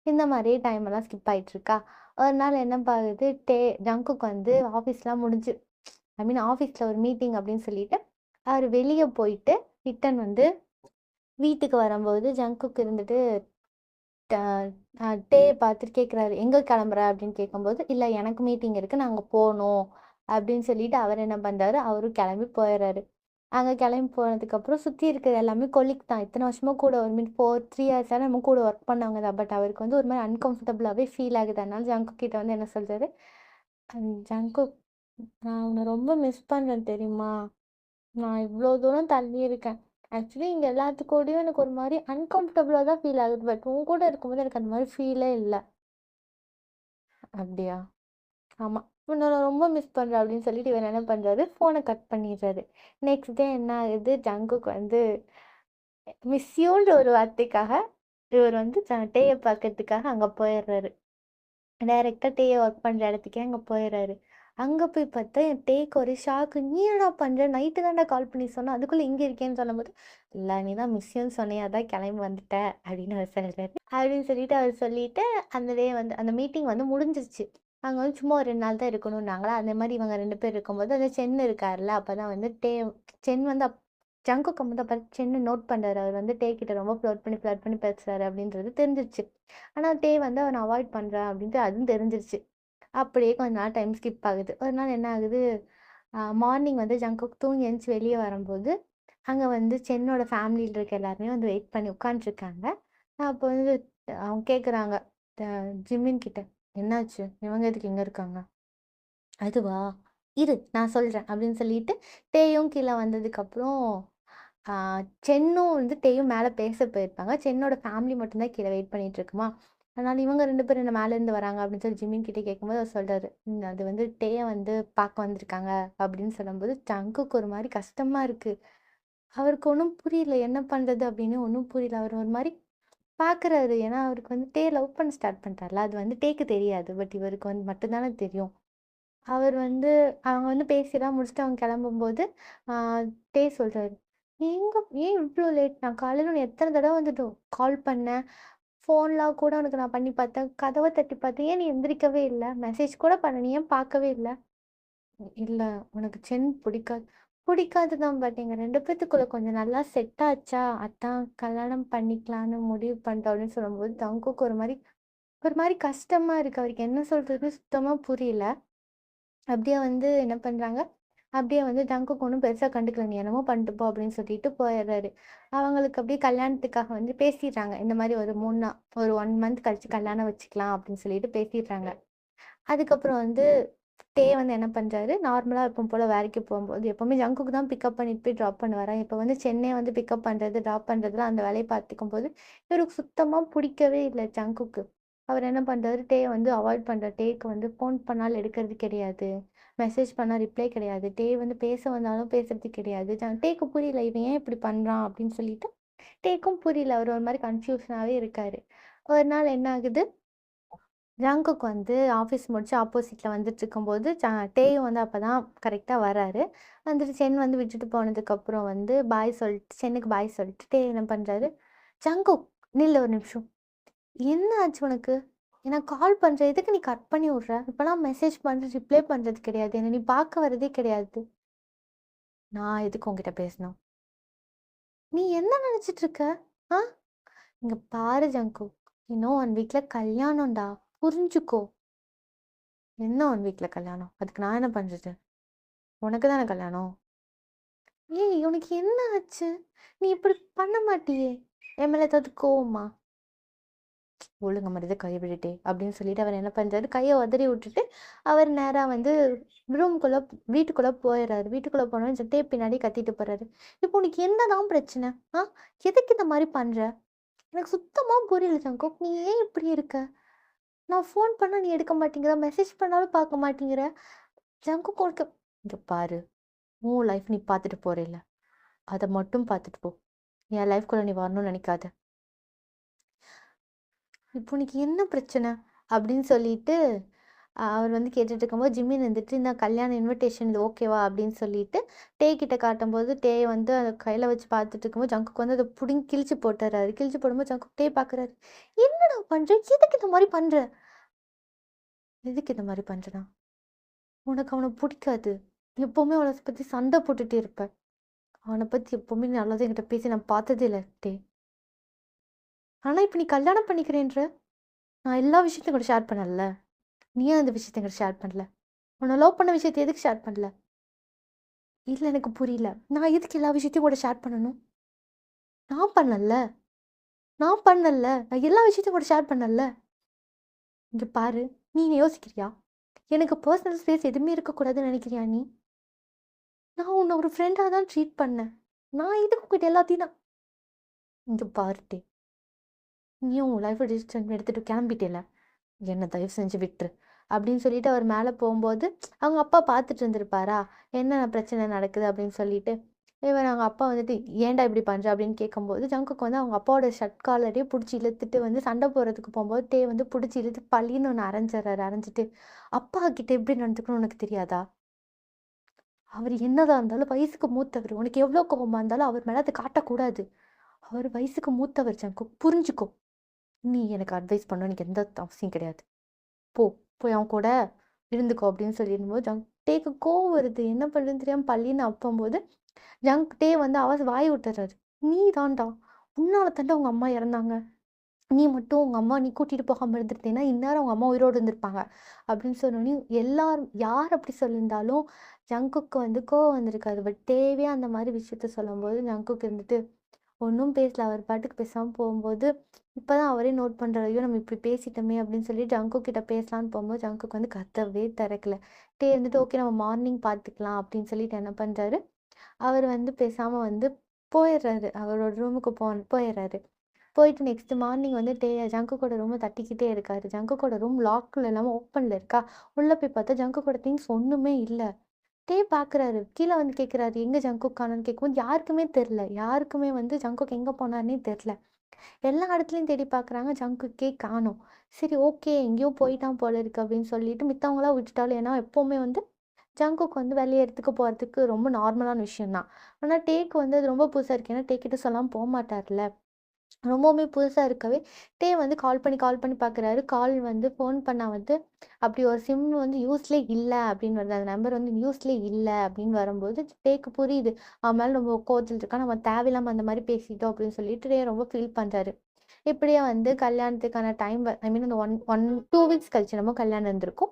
A: இந்த மாரியே டைம் எல்லாம் ஸ்கிப் ஆயிட்டுருக்கா. ஒரு நாள் என்ன ஆகுது, ஜங்குக்கு வந்து ஆஃபீஸ்லாம் முடிஞ்சு ஐ மீன் ஆஃபீஸ்ல ஒரு மீட்டிங் அப்படின்னு சொல்லிட்டு, அவரு வெளிய போயிட்டு ரிட்டர்ன் வந்து வீட்டுக்கு வரும்போது ஜங்குக்கு இருந்துட்டு ட டேய பார்த்துட்டு கேட்குறாரு, "எங்க கிளம்புற?" அப்படின்னு கேட்கும்போது, "இல்ல எனக்கு மீட்டிங் இருக்கு. நான் அங்க போணும்." அப்படின்னு சொல்லிட்டு அவர் என்ன பண்றாரு, அவரும் கிளம்பி போயிர்றாரு. அங்க கிளம்பி போனதுக்கப்புறம் சுத்தி இருக்கிறது எல்லாமே கொலீக் தான். இத்தன வருஷமா கூட ஒரு 3 இயர்ஸா நம்ம கூட ஒர்க் பண்ணவங்க தான். பட் அவருக்கு வந்து ஒரு மாரி அன்கம்ஃபர்டபுளாவே ஃபீல் ஆகுது. அதனால ஜங்குக் கிட்ட வந்து என்ன சொல்றாரு, ஜங்குக் நான் உன்ன ரொம்ப மிஸ் பண்றேன் தெரியுமா? நான் இவ்ளோ தூரம் தள்ளி இருக்கேன். ஆக்சுவலி இங்க எல்லாத்து கூடயும் எனக்கு ஒரு மாரி அன்கம்ஃபர்டபுளா தான் ஃபீல் ஆகுது. பட் உன் கூட இருக்கும்போது எனக்கு அந்த மாரி ஃபீலே இல்ல." "அப்படியா? ஆமா. உன்ன நான் ரொம்ப மிஸ் பண்றேன்." அப்படின்னு சொல்லிட்டு இவர் என்ன பண்றாரு, ஃபோன கட் பண்ணிடுறாரு. நெக்ஸ்ட் டே என்ன ஆகுது, ஜங்குக் வந்து மிஸ் யூன்ற ஒரு வார்த்தைக்காக இவர் வந்து டேய பார்க்கறதுக்காக அங்க போயிர்றாரு. டைரக்ட்டா டேய ஒர்க் பண்ற இடத்துக்கே அங்க போயிர்றாரு. அங்க போய் பார்த்தா, என் டேக்கு ஒரே ஷாக்கு. "நீ என்னடா பண்ற? நைட்டு தான்டா கால் பண்ணி சொன்ன. அதுக்குள்ள இங்க இருக்கேன்னு" சொல்லும்போது, "இல்ல நீ தான் மிஸ் யூன்னு சொன்னியே, அதான் கிளம்பி வந்துட்டேன்" அப்படின்னு அவர் சொல்றாரு. அப்படின்னு சொல்லிட்டு அவர் சொல்லிட்டு, அந்த டே வந்து அந்த மீட்டிங் வந்து முடிஞ்சிருச்சு. அங்க வந்து சும்மா ஒரு 2 நாள் தான் இருக்கணும்னாங்களா, அந்த மாரி இவங்க 2 பேர் இருக்கும்போது, அந்த சென் இருக்கார்ல, அப்பதான் வந்து சென் வந்து ஜங்குக்கு வந்து அப்ப சென்னு நோட் பண்றாரு. அவர் வந்து டே கிட்ட ரொம்ப ஃப்ளர்ட் பண்ணி பேசுறாரு அப்படின்றது தெரிஞ்சிருச்சு. ஆனா டே வந்து அவன அவாய்ட் பண்றா அப்படின்ட்டு அதுவும் தெரிஞ்சிருச்சு. அப்படியே கொஞ்ச நாள் டைம் ஸ்கிப் ஆகுது. ஒரு நாள் என்ன ஆகுது, மார்னிங் வந்து ஜங்குக் தூங்கி எந்திச்சு வெளிய வரும்போது, அங்க வந்து சென்னோட ஃபேமிலில இருக்க எல்லாருமே வந்து வெயிட் பண்ணி உட்காந்துட்டுருக்காங்க. அப்போ வந்து அவங்க கேட்குறாங்க, த ஜிமின் கிட்ட, "என்னாச்சு? இவங்க எதுக்கு இங்க இருக்காங்க?" "அதுவா? இரு நான் சொல்றேன்" அப்படின்னு சொல்லிட்டு டேயும் கீழ வந்ததுக்கப்புறம், ஆ சென்னும் வந்து டேயும் மேல பேச போயிருப்பாங்க. சென்னோட ஃபேமிலி மட்டும் தான் கீழ வெயிட் பண்ணிட்டு இருக்குமா. அதனால இவங்க 2 பேரும் என்ன மேலேருந்து வராங்க அப்படின்னு சொல்லி ஜிமின் கிட்ட கேட்கும்போது அவர் சொல்றாரு, அது வந்து டேய வந்து பார்க்க வந்திருக்காங்க" அப்படின்னு சொல்லும்போது ஜங்குக்கு ஒரு மாரி கஷ்டமா இருக்கு. அவருக்கு ஒண்ணும் புரியல. என்ன பண்றது அப்படின்னு ஒண்ணும் புரியல. அவர் ஒரு மாரி பார்க்குறாரு. ஏன்னா அவருக்கு வந்து டே லவ் பண்ண ஸ்டார்ட் பண்ணிட்டார்ல. அது வந்து டேக்கு தெரியாது. பட் இவருக்கு வந்து மட்டும் தானே தெரியும். அவர் வந்து அவங்க வந்து பேசிலாம் முடிச்சுட்டு அவங்க கிளம்பும்போது, ஆ டே சொல்றாரு, "எங்க ஏன் இவ்ளோ லேட்? நான் காலையில உன்ன எத்தன தடவ வந்துட்டு கால் பண்ணேன். ஃபோன்லாம் கூட உனக்கு நான் பண்ணி பார்த்தேன். கதவ தட்டி பார்த்தேன். ஏன் நீ எந்திரிக்கவே இல்ல? மெசேஜ் கூட பண்ணேன். நீ ஏன் பார்க்கவே இல்ல?" "இல்ல உனக்கு சென் பிடிக்காது." "பிடிக்காது தான். பட் எங்க 2 பேத்துக்குள்ள கொஞ்சம் நல்லா செட் ஆச்சா, அதான் கல்யாணம் பண்ணிக்கலான்னு முடிவு பண்ணிட்டோம்." அப்படின்னு சொல்லும்போது, தங்குக்கு ஒரு மாரி கஷ்டமா இருக்கு. அவருக்கு என்ன சொல்றதுன்னு சுத்தமா புரியல. அப்படியே வந்து என்ன பண்றாங்க, அப்படியே வந்து ஜங்குக்கு ஒண்ணும் பெருசா கண்டுக்கல. "நீ என்னமோ பண்ணிட்டு போ" அப்படின்னு சொல்லிட்டு போயிர்றாரு. அவங்களுக்கு அப்படியே கல்யாணத்துக்காக வந்து பேசிடுறாங்க. இந்த மாரி ஒரு 1 மந்த் கழிச்சு கல்யாணம் வச்சுக்கலாம் அப்படின்னு சொல்லிட்டு பேசிடுறாங்க. அதுக்கப்புறம் வந்து டே வந்து என்ன பண்றாரு, நார்மலா எப்பவும் போல வேலைக்கு போம்போது எப்பவுமே ஜங்குக்கு தான் பிக்கப் பண்ணிட்டு போய் ட்ராப் பண்ணுவாரா. இப்ப வந்து சென்னை வந்து பிக்கப் பண்றது, ட்ராப் பண்றதுல அந்த வேலைய பார்த்துக்கும்போது, இவருக்கு சுத்தமா புடிக்கவே இல்ல ஜங்குக்கு. அவர் என்ன பண்றாரு, டேய வந்து அவாய்ட் பண்றாரு. டேக்கு வந்து ஃபோன் பண்ணாலும் எடுக்கிறது கிடையாது. மெசேஜ் பண்ணா ரிப்ளை கிடையாது. டே வந்து பேச வந்தாலும் பேசுறது கிடையாது. டேக்கு புரியல. இவன் ஏன் இப்படி பண்றான் அப்படின்னு சொல்லிட்டு, டேக்கும் புரியல. அவர் ஒரு மாரி கன்ஃப்யூஷனாவே இருக்காரு. ஒரு நாள் என்ன ஆகுது ஜங்குக் வந்து ஆஃபீஸ் முடிச்சு ஆப்போசிட்டில் வந்துட்டு இருக்கும்போது டேயும் வந்து அப்போ தான் கரெக்டாக வராரு. வந்துட்டு சென் வந்து விட்டுட்டு போனதுக்கப்புறம் வந்து பாய் சொல்லிட்டு சென்னுக்கு பாய் சொல்லிட்டு டே என்ன பண்ணுறாரு, ஜங்குக் நில்லு ஒரு நிமிஷம். என்ன ஆச்சு உனக்கு? எனக்கு கால் பண்ணுற எதுக்கு நீ கட் பண்ணி விட்ற? இப்போலாம் மெசேஜ் பண்ணுற ரிப்ளை பண்ணுறது கிடையாது. என்னை நீ பார்க்க வரதே கிடையாது. நான் எதுக்கு உங்ககிட்ட பேசணும்? நீ என்ன நினச்சிட்டு இருக்க? ஆ இங்கே பாரு ஜங்குக், இன்னும் 1 வீக்கில் கல்யாணம்டா, புரிஞ்சுக்கோ. என்ன 1 வீக்கில் கல்யாணம்? அதுக்கு நான் என்ன பண்ணுறது? உனக்கு தானே கல்யாணம். ஏய் உனக்கு என்ன ஆச்சு? நீ இப்படி பண்ண மாட்டியே. என் மேலே ஏதாவது கோவமா? ஒழுங்க மரியாதை கை விட்டுட்டே அப்படின்னு சொல்லிட்டு அவர் என்ன பண்ணுறாரு, கையை உதறி விட்டுட்டு அவர் நேராக வந்து ரூம்குள்ளே வீட்டுக்குள்ளே போயிடுறாரு. வீட்டுக்குள்ளே போனோன்னு சொல்லிட்டு பின்னாடி கத்திட்டு போகிறாரு. இப்போ உனக்கு என்னதான் பிரச்சனை? ஆ எதுக்கு இந்த மாதிரி பண்ணுற? எனக்கு சுத்தமாக புரியல ஜங்கோக். நீ ஏன் இப்படி இருக்க? நான் ஃபோன் பண்ணால் நீ எடுக்க மாட்டேங்கிற, மெசேஜ் பண்ணாலும் பார்க்க மாட்டேங்கிற. ஜங்கோக் உனக்கு இங்கே பாரு, உன் லைஃப் நீ பார்த்துட்டு போகிறேல்ல, அதை மட்டும் பார்த்துட்டு போ. என் லைஃப்குள்ளே நீ வரணும்னு நினைக்காத. இப்போ உனக்கு என்ன பிரச்சனை அப்படின்னு சொல்லிட்டு அவர் வந்து கேட்டுட்டு இருக்கும்போது ஜிம்மின் வந்துட்டு இந்த கல்யாண இன்விடேஷன் இது ஓகேவா அப்படின்னு சொல்லிட்டு டே கிட்ட காட்டும்போது டே வந்து அதை கையில் வச்சு பார்த்துட்டு இருக்கும்போது ஜங்குக்கு வந்து அதை பிடிங்கி கிழிச்சு போட்டுறாரு. கிழிச்சு போடும்போது ஜங்கு டே பார்க்குறாரு. என்னடா பண்ணுற? எதுக்கு இந்த மாதிரி பண்ணுற? எதுக்கு இந்த மாதிரி பண்ணுறா? உனக்கு அவனை பிடிக்காது. எப்போவுமே அவனை பற்றி சண்டை போட்டுகிட்டே இருப்பேன். அவனை பற்றி எப்போவுமே நல்லது என்கிட்ட பேசி நான் பார்த்ததே இல்லை டே. ஆனால் இப்போ நீ கல்யாணம் பண்ணிக்கிறேன்ற, நான் எல்லா விஷயத்தையும் கூட ஷேர் பண்ணல. நீ ஏன் அந்த விஷயத்தை என்கிட்ட ஷேர் பண்ணல? உன்னை லவ் பண்ண விஷயத்தை எதுக்கு ஷேர் பண்ணல? இல்லை எனக்கு புரியல. நான் எதுக்கு எல்லா விஷயத்தையும் கூட ஷேர் பண்ணணும்? நான் பண்ணல. நான் எல்லா விஷயத்தையும் கூட ஷேர் பண்ணல. இங்கே பாரு, நீ யோசிக்கிறியா? எனக்கு பர்சனல் ஸ்பேஸ் எதுவுமே இருக்கக்கூடாதுன்னு நினைக்கிறியா நீ? நான் உன்னை ஒரு ஃப்ரெண்டாக தான் ட்ரீட் பண்ணேன். நான் இதுக்கு உங்ககிட்ட எல்லாத்தையும் நான் இங்கே பாருட்டே, நீயும் உன் லைஃப்பை டிசிஷன் எடுத்துகிட்டு கிளம்பிட்டேல, என்னை தயவு செஞ்சு விட்டுரு அப்படின்னு சொல்லிட்டு அவர் மேலே போகும்போது அவங்க அப்பா பார்த்துட்டு இருந்திருப்பாரா என்ன பிரச்சனை நடக்குது அப்படின்னு சொல்லிட்டு. இவர் அவங்க அப்பா வந்துட்டு ஏன்டா இப்படி பண்ணுற அப்படின்னு கேட்கும்போது ஜங்குக்கு வந்து அவங்க அப்பாவோட ஷர்ட் காலரே பிடிச்சி இழுத்துட்டு வந்து சண்டை போடுறதுக்கு போகும்போது டே வந்து பிடிச்சி இழுத்து பள்ளின்னு ஒன்று அரைஞ்சிட்றாரு. அரைஞ்சிட்டு அப்பா கிட்ட எப்படி நடந்துக்கணும்னு உனக்கு தெரியாதா? அவர் என்னதான் இருந்தாலும் வயசுக்கு மூத்தவர். உனக்கு எவ்வளோ கோபமாக இருந்தாலும் அவர் மேலே அதை காட்டக்கூடாது. அவர் வயசுக்கு மூத்தவர் ஜங்கு, புரிஞ்சுக்கோ. நீ எனக்கு அட்வைஸ் பண்ண எனக்கு எந்த அவசியம் கிடையாது. போ போய் அவன் கூட இருந்துக்கோ அப்படின்னு சொல்லிடும்போது டேக்கு கோவம் வருது. என்ன பண்ணுறதுன்னு தெரியாமல் பள்ளின்னு அப்பம்போது டே வந்து வாய் விட்டுறாரு. நீ தான்டா, உன்னால தாண்டா உங்கள் அம்மா இறந்தாங்க. நீ மட்டும் உங்கள் அம்மா நீ கூட்டிகிட்டு போகாமல் இருந்துருந்தேன்னா இந்நேரம் அவங்க அம்மா உயிரோடு இருந்திருப்பாங்க அப்படின்னு சொன்னோன்னே எல்லாரும் யார் அப்படி சொல்லியிருந்தாலும் ஜங்குக்கு வந்து கோவம் வந்திருக்காது. பட் தேவே அந்த மாதிரி விஷயத்த சொல்லும்போது ஜங்குக்கு இருந்துட்டு ஒன்றும் பேசல. அவர் பாட்டுக்கு பேசாமல் போகும்போது இப்போ தான் அவரே நோட் பண்ணுறாரு, ஐயோ நம்ம இப்படி பேசிட்டோமே அப்படின்னு சொல்லி ஜங்கு கிட்ட பேசலான்னு போகும்போது ஜங்குக்கு வந்து கத்தவே திறக்கல. டே இருந்துட்டு ஓகே நம்ம மார்னிங் பார்த்துக்கலாம் அப்படின்னு சொல்லிட்டு என்ன பண்ணுறாரு, அவர் வந்து பேசாமல் வந்து போயிடுறாரு. அவரோட ரூமுக்கு போயிடுறாரு. போயிட்டு நெக்ஸ்ட் மார்னிங் வந்து ஜங்குக்கோட ரூமை தட்டிக்கிட்டே இருக்காரு. ஜங்குக்கோட ரூம் லாக்கில் இல்லாமல் ஓப்பனில் இருக்கா. உள்ளே போய் பார்த்தா ஜங்குக்கோட திங்ஸ் ஒன்றுமே இல்லை. பார்க்குறாரு. கீழே வந்து கேட்குறாரு, எங்கே ஜங்குக் காணோன்னு கேட்கும்போது யாருக்குமே தெரில. யாருக்குமே வந்து ஜங்குக் எங்கே போனார்னே தெரில. எல்லா இடத்துலையும் தேடி பார்க்குறாங்க, ஜங்குக்கே காணோம். சரி ஓகே எங்கேயோ போயிட்டான் போல இருக்கு அப்படின்னு சொல்லிட்டு மித்தவங்களாம் விட்டுட்டாலும், ஏன்னா எப்போவுமே வந்து ஜங்குக் வந்து வெளிய இடத்துக்கு போகிறதுக்கு ரொம்ப நார்மலான விஷயம் தான். ஆனால் டேக்கு வந்து அது ரொம்ப புதுசாக இருக்குது. ஏன்னா கிட்ட சொல்லாமல் போகமாட்டார்ல. ரொம்பவுமே புதுசாக இருக்கவே வந்து கால் பண்ணி பார்க்குறாரு. கால் வந்து ஃபோன் பண்ணா வந்து அப்படி ஒரு சிம் வந்து யூஸ்லேயே இல்லை அப்படின்னு வருது. அந்த நம்பர் வந்து யூஸ்லேயே இல்லை அப்படின்னு வரும்போது டேக்கு புரியுது. அவன் மேலே ரொம்ப கோவத்தில் இருக்கான். நம்ம தேவையில்லாமல் அந்த மாதிரி பேசிட்டோம் அப்படின்னு சொல்லிட்டு ரொம்ப ஃபீல் பண்ணுறாரு. இப்படியே வந்து கல்யாணத்துக்கான டைம் ஐ மீன் அந்த 2 வீக்ஸ் கழிச்சு நம்ம கல்யாணம் இருந்திருக்கும்.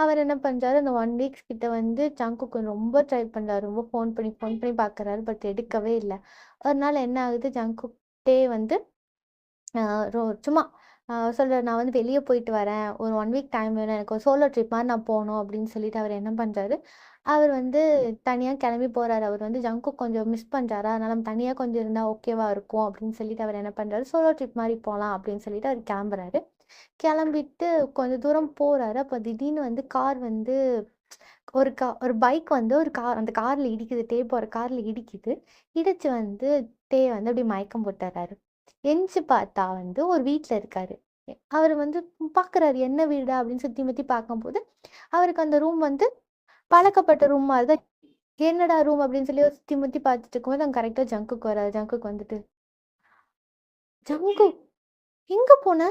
A: அவர் என்ன பண்ணுறாரு, அந்த 1 வீக்ஸ் கிட்ட வந்து ஜங்குக்கு ரொம்ப ட்ரை பண்ணுறாரு. ரொம்ப ஃபோன் பண்ணி பார்க்குறாரு. பட் எடுக்கவே இல்லை. ஒரு நாள் என்ன ஆகுது, ஜங்குக் வந்து அ சும்மா சொல்றாரு, "நான் வந்து வெளிய போயிட்டு வரேன். ஒரு 1 வீக் டைம் வேணும். எனக்கு ஒரு சோலோ ட்ரிப் மாரி நான் போணும்." அப்படின்னு சொல்லிட்டு அவர் என்ன பண்றாரு, அவர் வந்து தனியா கிளம்பி போறாரு. அவர் வந்து ஜங்குக் கொஞ்சம் மிஸ் பண்றாரா, அதனால நம்ம தனியா கொஞ்சம் இருந்தா ஓகேவா இருக்கும் அப்படின்னு சொல்லிட்டு அவர் என்ன பண்றாரு, சோலோ ட்ரிப் மாரி போலாம் அப்படின்னு சொல்லிட்டு அவர் கிளம்புறாரு. கிளம்பிட்டு கொஞ்சம் தூரம் போறாரு. அப்ப திடீர்னு வந்து கார் வந்து ஒரு பைக் வந்து ஒரு கார் அந்த கார்ல இடிக்குது. போற கார்ல இடிக்குது. இடிச்சு வந்து வந்து அப்படியே மயக்கம் போட்டுர்றாரு. எந்திச்சு பார்த்தா வந்து ஒரு வீட்ல இருக்காரு. அவர் வந்து பார்க்குறாரு என்ன வீடா அப்படின்னு சுற்றி முற்றி பார்க்கும்போது அவருக்கு அந்த ரூம் வந்து பழக்கப்பட்ட ரூம் மாதிரி தான். என்னடா ரூம் அப்படின்னு சொல்லி சுற்றி முற்றி பார்த்துட்டு இருக்கும்போது அங்கே கரெக்டாக ஜங்குக்கு வராது. ஜங்குக்கு வந்துட்டு, ஜங்கு எங்கே போன?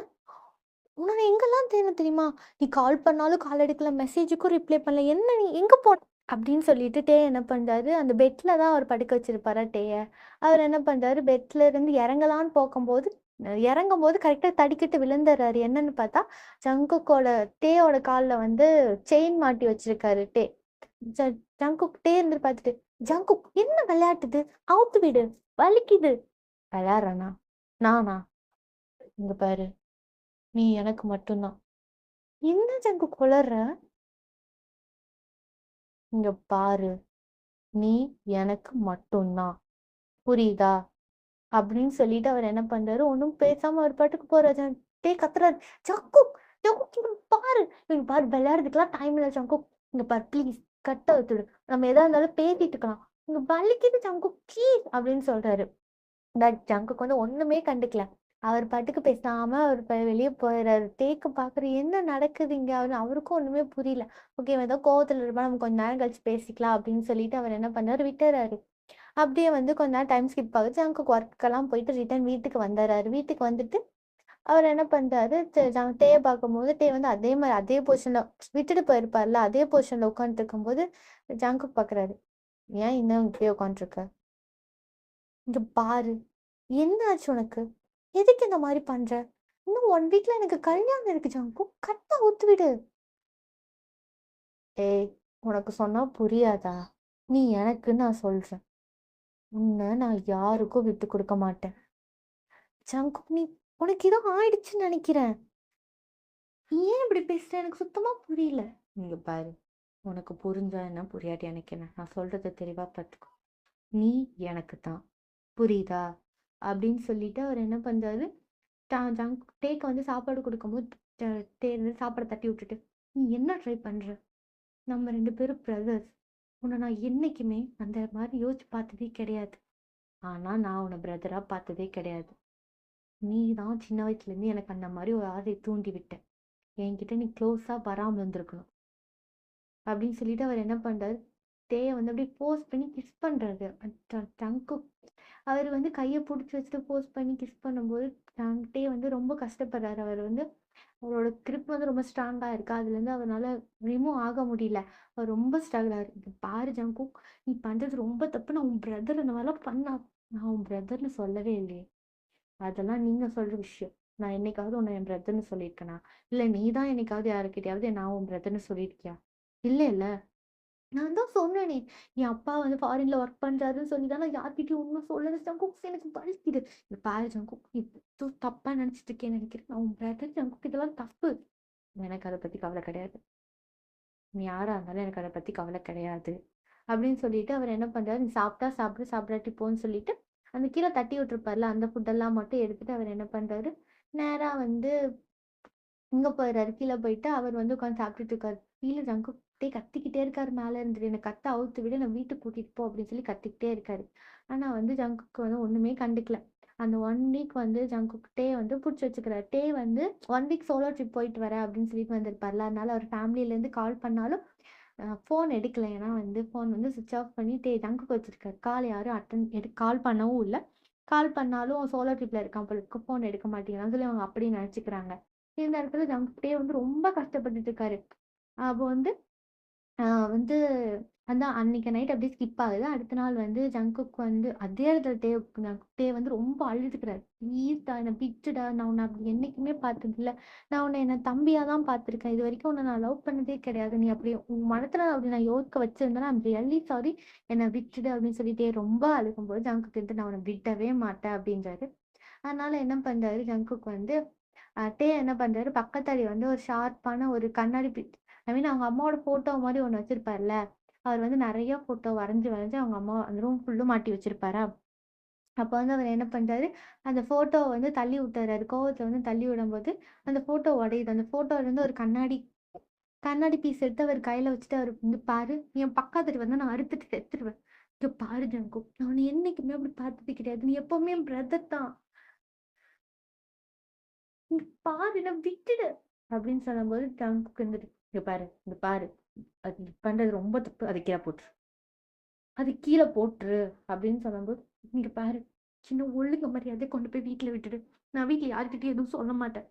A: உன்னை எங்கெல்லாம் தேன தெரியுமா? நீ கால் பண்ணாலும் கால் எடுக்கல, மெசேஜுக்கும் ரிப்ளை பண்ணல, என்ன நீ எங்கே போன அப்படின்னு சொல்லிட்டு டே என்ன பண்ணுறாரு, அந்த பெட்டில் தான் அவர் படுக்க வச்சிருப்பாரா டேயை. அவர் என்ன பண்ணுறாரு, பெட்டில் இருந்து இறங்கலான்னு போகும்போது இறங்கும்போது கரெக்டாக தடிக்கிட்டு விழுந்துடுறாரு. என்னன்னு பார்த்தா ஜங்குக்கோட டேயோட காலில் வந்து செயின் மாட்டி வச்சிருக்காரு டே. ஜங்குக் டே இருந்து பார்த்துட்டு, ஜங்குக் என்ன விளையாட்டுது, அவுத்து விடு, வலிக்குது. விளையாடுறானா? நானா? இங்க பாரு, நீ எனக்கு மட்டும்தான். என்ன ஜங்கு குளற? இங்க பாரு, நீ எனக்கு மட்டும்தான், புரியுதா? அப்படின்னு சொல்லிட்டு அவர் என்ன பண்றாரு, ஒன்றும் பேசாம அவர் பாட்டுக்கு போறாரு. டே கத்துறாரு, ஜங்கு ஜங்கு இங்க பாரு, இங்க பாரு, விளையாடுறதுக்கெல்லாம் டைம் இல்லை ஜங்கு, இங்க பாரு ப்ளீஸ், கட்ட விட்டுடு, நம்ம எதா இருந்தாலும் பேசிட்டு இருக்கலாம், இங்க வலிக்குது ஜங்கு ப்ளீஸ் அப்படின்னு சொல்றாரு. பட் ஜங்குக்கு வந்து ஒண்ணுமே கண்டுக்கல. அவர் பாட்டுக்கு பேசாம அவர் வெளியே போயிடுறாரு. தேக்கு பாக்குற என்ன நடக்குது இங்க, அவருக்கும் ஒண்ணுமே புரியல. ஓகே, ஏதோ கோவத்துல இருப்பா, நம்ம கொஞ்ச நேரம் கழிச்சு பேசிக்கலாம் அப்படின்னு சொல்லிட்டு அவர் என்ன பண்ணாரு, விட்டுறாரு. அப்படியே வந்து கொஞ்ச நேரம் டைம் ஸ்கிப் ஆகுது. ஜங்குக்கு ஒர்க்கெல்லாம் போயிட்டு ரிட்டர்ன் வீட்டுக்கு வந்துடுறாரு. வீட்டுக்கு வந்துட்டு அவர் என்ன பண்றாரு, தேயை பார்க்கும்போது தே வந்து அதே மாதிரி அதே பொசிஷன்ல விட்டுட்டு போயிருப்பார்ல, அதே பொசிஷன்ல உட்காந்துட்டு இருக்கும்போது ஜங்குக்கு பாக்குறாரு. ஏன் இன்னும் இப்படியே உட்காந்துருக்க? இங்க பாரு, என்ன ஆச்சு உனக்கு? எதுக்கு இந்த மாதிரி பண்ற? இன்னும் 1 வீக்ல எனக்கு கல்யாணம் இருக்கு ஜாங்கு, கரெக்டா ஒத்துவிடு. ஏய், உனக்கு சொன்னா புரியாதா? நீ எனக்கு நான் சொல்றேன், உன்னை நான் யாருக்கும் விட்டு கொடுக்க மாட்டேன். ஜாங்கு, நீ உனக்கு ஏதோ ஆயிடுச்சுன்னு நினைக்கிறேன். ஏன் இப்படி பேசுற, எனக்கு சுத்தமா புரியல. இங்க பாரு, உனக்கு புரிஞ்சா என்ன புரியாட்டி எனக்கு என்ன, நான் சொல்றதை தெளிவா பார்த்துக்கோ. நீ எனக்கு தான், புரியுதா? அப்படின்னு சொல்லிட்டு அவர் என்ன பண்றாரு, டேக்கு வந்து சாப்பாடு கொடுக்கும்போது டே வந்து சாப்பாடை தட்டி விட்டுட்டு, நீ என்ன ட்ரை பண்ற? நம்ம 2 பேரும் பிரதர்ஸ். உன்னை நான் என்னைக்குமே அந்த மாதிரி யோசிச்சு பார்த்ததே கிடையாது. ஆனா நான் உன்னை பிரதரா பார்த்ததே கிடையாது. நீ தான் சின்ன வயசுலேருந்து எனக்கு அந்த மாதிரி ஒரு ஆசையை தூண்டி விட்ட. என்கிட்ட நீ க்ளோஸா வராமல் இருந்திருக்கணும் அப்படின்னு சொல்லிட்டு அவர் என்ன பண்றாரு, தேயை வந்து அப்படியே போஸ்ட் பண்ணி கிஸ் பண்றாரு. டங்கு அவர் வந்து கையை பிடிச்சி வச்சுட்டு போஸ்ட் பண்ணி கிஸ் பண்ணும்போது டே வந்து ரொம்ப கஷ்டப்படுறாரு. அவர் வந்து அவரோட கிரிப் வந்து ரொம்ப ஸ்ட்ராங்கா இருக்கு. அதுலேருந்து அவரால் ரிமூவ் ஆக முடியல. அவர் ரொம்ப ஸ்ட்ரகிள் ஆகுது. பாரு ஜங்கு, நீ பண்றது ரொம்ப தப்பு. நான் உன் பிரதர் இந்த மாதிரிலாம் பண்ணா, நான் உன் பிரதர்னு சொல்லவே இல்லையே. அதெல்லாம் நீங்க சொல்ற விஷயம். நான் என்னைக்காவது உன்னை என் பிரதர்னு சொல்லியிருக்கேனா? இல்ல நீ தான் என்னைக்காவது யாருக்கிட்டையாவது நான் உன் பிரதர்னு சொல்லியிருக்கியா? இல்ல இல்ல. நான் தான் சொன்னேனே, என் அப்பா வந்து ஃபாரின்ல ஒர்க் பண்றாருன்னு சொல்லி தான் நான் யார்கிட்டயும் ஒண்ணும் சொல்லல ஜங்குக், எனக்கு வலிக்குது. இங்க பாரு ஜங்குக், நீ ஏதோ தப்பா நினைச்சிட்டு இருக்கேன்னு நினைக்கிறேன். நான் உன் பிரதர் ஜங்குக், இதெல்லாம் தப்பு. எனக்கு அதை பத்தி கவலை கிடையாது. நீ யாரா இருந்தாலும் எனக்கு அதை பத்தி கவலை கிடையாது அப்படின்னு சொல்லிட்டு அவர் என்ன பண்றாரு, நீ சாப்பிட்டா சாப்பிடு, சாப்பிடாட்டி போன்னு சொல்லிட்டு அந்த கீழே தட்டி விட்டுருப்பார்ல அந்த ஃபுட்டெல்லாம் மட்டும் எடுத்துட்டு அவர் என்ன பண்றாரு, நேரா வந்து இங்க போயிடுறாரு. கீழே போயிட்டு அவர் வந்து உட்காந்து சாப்பிட்டுட்டு இருக்காரு. கீழே ஜங்குட்டே கத்திக்கிட்டே இருக்காரு, மேலே இருந்துட்டு என்னை கத்த அவுத்து விட, நான் வீட்டுக்கு கூட்டிட்டு போ அப்படின்னு சொல்லி கத்திக்கிட்டே இருக்காரு. ஆனா வந்து ஜங்குக்கு வந்து ஒண்ணுமே கண்டுக்கல. அந்த 1 வீக் வந்து ஜங்குக் டே வந்து பிடிச்சி வச்சுக்கிறாரு. டே வந்து 1 வீக் சோலோ ட்ரிப் போயிட்டு வரேன் அப்படின்னு சொல்லிட்டு வந்திருப்பார்ல, அதனால அவர் ஃபேமிலியிலேருந்து கால் பண்ணாலும் ஃபோன் எடுக்கல. ஏன்னா வந்து ஃபோன் வந்து சுவிட்ச் ஆஃப் பண்ணி ஜங்குக்கு வச்சிருக்காரு. கால் யாரும் கால் பண்ணவும் இல்லை. கால் பண்ணாலும் சோலோ ட்ரிப்ல இருக்கான் போல இருக்கு, ஃபோன் எடுக்க மாட்டேங்கிறான்னு சொல்லி அவங்க அப்படி நினச்சிக்கிறாங்க. இந்த இடத்துல ஜங்குட்டே வந்து ரொம்ப கஷ்டப்பட்டுட்டு இருக்காரு. அப்போ வந்து வந்து அதான் அன்னைக்கு நைட் அப்படியே ஸ்கிப் ஆகுது. அடுத்த நாள் வந்து ஜங்குக்கு வந்து அதே இடத்துல டே வந்து ரொம்ப அழுதுக்கிறாரு. ப்ளீஸ்டா என்னை விட்டுடா, நான் உன்னை அப்படி என்னைக்குமே பார்த்ததில்ல. நான் உன்னை என்ன தம்பியா தான் பார்த்துருக்கேன். இது வரைக்கும் உன்னை நான் லவ் பண்ணதே கிடையாது. நீ அப்படி உன் மனசுல அப்படி நான் யோசிக்க வச்சிருந்தேன்னா ஐம் ரியலி சாரி, என்னை விட்டுடு அப்படின்னு சொல்லிட்டே ரொம்ப அழுகும்போது ஜங்குக்கு வந்து நான் உன்னை விடவே மாட்டேன் அப்படின்றாரு. அதனால என்ன பண்றாரு ஜங்குக்கு வந்து டே என்ன பண்றாரு, பக்கத்தாடி வந்து ஒரு ஷார்ப்பான ஒரு கண்ணாடி ஐ மீன் அவங்க அம்மாவோட ஃபோட்டோ மாதிரி ஒண்ணு வச்சிருப்பார்ல, அவர் வந்து நெறைய ஃபோட்டோ வரைஞ்சு வரைஞ்சு அவங்க அம்மா அந்த ரூம் ஃபுல்லும் மாட்டி வச்சிருப்பாரா. அப்ப வந்து அவர் என்ன பண்றாரு, அந்த ஃபோட்டோவ வந்து தள்ளி விட்டுர்றாரு. கோவத்துல வந்து தள்ளி விடும்போது, அந்த ஃபோட்டோ உடையுது. அந்த ஃபோட்டோலேருந்து ஒரு கண்ணாடி கண்ணாடி பீஸ் எடுத்து அவர் கையில வச்சுட்டு அவரு வந்து, "பாரு, நீ என் பக்கத்துல வந்தா நான் அறுத்துட்டு செத்துருவேன். இங்க பாரு ஜங்கு, நான் உன்னை என்னைக்குமே அப்படி பார்த்தது கிடையாது. நீ எப்பவுமே என் பிரதர் தான்." "இங்க பாரு என்ன விட்டுடு" அப்படின்னு சொல்லும்போது ஜங்குக் இருந்துட்டு, "இங்க பாரு, இங்க பாரு. அது நீ பண்றது ரொம்ப தப்பு. அத கீழ போட்டுரு. அது கீழ போட்டுரு" அப்படின்னு சொல்லும்போது, "இங்க பாரு, சின்ன ஒழுங்கு மரியாதையா கொண்டு போய் வீட்ல விட்டுடு. நான் வீட்ல யார்கிட்டயும் எதுவும் சொல்ல மாட்டேன்.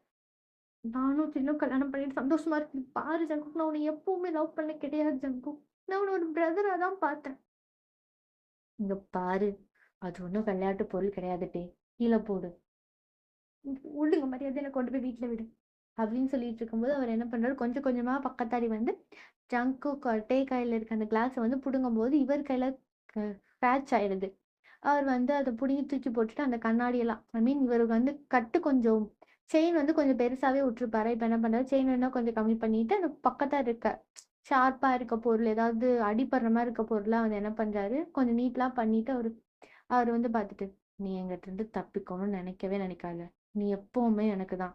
A: நானும் சின்னும் கல்யாணம் பண்ணிட்டு சந்தோஷமா இருக்கேன். பாரு ஜங்குக், நான் உன்னை எப்பவுமே லவ் பண்ண கிடையாது ஜங்குக். நான் உன்ன ஒரு பிரதரா தான் பார்த்தேன். இங்க பாரு, அது ஒண்ணும் விளையாட்டு பொருள் கிடையாது டே. கீழ போடு. ஒழுங்கு மரியாதையா கொண்டு போய் வீட்ல விடு." அப்படின்னு சொல்லிட்டு இருக்கும்போது, அவர் என்ன பண்றாரு, கொஞ்சம் கொஞ்சமா பக்கத்தாடி வந்து ஜங்குக் டீ கையில இருக்க அந்த கிளாஸ வந்து புடுங்கும்போது, இவர் கையில க ஸ்க்ராட்ச் ஆயிடுது. அவர் வந்து அத புடுங்கி தூக்கி போட்டுட்டு அந்த கண்ணாடியெல்லாம் ஐ மீன் இவருக்கு வந்து கட்டு கொஞ்சம் செயின் வந்து கொஞ்சம் பெருசாவே விட்டுருப்பாரு. இப்ப என்ன பண்றாரு, செயின் இன்னும் கொஞ்சம் கம்மி பண்ணிட்டு, அந்த பக்கத்தா இருக்க ஷார்ப்பா இருக்க பொருள், ஏதாவது அடிபடுற மாரி இருக்க பொருள்லாம் வந்து என்ன பண்றாரு, கொஞ்சம் நீட்லாம் பண்ணிட்டு அவரு அவரு வந்து பாத்துட்டு, "நீ என்கிட்ட இருந்து தப்பிக்கணும்னு நினைக்கவே நினைக்காத. நீ எப்பவுமே எனக்கு தான்.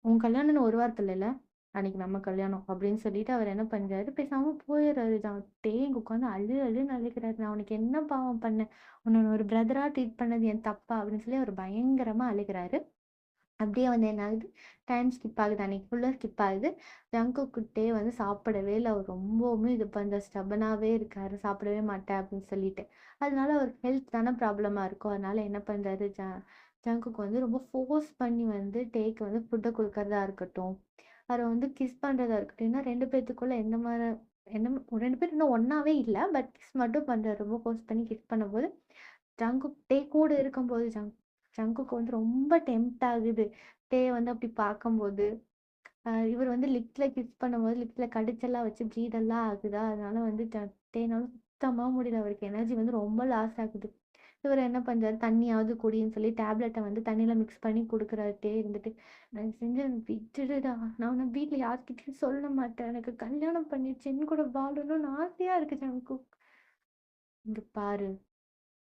A: உன் கல்யாணம்னு ஒரு வாரத்துல இல்ல. அன்னைக்கு நம்ம கல்யாணம்" அப்படின்னு சொல்லிட்டு அவர் என்ன பண்றாரு, பேசாம போயிடுறாரு. தேங்க உட்காந்து அழுன்னு அழுகுறாரு. "நான் உனக்கு என்ன பாவம் பண்ணேன்? உன்ன நான் ஒரு பிரதரா ட்ரீட் பண்ணது என் தப்பா?" அப்படின்னு சொல்லி அவர் பயங்கரமா அழுகுறாரு. அப்படியே வந்து என்ன ஆகுது, டைம் ஸ்கிப் ஆகுது. அன்னைக்கு ஃபுல்லா ஸ்கிப் ஆகுது. ஜங்குக்கிட்டயே வந்து சாப்பிடவே இல்ல. அவர் ரொம்பவுமே இது பண்ற ஸ்டபனாவே இருக்காரு. சாப்பிடவே மாட்டேன் அப்படின்னு சொல்லிட்டு. அதனால அவருக்கு ஹெல்த் தானே ப்ராப்ளமா இருக்கும். அதனால என்ன பண்றாரு, ஜங்குக் வந்து ரொம்ப ஃபோர்ஸ் பண்ணி வந்து டேக்கு வந்து ஃபுட்ட குடுக்கறதா இருக்கட்டும், அவர வந்து கிஸ் பண்றதா இருக்கட்டும். ஏன்னா 2 பேத்துக்குள்ள எந்த மாரி என்ன 2 பேரும் இன்னும் ஒண்ணாவே இல்ல. பட் கிஸ் மட்டும் பண்றாரு. ரொம்ப ஃபோர்ஸ் பண்ணி கிஸ் பண்ணும்போது, ஜங்குக் டே கூட இருக்கும்போது ஜங்குக்கு வந்து ரொம்ப டெம்ப்ட் ஆகுது. டே வந்து அப்படி பார்க்கும்போது, இவர் வந்து லிப்ஸ்ல கிஸ் பண்ணும்போது, லிப்ஸ்ல கடிச்செல்லாம் வச்சு ப்ளீட் எல்லாம் ஆகுதா, அதனால வந்து டேனால சுத்தமா முடியல. அவருக்கு எனர்ஜி வந்து ரொம்ப லாஸ் ஆகுது. இவரு என்ன பண்றாரு, தண்ணியாவது குடின்னு சொல்லி டேப்லெட்ட வந்து தண்ணீல மிக்ஸ் பண்ணி குடுக்குறாரு. டே இருந்துட்டு, "தயவு செஞ்சு என்ன விட்டுடுடா. நான் உன்ன வீட்ல யார்கிட்டயும் சொல்ல மாட்டேன். எனக்கு கல்யாணம் பண்ணிச்சு என் கூட வாழணும்னு ஆசையா இருக்கு ஜங்குக். இங்க பாரு,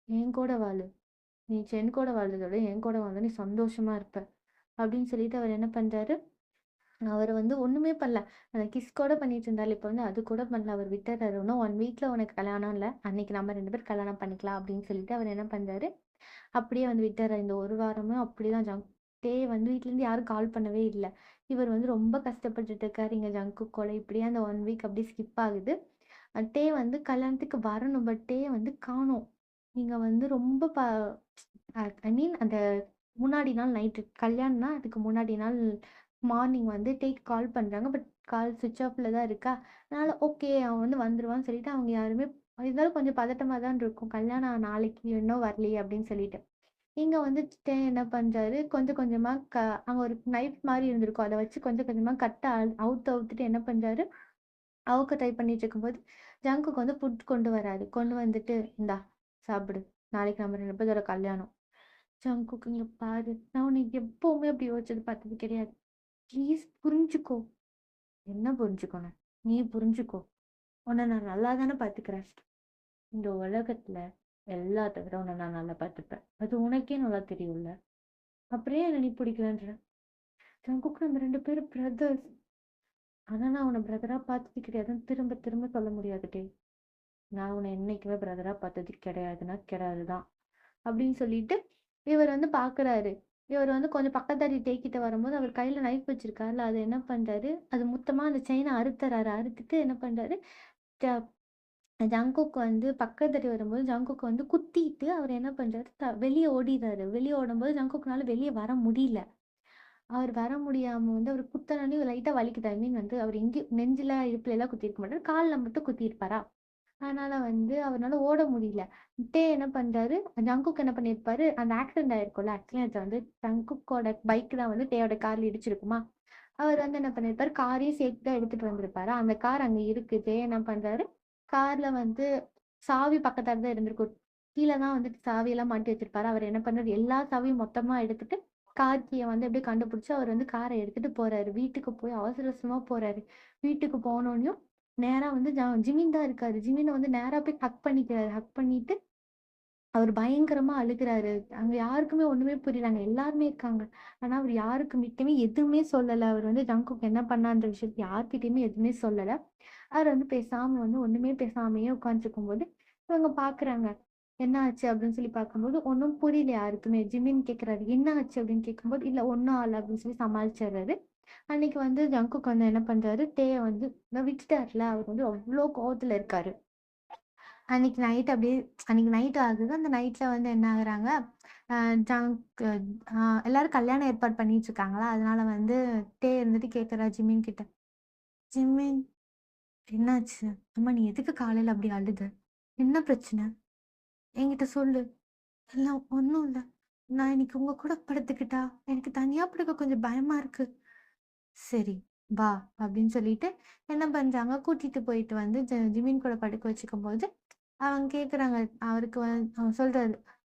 A: என் கூட வாழு. நீ என் கூட வாழ்றத விட என் கூட வாழ்ந்தா நீ சந்தோஷமா இருப்ப." அப்படின்னு சொல்லிட்டு அவர் என்ன பண்றாரு, அவரு வந்து ஒண்ணுமே பண்ணல. அந்த கிஸ் கூட பண்ணிட்டு இருந்தாரு. இப்ப வந்து அது கூட பண்ணல. அவர் விட்டுர்றாரு. "இன்னும் 1 வீக்ல உனக்கு கல்யாணம் இல்ல. அன்னைக்கு நம்ம 2 பேரும் கல்யாணம் பண்ணிக்கலாம்." அப்படின்னு சொல்லிட்டு அவர் என்ன பண்றாரு, அப்படியே வந்து விட்டுர்றாரு. இந்த 1 வாரமும் அப்படிதான் டே வந்து வீட்லருந்து யாரும் கால் பண்ணவே இல்ல. இவர் வந்து ரொம்ப கஷ்டப்பட்டுட்டு இருக்காரு. இங்க ஜங்குக் கூட இப்படியே அந்த 1 வீக் அப்படியே ஸ்கிப் ஆகுது. டே வந்து கல்யாணத்துக்கு வரணும். பட் டே வந்து காணோம். நீங்க வந்து ரொம்ப ஐ மீன் அந்த முன்னாடி நாள் நைட்டு கல்யாணம்னா, அதுக்கு முன்னாடி நாள் மார்னிங் வந்து டேக்கு கால் பண்றாங்க. பட் கால் ஸ்விட்ச் ஆஃப்ல தான் இருக்கா. அதனால ஓகே அவன் வந்து வந்துருவான்னு சொல்லிட்டு அவங்க யாருமே இருந்தாலும் கொஞ்சம் பதட்டமா தான் இருக்கும். கல்யாணம் நாளைக்கு இன்னும் வரலையே அப்படின்னு சொல்லிட்டு. இங்க வந்து என்ன பண்றாரு, கொஞ்சம் கொஞ்சமா அங்க ஒரு நைஃப் மாரி இருந்திருக்கும். அத வச்சு கொஞ்சம் கொஞ்சமா கட்ட அவுத்துட்டு என்ன பண்றாரு, அவுக்க ட்ரை பண்ணிட்டு இருக்கும்போது, ஜங்குக்கு வந்து ஃபுட் கொண்டு வராரு. கொண்டு வந்துட்டு, "இந்தா சாப்பிடு. நாளைக்கு நம்ம 2 பேத்தோட கல்யாணம்." ஜங்குக் இங்க பாரு, நான் உன்னை எப்பவுமே அப்படி யோசிச்சது பார்த்தது கிடையாது. ப்ளீஸ் புரிஞ்சுக்கோ. என்ன புரிஞ்சுக்கணும்? நீ புரிஞ்சுக்கோ. உன்ன நான் நல்லா தானே பார்த்துக்கிறேன். இந்த உலகத்துல எல்லாத்த விட உன்ன நான் நல்லா பார்த்துப்பேன். அது உனக்கே நல்லா தெரியும்ல. அப்புறம் ஏன் என்ன நீ பிடிக்கலன்ற? ஜங்குக்கு நம்ம 2 பேரும் பிரதர்ஸ். ஆனா நான் உன்ன பிரதரா பார்த்தது கிடையாதுன்னு திரும்ப திரும்ப சொல்ல முடியாது டே. நான் உன்ன என்னைக்குமே பிரதரா பார்த்தது கிடையாதுன்னா கிடையாதுதான். அப்படின்னு சொல்லிட்டு இவர் வந்து பார்க்குறாரு. இவர் வந்து கொஞ்சம் பக்கத்தாடி டேக்கிட்ட வரும்போது, அவர் கையில நைஃப் வச்சிருக்காருல்ல, அத என்ன பண்றாரு, அது மொத்தமா அந்த செயின அறுத்துறாரு. அறுத்துட்டு என்ன பண்றாரு, ஜ ஜங்குக்கு வந்து பக்கத்தாடி வரும்போது, ஜங்குக்கு வந்து குத்திட்டு அவர் என்ன பண்றாரு, வெளிய ஓடிறாரு. வெளிய ஓடும்போது ஜங்குக்குனால வெளிய வர முடியல. அவர் வர முடியாம வந்து அவர் குத்துனோனே லைட்டா வலிக்குது. ஐ மீன் வந்து அவர் எங்கேயும் நெஞ்சில, இடுப்புலலாம் குத்திருக்க மாட்டாரு. கால்ல மட்டும் குத்திருப்பாரா? அதனால வந்து அவரால ஓட முடியல. என்ன பண்றாரு, ஜங்குக் என்ன பண்ணியிருப்பாரு, அந்த ஆக்சிடென்ட் ஆயிருக்கும்ல, ஆக்சிடென்ட்ல வந்து ஜங்குக்கோட பைக் தான் வந்து டேயோட கார்ல இடிச்சிருக்குமா, அவர் வந்து என்ன பண்ணியிருப்பாரு, காரையும் சேர்த்து தான் எடுத்துட்டு வந்திருப்பாரு. அந்த கார் அங்க இருக்கு. என்ன பண்றாரு, கார்ல வந்து சாவி பக்கத்தால தான் இருந்திருக்கும். கீழ தான் வந்துட்டு சாவியெல்லாம் மாட்டி வச்சிருப்பாரு. அவர் என்ன பண்றாரு, எல்லா சாவியும் மொத்தமா எடுத்துட்டு, கார் கீய வந்து எப்படியோ கண்டுபிடிச்சு அவர் வந்து கார எடுத்துட்டு போறாரு. வீட்டுக்கு போய் அவசர அவசரமா போறாரு. வீட்டுக்கு போனோனயும் நேரா வந்து ஜிமின் தான் இருக்காரு. ஜிமின வந்து நேரா போய் ஹக் பண்ணிக்கிறாரு. ஹக் பண்ணிட்டு அவரு பயங்கரமா அழுகுறாரு. அங்க யாருக்குமே ஒண்ணுமே புரியல. அங்க எல்லாருமே இருக்காங்க. ஆனா அவரு யாருக்குமே எதுவுமே சொல்லல. அவரு வந்து ஜங்குக் என்ன பண்ணான்ற விஷயத்த யார்கிட்டயுமே எதுவுமே சொல்லல. அவரு வந்து பேசாம வந்து ஒண்ணுமே பேசாமயே உட்கார்ந்துருக்கும்போது, இவங்க பாக்குறாங்க. என்ன ஆச்சு அப்படின்னு சொல்லி பார்க்கும்போது ஒன்றும் புரியல யாருக்குமே. ஜிமின் கேட்குறாரு, "என்ன ஆச்சு?" அப்படின்னு கேட்கும்போது, "இல்ல ஒண்ணும் ஆகல" அப்படின்னு சொல்லி சமாளிச்சுர்றாரு. அன்னைக்கு வந்து ஜங்குக் வந்து என்ன பண்றாரு, டேய வந்து விட்டுட்டார்ல, அவர் வந்து அவ்ளோ கோவத்துல இருக்காரு. அன்னைக்கு நைட் அப்படியே அன்னைக்கு நைட் ஆகுது. அந்த நைட்ல வந்து என்ன ஆகுறாங்க, அ ஜங்க் எல்லாரும் கல்யாணம் ஏற்பாடு பண்ணிட்டு இருக்காங்களா, அதனால வந்து டே இருந்துட்டு கேட்குறா ஜிமின் கிட்ட, "ஜிமின் என்னாச்சு? அம்மா நீ எதுக்கு காலையில அப்படி அழுத? என்ன பிரச்சனை? என்கிட்ட சொல்லு." "எல்லாம் ஒண்ணும் இல்ல. நான் இன்னைக்கு உங்க கூட படுத்துக்கிட்டா, எனக்கு தனியா படுக்க கொஞ்சம் பயமா இருக்கு." "சரி, வா" அப்படின்னு சொல்லிட்டு என்ன பண்றாங்க, கூட்டிட்டு போயிட்டு வந்து ஜிமின் கூட படுக்க வச்சுக்கும்போது, அவங்க கேட்குறாங்க, அவருக்கு அவர் சொல்றாரு,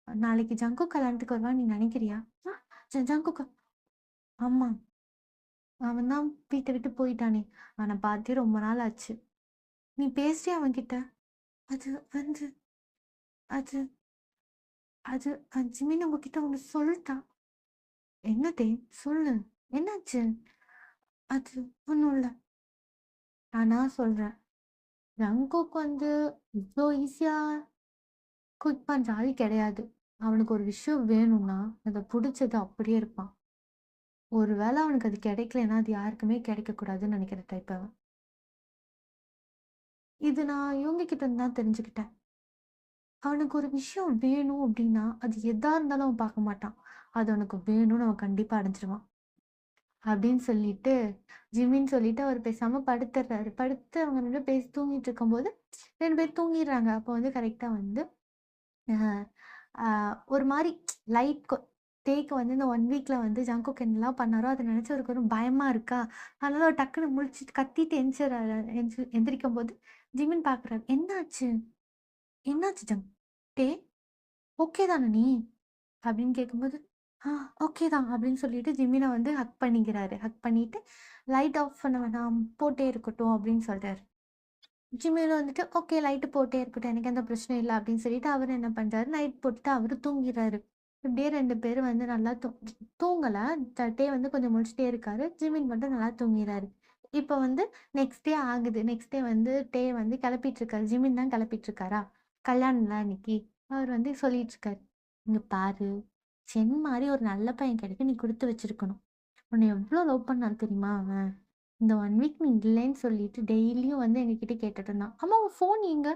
A: "நாளைக்கு ஜங்கு கல்யாணத்துக்கு வருவான்னு நீ நினைக்கிறியா?" "ஆ ஜங்குக்கா?" "ஆமா. அவன் தான் வீட்ட விட்டு போயிட்டானே. அவன பார்த்தே ரொம்ப நாள் ஆச்சு. நீ பேசுறியா அவன்கிட்ட?" "அது வந்து அது அது ஜிமின் உங்ககிட்ட ஒண்ணு சொல்ட்டான்." "என்னதே? சொல்லு. என்னாச்சு?" "அது ஒண்ணும் இல்ல. ஆனா சொல்றேன். ஜங்குக் வந்து இவ்ளோ ஈஸியா குயிக் பண்ற ஆள் கிடையாது. அவனுக்கு ஒரு விஷயம் வேணும்னா, அத புடிச்சது அப்படியே இருப்பான். ஒரு வேள அவனுக்கு அது கிடைக்கலன்னா, அது யாருக்குமே கிடைக்கக்கூடாதுன்னு நெனைக்கிற டைப் அவன். இது நான் இவங்க கிட்ட இருந்து தான் தெரிஞ்சுக்கிட்டேன். அவனுக்கு ஒரு விஷயம் வேணும் அப்படின்னா, அது எதா இருந்தாலும் அவன் பார்க்க மாட்டான். அது அவனுக்கு வேணும்னு அவன் கண்டிப்பா அடைஞ்சிருவான். அப்படின்னு சொல்லிட்டு, ஜிம்மின்னு சொல்லிட்டு அவர் பேசாம படுத்துடுறாரு. படுத்து அவங்க 2 பேரும் பேசி தூங்கிட்டு இருக்கும்போது, 2 பேரும் தூங்கிர்றாங்க. அப்போ வந்து கரெக்ட்டா வந்து அ அ ஒரு மாரி லைட் டேக்கு வந்து இந்த 1 வீக்ல வந்து ஜங்குக் என்னலாம் பண்ணாரோ, அத நெனச்சு அவருக்கு ஒரு பயமா இருக்கா, அதனால அவர் டக்குனு முழிச்சுட்டு கத்திட்டு எந்திரிச்சுறாரு. எந்திரிக்கும்போது ஜிமின் பார்க்குறாரு. "என்னாச்சு? என்னாச்சு டே ஓகே தான நீ?" அப்படின்னு கேட்கும்போது, "ஆ ஓகே தான்" அப்படின்னு சொல்லிட்டு ஜிமின வந்து ஹக் பண்ணிக்கிறாரு. ஹக் பண்ணிட்டு, "லைட் ஆஃப் பண்ண வேணாம், போட்டே இருக்கட்டும்" அப்படின்னு சொல்றாரு. ஜிமின் வந்துட்டு, "ஓகே லைட் போட்டே இருக்கட்டும். எனக்கு எந்த பிரச்சனையும் இல்ல" அப்படின்னு சொல்லிட்டு அவரு என்ன பண்றாரு, லைட் போட்டுட்டு அவரு தூங்கிறாரு. இப்படியே 2 பேரும் வந்து நல்லா தூங்கல. டே வந்து கொஞ்சம் முழிச்சுட்டே இருக்காரு. ஜிமின் மட்டும் நல்லா தூங்கிறாரு. இப்ப வந்து நெக்ஸ்ட் டே ஆகுது. நெக்ஸ்ட் டே வந்து டே வந்து கெளப்பிட்டு இருக்காரு. ஜிமின் தான் கெளப்பிட்டு இருக்காரா, கல்யாணம்ல அன்னைக்கு. அவர் வந்து சொல்லிட்டு இருக்காரு, "இங்க பாரு, சென் மாரி ஒரு நல்ல பையன் கிடைக்க நீ குடுத்து வச்சிருக்கணும். உன்னை எவ்ளோ லவ் பண்ணான் தெரியுமா அவன்? இந்த 1 வீக் நீ இல்லைன்னு சொல்லிட்டு டெய்லியும் வந்து எங்ககிட்ட கேட்டுட்டு இருந்தான். அம்மா உன் ஃபோன் எங்க?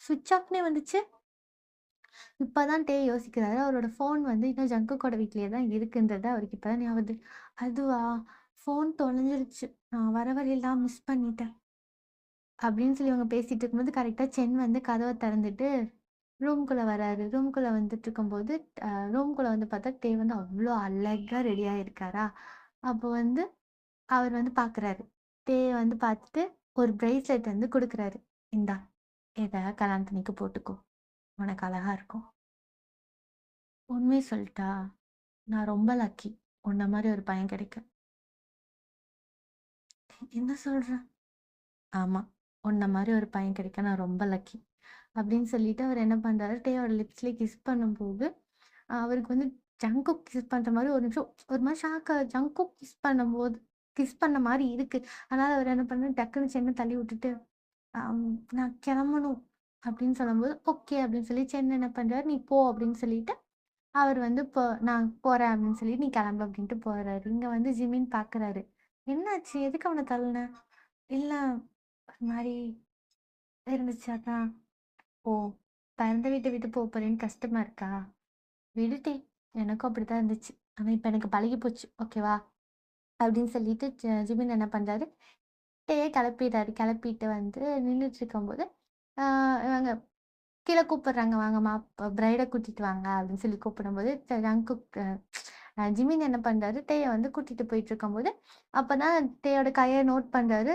A: ஸ்விட்ச் ஆஃப்னே வந்துச்சு. இப்பதான் டே யோசிக்கிறாரு. அவரோட ஃபோன் வந்து இன்னும் ஜங்குக்கோட வீட்லயே தான் இருக்குன்றது அவருக்கு இப்பதான் ஞாபகம் வருது. அதுவா? ஃபோன் தொலைஞ்சிருச்சு. நான் வர வழியெல்லாம் மிஸ் பண்ணிட்டேன். அப்படின்னு சொல்லி இவங்க பேசிட்டு இருக்கும்போது கரெக்ட்டா சென் வந்து கதவ திறந்துட்டு ரூம்குள்ள வராரு. ரூம்குள்ள வந்துட்டு இருக்கும்போது ரூம்குள்ள வந்து பார்த்தா டே வந்து அவ்ளோ அழகா ரெடி ஆயிருக்காரா! அப்போ வந்து அவர் வந்து பார்க்குறாரு. தேய வந்து பார்த்துட்டு ஒரு பிரேஸ்லெட் வந்து குடுக்குறாரு. "இந்தா, இத கல்யாணத்தன்னைக்கு போட்டுக்கோ. உனக்கு அழகா இருக்கும்." உண்மைய சொல்லட்டா? நான் ரொம்ப லக்கி. உன்ன மாரி ஒரு பையன் கிடைக்க. என்ன சொல்ற? ஆமா. உன்ன மாரி ஒரு பையன் கிடைக்க நான் ரொம்ப லக்கி. அப்படின்னு சொல்லிட்டு அவர் என்ன பண்றாரு, டேயோட லிப்ஸ்லயே கிஸ் பண்ணும்போது, அவருக்கு வந்து ஜங்குக் கிஸ் பண்ற மாரி ஒரு நிமிஷம் ஒரு மாரி ஜங்குக் கிஸ் பண்ணும்போது கிஸ் பண்ண மாரி இருக்கு. அதனால அவர் என்ன பண்ணாரு, டக்குனு சென்ன தள்ளி விட்டுட்டு அம் நான் கிளம்பணும் அப்படின்னு சொல்லும்போது, ஓகே அப்படின்னு சொல்லி சென் என்ன பண்றாரு, "நீ போ" அப்படின்னு சொல்லிட்டு, அவர் வந்து "நான் போறேன்" அப்படின்னு சொல்லி, "நீ கிளம்பு" அப்படின்ட்டு போறாரு. இங்க வந்து ஜிமின் பார்க்குறாரு. "என்னாச்சு? எதுக்கு அவன தள்ளுன?" "இல்ல ஒரு மாரி இருந்துச்சு அதான்." "ஓ! பிறந்த வீட்ட விட்டு போறேன்னு கஷ்டமா இருக்கா? விடுடே எனக்கும் அப்படித்தான் இருந்துச்சு. ஆனா இப்ப எனக்கு பழகி போச்சு. ஓகேவா?" அப்படின்னு சொல்லிட்டு ஜிமின் என்ன பண்றாரு, டேய கிளப்பிட்டாரு. கிளப்பிட்டு வந்து நின்னுட்டு இருக்கும்போது, ஆ இவங்க கீழ கூப்பிடுறாங்க, "வாங்கம்மா பிரைட கூட்டிட்டு வாங்க" அப்படின்னு சொல்லி கூப்பிடும்போது, ஜங்குக் ஜிமின் என்ன பண்றாரு, டேய வந்து கூட்டிட்டு போயிட்டுருக்கும்போது, அப்பதான் டேயோட கைய நோட் பண்றாரு.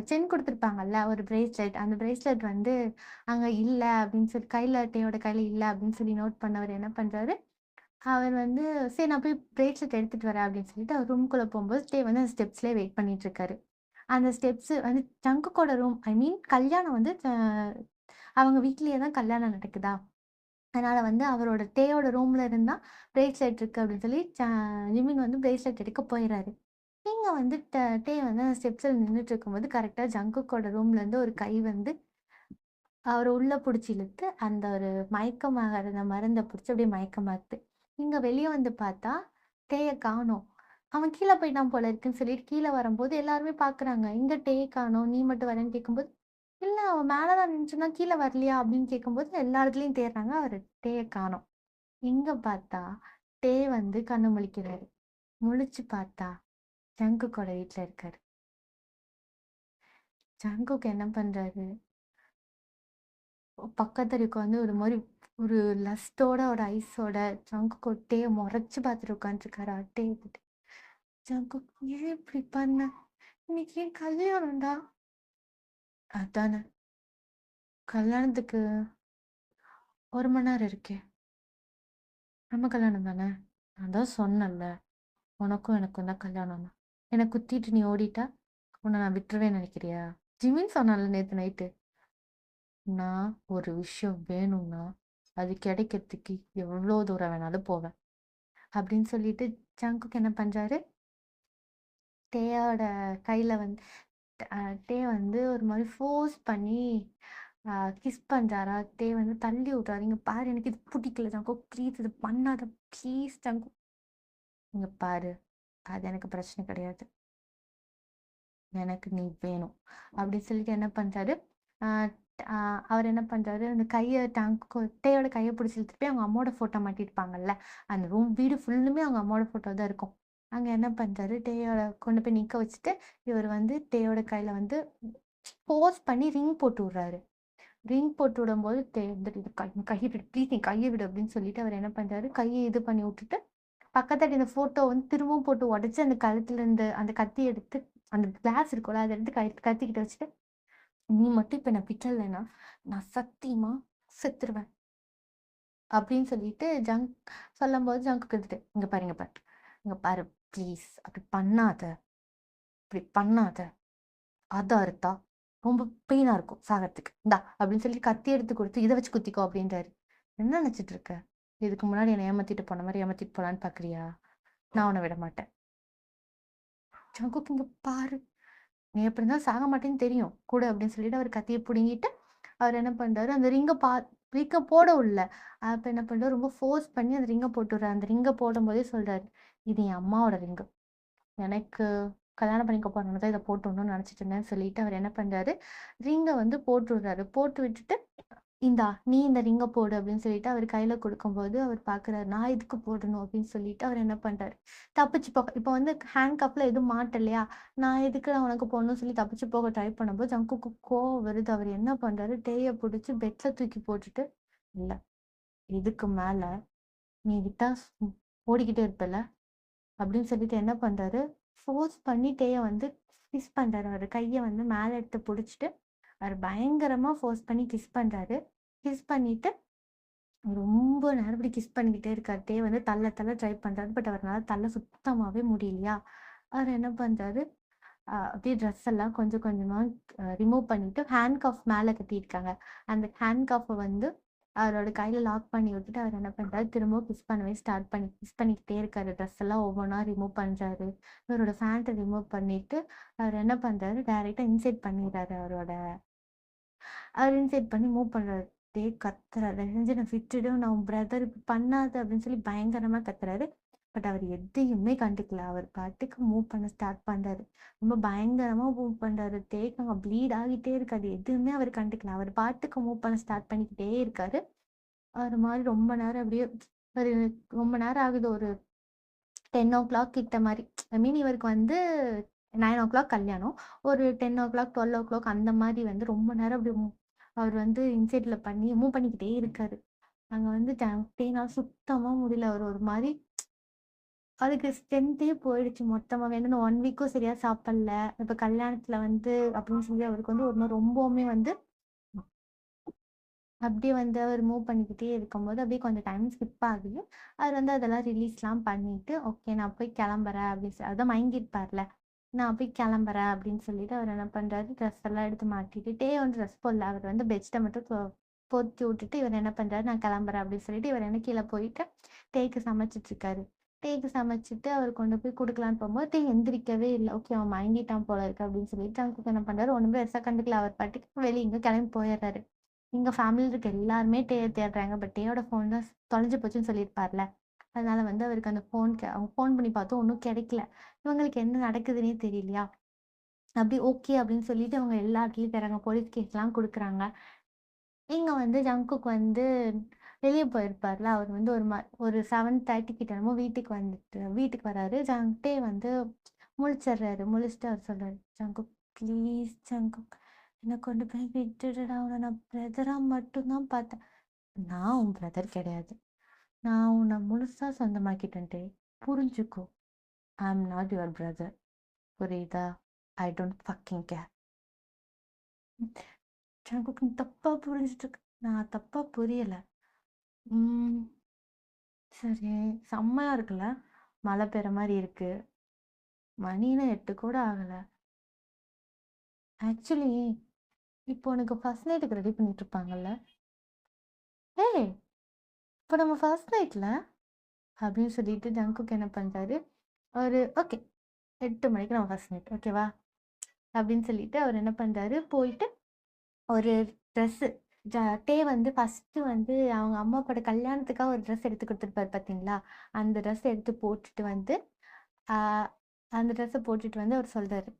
A: செயின் குடுத்துருப்பாங்கல்ல ஒரு பிரேஸ்லெட். அந்த பிரேஸ்லெட் வந்து அங்க இல்ல அப்படின்னு சொல்லி டேயோட கையில இல்ல அப்படின்னு சொல்லி நோட் பண்ணவரு என்ன பண்றாரு, அவர் வந்து "சரி நான் போய் பிரேஸ்லெட் எடுத்துட்டு வரேன்" அப்படின்னு சொல்லிட்டு அவர் ரூம்குள்ள போம்போது, டே வந்து அந்த ஸ்டெப்ஸ்லயே வெயிட் பண்ணிட்டு இருக்காரு. அந்த ஸ்டெப்ஸ் வந்து ஜங்குக்கோட ரூம் ஐ மீன் கல்யாணம் வந்து அவங்க வீட்லயே தான் கல்யாணம் நடக்குதா. அதனால வந்து அவரோட டேயோட ரூம்ல இருந்தா பிரேஸ்லெட் இருக்கு அப்படின்னு சொல்லி ஜிமின் வந்து பிரேஸ்லெட் எடுக்க போயிறாரு. இங்க வந்து டே வந்து அந்த ஸ்டெப்ஸ்ல நின்னுட்டு இருக்கும்போது கரெக்ட்டா ஜங்குக்கோட ரூம்ல இருந்து ஒரு கை வந்து அவர உள்ள புடிச்சு இழுத்து, அந்த ஒரு மயக்கமாகற அந்த மருந்த புடிச்சு அப்படியே மயக்கமாக்குது. இங்க வெளிய வந்து பார்த்தா, டேய காணோம். அவன் கீழ போயிட்டான் போல இருக்குன்னு சொல்லிட்டு கீழ வரும்போது எல்லாருமே பார்க்குறாங்க. "எங்க டேய காணோம்? நீ மட்டும் வரேன்னு" கேட்கும்போது, "இல்ல அவன் மேல தான் நின்னுச்சுருந்தான், கீழ வரலையா?" அப்படின்னு கேட்கும்போது எல்லா இடத்துலயும் தேடுறாங்க. அவரு டேய காணோம். எங்க பார்த்தா, டே வந்து கண்ணு முழிக்கிறாரு. முழிச்சு பார்த்தா, ஜங்குக்கோட வீட்ல இருக்காரு. ஜங்குக் என்ன பண்றாரு, பக்கத்துல உட்காந்து ஒரு மாரி ஒரு லஸ்ட்டோட ஒரு ஐஸோட ஜங்குக் டேய மொறச்சு பார்த்துட்டு உட்காந்துருக்காரு. அட்டைய எடுத்துட்டு. "ஜங்குக் ஏன் இப்படி பண்ண? இன்னைக்கு என் கல்யாணம்டா." "அதானே, கல்யாணத்துக்கு 1 மணி நேரம் இருக்கே. நம்ம கல்யாணம் தானே? நான் தான் சொன்னேன்ல, உனக்கும் எனக்கும் தான் கல்யாணம்னு. என்ன குத்திட்டு நீ ஓடிட்டா, உன்ன நான் விட்டுருவேன்னு நெனைக்கிறியா?" ஜிமின் சொன்னான்ல நேத்து நைட்டு. "நான் ஒரு விஷயம் வேணும்னா, அது கிடைக்கிறதுக்கு எவ்ளோ தூரம் வேணாலும் போவேன்." அப்படின்னு சொல்லிட்டு ஜங்குக் என்ன பண்றாரு, டேயோட கையில வந்து அ டே வந்து ஒரு மாரி ஃபோர்ஸ் பண்ணி அ கிஸ் பண்றாரா, டே வந்து தள்ளி விட்றாரு. "இங்க பாரு எனக்கு இது புடிக்கல ஜங்குக். ப்ளீஸ் இது பண்ணாத. Please Jungkook. இங்க பாரு, அது எனக்கு பிரச்சனை கிடையாது. எனக்கு நீ வேணும்." அப்படின்னு சொல்லிட்டு என்ன பண்றாரு, அ அ அவர் என்ன பண்றாரு, அந்த கைய டேயோட கைய பிடிச்சு இழுத்துட்டு போய் அவங்க அம்மாவோட ஃபோட்டோ மாட்டியிருப்பாங்கல்ல, அந்த வீடு ஃபுல்லுமே அவங்க அம்மாவோட ஃபோட்டோ தான் இருக்கும். அங்க என்ன பண்றாரு, டேயோட கொண்டு போய் நிக்க வச்சுட்டு, இவர் வந்து டேயோட கையில வந்து ஃபோர்ஸ் பண்ணி ரிங் போட்டு விடுறாரு. ரிங் போட்டு விடும்போது டே வந்துட்டு "இது கைய விடு ப்ளீஸ் நீ கைய விடு" அப்படின்னு சொல்லிட்டு அவர் என்ன பண்றாரு, கைய இது பண்ணி விட்டுட்டு, பக்கத்துல இந்த ஃபோட்டோ வந்து திரும்பவும் போட்டு உடைச்சு, அந்த கழுத்துல இருந்து அந்த கத்தி எடுத்து அந்த கிளாஸ் இருக்கும்ல, அத எடுத்து கத்திக்கிட்ட வச்சுட்டு, "நீ மட்டும் இப்ப என்ன விட்டுறலைன்னா, நான் சத்தியமா செத்துருவேன்." அப்படின்னு சொல்லிட்டு சொல்லும்போது ஜங்குக்கு இருந்துட்டு, "இங்க பாரு, இங்க பாரு. இங்க பாரு ப்ளீஸ் அப்படி பண்ணாத. இப்படி பண்ணாத. அத அறுத்தா ரொம்ப பெயினா இருக்கும் சாகறதுக்கு. இந்தா" அப்படின்னு சொல்லி கத்தி எடுத்து குடுத்து, "இத வச்சு குத்திக்கோ" அப்படின்றாரு. "என்ன நெனச்சுட்டு இருக்க? இதுக்கு முன்னாடி என்ன ஏமாத்திட்டு போன மாரி ஏமாத்திட்டு போலான்னு பார்க்குறியா? நான் உன்ன விட மாட்டேன்." "ஜங்குக் இங்க பாரு. நீ எப்படி இருந்தாலும் சாக மாட்டேன்னு தெரியும். குடு" அப்படின்னு சொல்லிட்டு அவர் கத்திய புடுங்கிட்டு, அவர் என்ன பண்றாரு, அந்த ரிங்க போட விடல. அப்ப என்ன பண்றாரு, ரொம்ப ஃபோர்ஸ் பண்ணி அந்த ரிங்க போட்டு விடுறாரு. அந்த ரிங்க போடும்போதே சொல்றாரு, "இது என் அம்மாவோட ரிங்கு. எனக்கு கல்யாணம் பண்ணிக்க போறவங்க தான் இத போட்டு விடணும்னு நெனச்சுட்டு இருந்தேன்னு" சொல்லிட்டு அவர் என்ன பண்றாரு, ரிங்க வந்து போட்டு விடுறாரு. போட்டு விட்டுட்டு, "இந்தா நீ இந்த ரிங்க போடு" அப்படின்னு சொல்லிட்டு அவர் கையில குடுக்கும்போது, அவர் பார்க்குறாரு, "நான் எதுக்கு போடணும்?" அப்படின்னு சொல்லிட்டு அவர் என்ன பண்றாரு, தப்பிச்சு போக இப்ப வந்து ஹேண்ட் கப்ல எதுவும் மாட்டலையா, "நான் எதுக்குடா உனக்கு போடணும்னு" சொல்லி தப்பிச்சு போக ட்ரை பண்ணும்போது, ஜங்குக்கு கோவம் வருது. அவர் என்ன பண்றாரு, டேய புடிச்சு பெட்ல தூக்கி போட்டுட்டு, "இல்ல, இதுக்கு மேல நீ விட்டா ஓடிக்கிட்டே இருப்பல்ல" அப்படின்னு சொல்லிட்டு என்ன பண்றாரு, ஃபோர்ஸ் பண்ணி டேய வந்து கிஸ் பண்றாரு. அவரு கைய வந்து மேல எடுத்து புடிச்சுட்டு, அவரு பயங்கரமா ஃபோர்ஸ் பண்ணி கிஸ் பண்றாரு. கிஸ் பண்ணிட்டு ரொம்ப நேரம் இப்படி கிஸ் பண்ணிக்கிட்டே இருக்காரு. டே வந்து தள்ள தள்ள ட்ரை பண்றாரு. பட் அவருனால தள்ள சுத்தமாவே முடியலையா, அவரு என்ன பண்றாரு, அப்படியே ட்ரெஸ் எல்லாம் கொஞ்சம் கொஞ்சமா ரிமூவ் பண்ணிட்டு ஹேண்ட் கஃப் மேல கட்டியிருக்காங்க. அந்த ஹேண்ட் கஃப்ப வந்து அவரோட கையில லாக் பண்ணி விட்டுட்டு, அவர் என்ன பண்றாரு, திரும்பவும் கிஸ் பண்ணிக்கிட்டே இருக்காரு. ட்ரெஸ் எல்லாம் ஒவ்வொன்னா ரிமூவ் பண்றாரு. இவரோட ஃபேண்ட்ட ரிமூவ் பண்ணிட்டு, அவர் என்ன பண்றாரு, டைரக்ட்டா இன்சைட் பண்ணிர்றாரு அவர் இன்சைட் பண்ணி மூவ் பண்றாரு. டேய் கத்துறாரு. "தயவு செஞ்சு என்ன விட்டுடு. நான் உன் பிரதர் இப்படி பண்ணாத" அப்படின்னு சொல்லி பயங்கரமா கத்துறாரு. பட் அவர் எதையுமே கண்டுக்கல. அவர் பாட்டுக்கு மூவ் பண்ண ஸ்டார்ட் பண்றாரு. ரொம்ப பயங்கரமா மூவ் பண்றாரு. டேக் அங்க ப்ளீட் ஆகிட்டே இருக்கு. அது எதுவுமே அவர் கண்டுக்கல. அவர் பாட்டுக்கு மூவ் பண்ண ஸ்டார்ட் பண்ணிக்கிட்டே இருக்காரு. ஒரு மாரி ரொம்ப நேரம் அப்படியே ஒரு ரொம்ப நேரம் ஆகுது. ஒரு 10:00 கிட்ட மாரி. ஐ மீன் இவருக்கு வந்து 9:00 கல்யாணம். ஒரு 10:00, 12:00 அந்த மாரி வந்து ரொம்ப நேரம் அப்படி அவர் வந்து இன்சைட்ல பண்ணி மூவ் பண்ணிக்கிட்டே இருக்காரு. அங்க வந்து டேனால சுத்தமா முடியல. அவர் ஒரு மாரி அதுக்கு ஸ்ட்ரென்த்தே போயிடுச்சு மொத்தமாவே. ஏன்னா, இந்த 1 வீக்கும் சரியா சாப்பிடல. இப்ப கல்யாணத்துல வந்து அப்படின்னு சொல்லி அவருக்கு வந்து ஒரு மாரி ரொம்பவுமே வந்து அப்படியே வந்து அவர் மூவ் பண்ணிக்கிட்டே இருக்கும்போது, அப்படியே கொஞ்சம் டைம் ஸ்கிப் ஆகுது. அவர் வந்து அதெல்லாம் ரிலீஸ்லாம் பண்ணிட்டு, "ஓகே நான் போய் கிளம்புறேன்" அப்படின்னு அதான் மயங்கியிருப்பார்ல. "நான் போய் கிளம்புறேன்" அப்படின்னு சொல்லிட்டு அவர் என்ன பண்றாரு, ட்ரெஸ் எல்லாம் எடுத்து மாட்டிட்டு டே வந்து ட்ரெஸ் போடல. அவர் வந்து பெட்ஷீட்ட மட்டும் போத்தி விட்டுட்டு, இவர் என்ன பண்றாரு, "நான் கிளம்புறேன்" அப்படின்னு சொல்லிட்டு இவர் என்ன கீழ போயிட்டு டேக்கு சமைச்சுட்டு இருக்காரு. டேக்கு சமைச்சுட்டு அவர் கொண்டு போய் குடுக்கலான்னு போகும்போது, டே எந்திரிக்கவே இல்ல. ஓகே அவன் மயங்கிட்டான் போல இருக்கு அப்படின்னு சொல்லிட்டு, ஜங்குக் என்ன பண்றாரு, ஒண்ணுமே பெருசா கண்டுக்கல. அவர் பாட்டுக்கு வெளிய எங்கேயோ கிளம்பி போயிடுறாரு. எங்க ஃபேமிலில இருக்க எல்லாருமே டேய தேடுறாங்க. பட் டேயோட ஃபோன் தான் தொலைஞ்சு போச்சுன்னு சொல்லியிருப்பார்ல. அதனால வந்து அவருக்கு அந்த அவங்க ஃபோன் பண்ணி பார்த்தோம் ஒண்ணும் கிடைக்கல. இவங்களுக்கு என்ன நடக்குதுன்னே தெரியலையா? அப்படி ஓகே அப்படின்னு சொல்லிட்டு அவங்க எல்லா இடத்துலயும் தராங்க. போலீஸ் கேஸ்லாம் குடுக்குறாங்க. இங்க வந்து ஜங்குக் வந்து வெளிய போயிருப்பார்ல. அவர் வந்து ஒரு 7:30 கிட்ட என்னமோ வீட்டுக்கு வராரு. ஜங்டே வந்து முழிச்சிடுறாரு. முழிச்சுட்டு அவர் சொல்றாரு, "ஜங்குக் ப்ளீஸ் ஜங்குக் என்ன கொண்டு போய் விட்டுடுடா. உன்ன நான் பிரதரா மட்டும் தான் பார்த்தேன். நான் உன் பிரதர் கிடையாது. நான் உன்னை முழுசா சொந்தமாக்கிட்டேன் டே. புரிஞ்சுக்கோ. ஐ அம் நாட் யுவர் பிரதர். புரியுதா? I don't fucking care." Jungkook நீ தப்பா புரிஞ்சுட்டு இருக்க. நான் தப்பா புரியல. ம். சரி. செம்மையா இருக்குல்ல? மழை பெய்ற மாரி இருக்கு. மணி இன்னும் 8 கூட ஆகல. ஆக்சுவலி இப்போ உனக்கு ஃபர்ஸ்ட் நைட்டுக்கு ரெடி பண்ணிட்டு இருப்பாங்கல்ல? ஏய்! இப்போ நம்ம ஃபர்ஸ்ட் நைட்ல அப்படின்னு சொல்லிட்டு ஜங்குக் என்ன பண்றாரு, அவரு ஓகே 8 மணிக்கு நம்ம ஃபர்ஸ்ட் நைட் ஓகேவா? அப்படின்னு சொல்லிட்டு அவர் என்ன பண்றாரு, போயிட்டு ஒரு ட்ரெஸ்ஸு டே வந்து ஃபர்ஸ்ட்டு வந்து அவங்க அம்மா அப்பாவோட கல்யாணத்துக்காக ஒரு ட்ரெஸ் எடுத்து குடுத்துருப்பாரு பார்த்தீங்களா? அந்த ட்ரெஸ் எடுத்து போட்டுட்டு வந்து, ஆ அந்த ட்ரெஸ்ஸ போட்டுட்டு வந்து அவர் சொல்றாரு,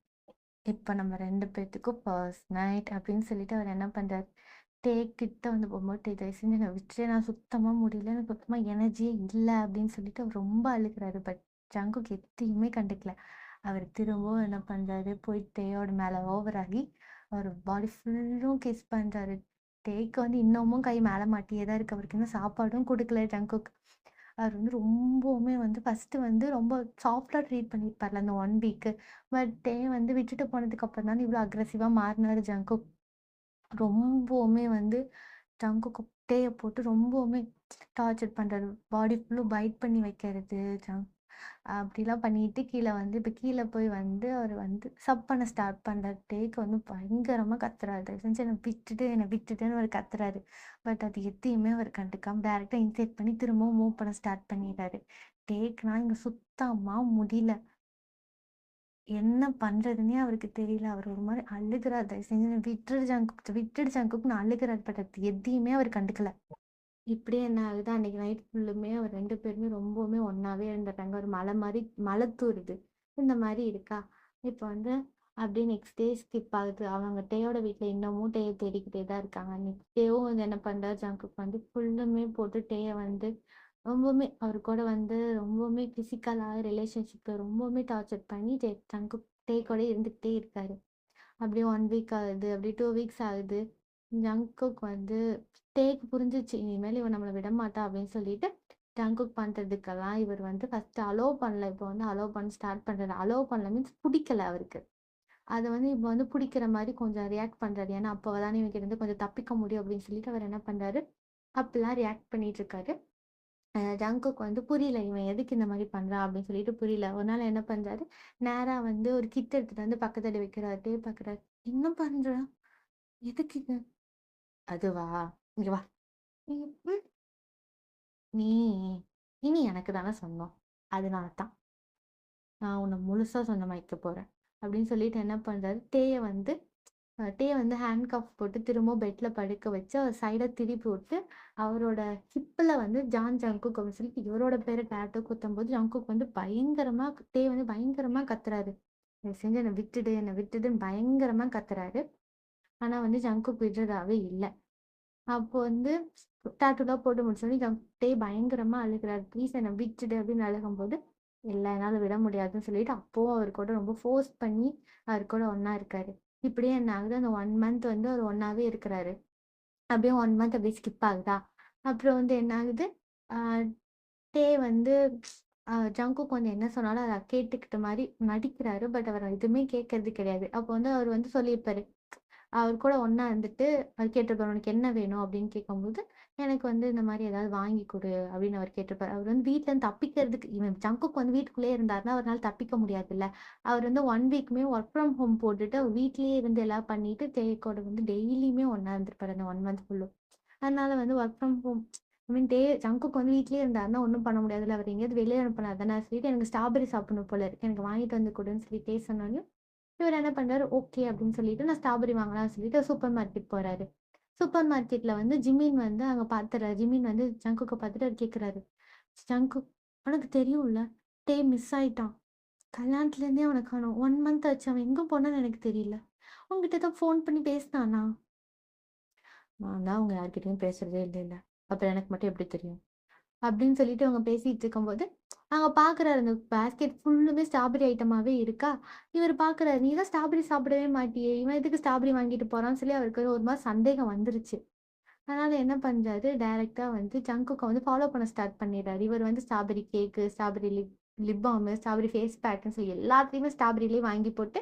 A: "இப்ப நம்ம 2 பேத்துக்கும் ஃபர்ஸ்ட் நைட்" அப்படின்னு சொல்லிட்டு அவர் என்ன பண்றாரு, டே கிட்ட வந்து போகும்போது, "டேய் தயவு செஞ்சு என்ன விட்டுரு. நான் சுத்தமா முடியல. எனக்கு சுத்தமா எனர்ஜியே இல்ல" அப்படின்னு சொல்லிட்டு அவர் ரொம்ப அழுகுறாரு. பட் ஜங்குக் எதையுமே கண்டுக்கல. அவர் திரும்பவும் என்ன பண்றாரு, போய் டேயோட மேல ஓவர் ஆகி, அவர் பாடி ஃபுல்லும் கிஸ் பண்றாரு. டேக்கு வந்து இன்னமும் கை மேல மாட்டியே தான் இருக்கு. அவருக்கு இன்னும் சாப்பாடும் குடுக்கல ஜங்குக். அவர் வந்து ரொம்பவுமே வந்து ஃபர்ஸ்ட்டு வந்து ரொம்ப சாஃப்ட்டா ட்ரீட் பண்ணியிருப்பார்ல அந்த 1 வீக்கு. பட் டே வந்து விட்டுட்டு போனதுக்கு அப்புறம் தானே இவ்ளோ அக்ரெசிவா மாறுனாரு ஜங்குக். ரொம்பவுமே வந்து ஜங்குக்கு டேய போட்டு ரொம்பவுமே டார்ச்சர் பண்றாரு. பாடி ஃபுல்லும் பைட் பண்ணி வைக்கிறது. அப்படிலாம் பண்ணிட்டு இப்ப கீழ போய் வந்து அவரு வந்து சப் பண்ண ஸ்டார்ட் பண்றாரு. டேக் வந்து பயங்கரமா கத்துறாரு. "தயவு செஞ்சு என்ன விட்டுடுன்னு" அவரு கத்துறாரு. பட் அது எதையுமே அவர் கண்டுக்காம டைரக்ட்டா இன்சைட் பண்ணி திரும்பவும் மூவ் பண்ண ஸ்டார்ட் பண்ணிடுறாரு. டேக்னா இங்க சுத்தமா முடியல. என்ன பண்றதுன்னே அவருக்கு தெரியல. அவர் ஒரு மாரி அழுகுறாரு. "தயவு செஞ்சு என்ன விட்டுடு ஜங்குக்ன்னு" அழுகுறாரு. பட் அது எதையுமே அவர் கண்டுக்கல. இப்படியே என்ன ஆகுது, அன்னைக்கு நைட் ஃபுல்லுமே அவர் 2 பேருமே ரொம்பவுமே ஒண்ணாவே இருந்துட்டாங்க. ஒரு மழை தூறுது. இந்த மாரி இருக்கா. இப்போ வந்து அப்படியே நெக்ஸ்ட் டே ஸ்கிப் ஆகுது. அவங்க டேயோட வீட்ல இன்னமும் டேய தேடிக்கிட்டே தான் இருக்காங்க. நெக்ஸ்ட் டேவும் வந்து என்ன பண்றாரு, ஜங்குக் வந்து ஃபுல்லுமே போட்டு டேய வந்து ரொம்பவுமே அவர் கூட வந்து ரொம்பவுமே ஃபிசிக்கலா ரிலேஷன்ஷிப்ல ரொம்பவுமே டார்ச்சர் பண்ணி ஜங்குக் டே கூடயே இருந்துகிட்டே இருக்காரு. அப்படியே 1 வீக் ஆகுது. அப்படியே 2 வீக்ஸ் ஆகுது. ஜங்குக் வந்து டேக்கு புரிஞ்சிருச்சு. இனிமேல் இவ நம்மள விடமாட்டா அப்படின்னு சொல்லிட்டு, ஜங்குக் பண்றதுக்கெல்லாம் இவர் வந்து ஃபர்ஸ்ட் அலோவ் பண்ணல. இப்போ வந்து அலோவ் பண்ண ஸ்டார்ட் பண்றாரு. அலோவ் பண்ணல மீன்ஸ் புடிக்கல அவருக்கு. அத வந்து இப்போ வந்து புடிக்கிற மாரி கொஞ்சம் ரியாக்ட் பண்றாரு. ஏன்னா, அப்ப தானே இவன்கிட்ட இருந்து கொஞ்சம் தப்பிக்க முடியும் அப்படின்னு சொல்லிட்டு அவர் என்ன பண்றாரு, அப்படிலாம் ரியாக்ட் பண்ணிட்டு இருக்காரு. ஜங்குக்கு வந்து புரியல. இவன் எதுக்கு இந்த மாரி பண்றான் அப்படின்னு சொல்லிட்டு புரியல. ஒரு நாள் என்ன பண்றாரு, நேரா வந்து ஒரு கிட் எடுத்துட்டு வந்து பக்கத்துல வைக்கிறாரு. டேய் பாக்குறாரு. "என்ன பண்ற? எதுக்கு இது?" "அதுவா? இங்க வா. ம், ம். நீ இனி எனக்கு தானே சொந்தம். அதனால தான் நான் உன்ன முழுசா சொந்தமாக்கிக்க போறேன்." அப்படின்னு சொல்லிட்டு என்ன பண்றாரு, டேய வந்து ஹேண்ட் கஃப் போட்டு திரும்ப பெட்ல படுக்க வச்சு, அவர் சைடா திருப்பி விட்டு, அவரோட ஹிப்ல வந்து ஜங்குக் அப்படின்னு சொல்லிட்டு இவரோட பேர டாட்டூ குத்தும்போது, ஜங்குக் வந்து டே வந்து பயங்கரமா கத்துறாரு. "தயவு செஞ்சு என்ன விட்டுடுன்னு" பயங்கரமா கத்துறாரு. ஆனா வந்து ஜங்குக் விடுறதாவே இல்ல. அப்போ வந்து டாட்டூலாம் போட்டு முடிச்சோனே டே பயங்கரமா அழுகுறாரு. "ப்ளீஸ் என்ன விட்டுடு" அப்படின்னு அழுகும்போது, "இல்ல என்னால விட முடியாதுன்னு" சொல்லிட்டு அப்பவும் அவர் கூட ரொம்ப ஃபோர்ஸ் பண்ணி அவர் கூட ஒண்ணா இருக்காரு. இப்படியே என்ன ஆகுது, அந்த 1 மந்த் வந்து அவர் ஒண்ணாவே இருக்கிறாரு. அப்படியே 1 மந்த் அப்படியே ஸ்கிப் ஆகுதா? அப்புறம் வந்து என்ன ஆகுது, ஆ டே வந்து ஜங்குக் வந்து என்ன சொன்னாலும் அத கேட்டுக்கிட்ட மாரி நடிக்கிறாரு. பட் அவர் எதுவுமே கேட்கறது கிடையாது. அப்போ வந்து அவர் வந்து சொல்லியிருப்பாரு. அவர் கூட ஒண்ணா இருந்துட்டு அவர் கேட்டிருப்பாரு, "உனக்கு என்ன வேணும்?" அப்படின்னு கேட்கும்போது, "எனக்கு வந்து இந்த மாரி ஏதாவது வாங்கி குடு" அப்படின்னு அவர் கேட்டிருப்பாரு. அவர் வந்து வீட்லருந்து தப்பிக்கிறதுக்கு இவன் ஜங்குக் வந்து வீட்டுக்குள்ளேயே இருந்தாருன்னா, அவரால தப்பிக்க முடியாதுல்ல. அவர் வந்து 1 வீக்குமே வொர்க் ஃப்ரம் ஹோம் போட்டுட்டு, அவர் வீட்லயே இருந்து எல்லாம் பண்ணிட்டு, கூட வந்து டெய்லியுமே ஒண்ணா இருந்திருப்பாரு அந்த 1 மந்த் ஃபுல்லும். அதனால வந்து work from home I mean Jungkook வந்து வீட்லயே இருந்தாருன்னா ஒண்ணும் பண்ண முடியாதுல்ல. அவர் எங்கேயாவது வெளிய அனுப்புனா தானே சொல்லிட்டு, "எனக்கு ஸ்ட்ராபெர்ரி சாப்பிடணும் போல இருக்கு. எனக்கு வாங்கிட்டு வந்து குடுன்னு" சொல்லி சொன்னோனே இவரு என்ன பண்றாரு, ஓகே அப்படின்னு சொல்லிட்டு நான் ஸ்ட்ராபெர்ரி வாங்கலாம்னு சொல்லிட்டு சூப்பர் மார்க்கெட் போறாரு. சூப்பர் மார்க்கெட்ல வந்து ஜிமின் வந்து அங்க பாத்துறாரு. ஜிமின் வந்து ஜங்குக்க பாத்துட்டு அவரு கேட்குறாரு, "ஜங்குக் உனக்கு தெரியும்ல, டேய் மிஸ் ஆயிட்டான். கல்யாணத்துலேருந்தே அவன காணோம். 1 மந்த் ஆச்சு. அவன் எங்க போனான்னு எனக்கு தெரியல. உன்கிட்ட தான் ஃபோன் பண்ணி பேசினானா?" நான் தான் அவங்க யார்கிட்டயும் பேசுறதே இல்லைல்ல. அப்புறம் எனக்கு மட்டும் எப்படி தெரியும்? அப்படின்னு சொல்லிட்டு அவங்க பேசிட்டு இருக்கும்போது, அங்க பார்க்குறாரு அந்த பேஸ்கெட் ஃபுல்லுமே ஸ்ட்ராபெர்ரி ஐட்டமாவே இருக்கா. இவரு பார்க்குறாரு, "நீ தான் ஸ்ட்ராபெர்ரி சாப்பிடவே மாட்டியே! இவன் எதுக்கு ஸ்ட்ராபெர்ரி வாங்கிட்டு போறான்னு?" சொல்லி அவருக்கு ஒரு மாரி சந்தேகம் வந்துருச்சு. அதனால என்ன பண்றாரு, டைரக்ட்டா வந்து ஜங்குக்க வந்து ஃபாலோ பண்ண ஸ்டார்ட் பண்ணிடுறாரு. இவர் வந்து ஸ்ட்ராபெர்ரி கேக்கு, ஸ்ட்ராபெர்ரி லிப் பாமு, ஸ்ட்ராபெர்ரி ஃபேஸ் பேக்குன்னு சொல்லி எல்லாத்தையுமே ஸ்ட்ராபெர்ரிலயே வாங்கி போட்டு,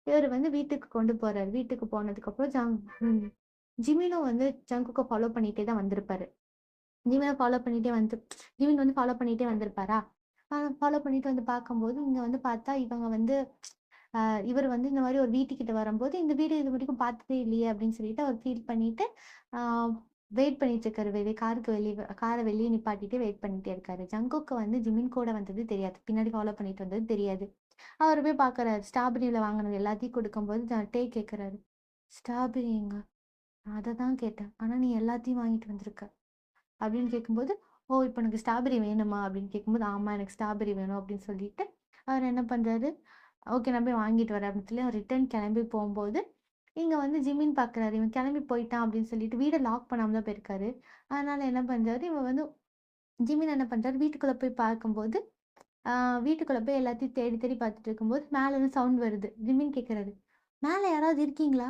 A: இவரு வந்து வீட்டுக்கு கொண்டு போறாரு. வீட்டுக்கு போனதுக்கப்புறம் ம். ஜிமினும் வந்து ஜங்குக்க ஃபாலோ பண்ணிட்டே தான் வந்திருப்பாரு. ஜிமின ஃபாலோ பண்ணிட்டே வந்து ஜிமின் வந்து ஃபாலோ பண்ணிட்டே வந்திருப்பாரா? ஃபாலோ பண்ணிட்டு வந்து பார்க்கும்போது, இங்க வந்து பார்த்தா இவங்க வந்து அ இவரு வந்து இந்த மாரி ஒரு வீட்டுக்கிட்ட வரும்போது, இந்த வீடு இதுவரைக்கும் பார்த்ததே இல்லையே! அப்படின்னு சொல்லிட்டு அவர் ஃபீல் பண்ணிட்டு, ஆ வெயிட் பண்ணிட்டு இருக்காரு. காருக்கு வெளிய கார வெளிய நிப்பாட்டிட்டு வெயிட் பண்ணிட்டே இருக்காரு. ஜங்குக்கு வந்து ஜிமின் கூட வந்தது தெரியாது. பின்னாடி ஃபாலோ பண்ணிட்டு வந்தது தெரியாது. அவரு போய் பார்க்குறாரு. ஸ்ட்ராபெர்ரில வாங்குனது எல்லாத்தையும் குடுக்கும்போது டே கேட்குறாரு. "ஸ்ட்ராபெர்ரி எங்க?" "அத தான் கேட்டேன். ஆனா நீ எல்லாத்தையும் வாங்கிட்டு வந்திருக்க." அப்படின்னு கேட்கும்போது, "ஓ! இப்ப உனக்கு ஸ்ட்ராபெர்ரி வேணுமா?" அப்படின்னு கேட்கும்போது, "ஆமா எனக்கு ஸ்ட்ராபெர்ரி வேணும்." அப்படின்னு சொல்லிட்டு, அவர் என்ன பண்றாரு, "ஓகே நான் போய் வாங்கிட்டு வரேன்." அப்படின்னு சொல்லி அவர் ரிட்டர்ன் கிளம்பி போம்போது, இங்க வந்து ஜிமின் பார்க்குறாரு. இவன் கிளம்பி போயிட்டான் அப்படின்னு சொல்லிட்டு வீட லாக் பண்ணாம தான் போயிருக்காரு. அதனால என்ன பண்றாரு, இவன் வந்து ஜிமின் என்ன பண்றாரு, வீட்டுக்குள்ள போய் பார்க்கும்போது, ஆ வீட்டுக்குள்ள போய் எல்லாத்தையும் தேடி தேடி பார்த்துட்டு இருக்கும்போது, மேல இருந்து சவுண்ட் வருது. ஜிமின் கேட்குறாரு, "மேல யாராவது இருக்கீங்களா?"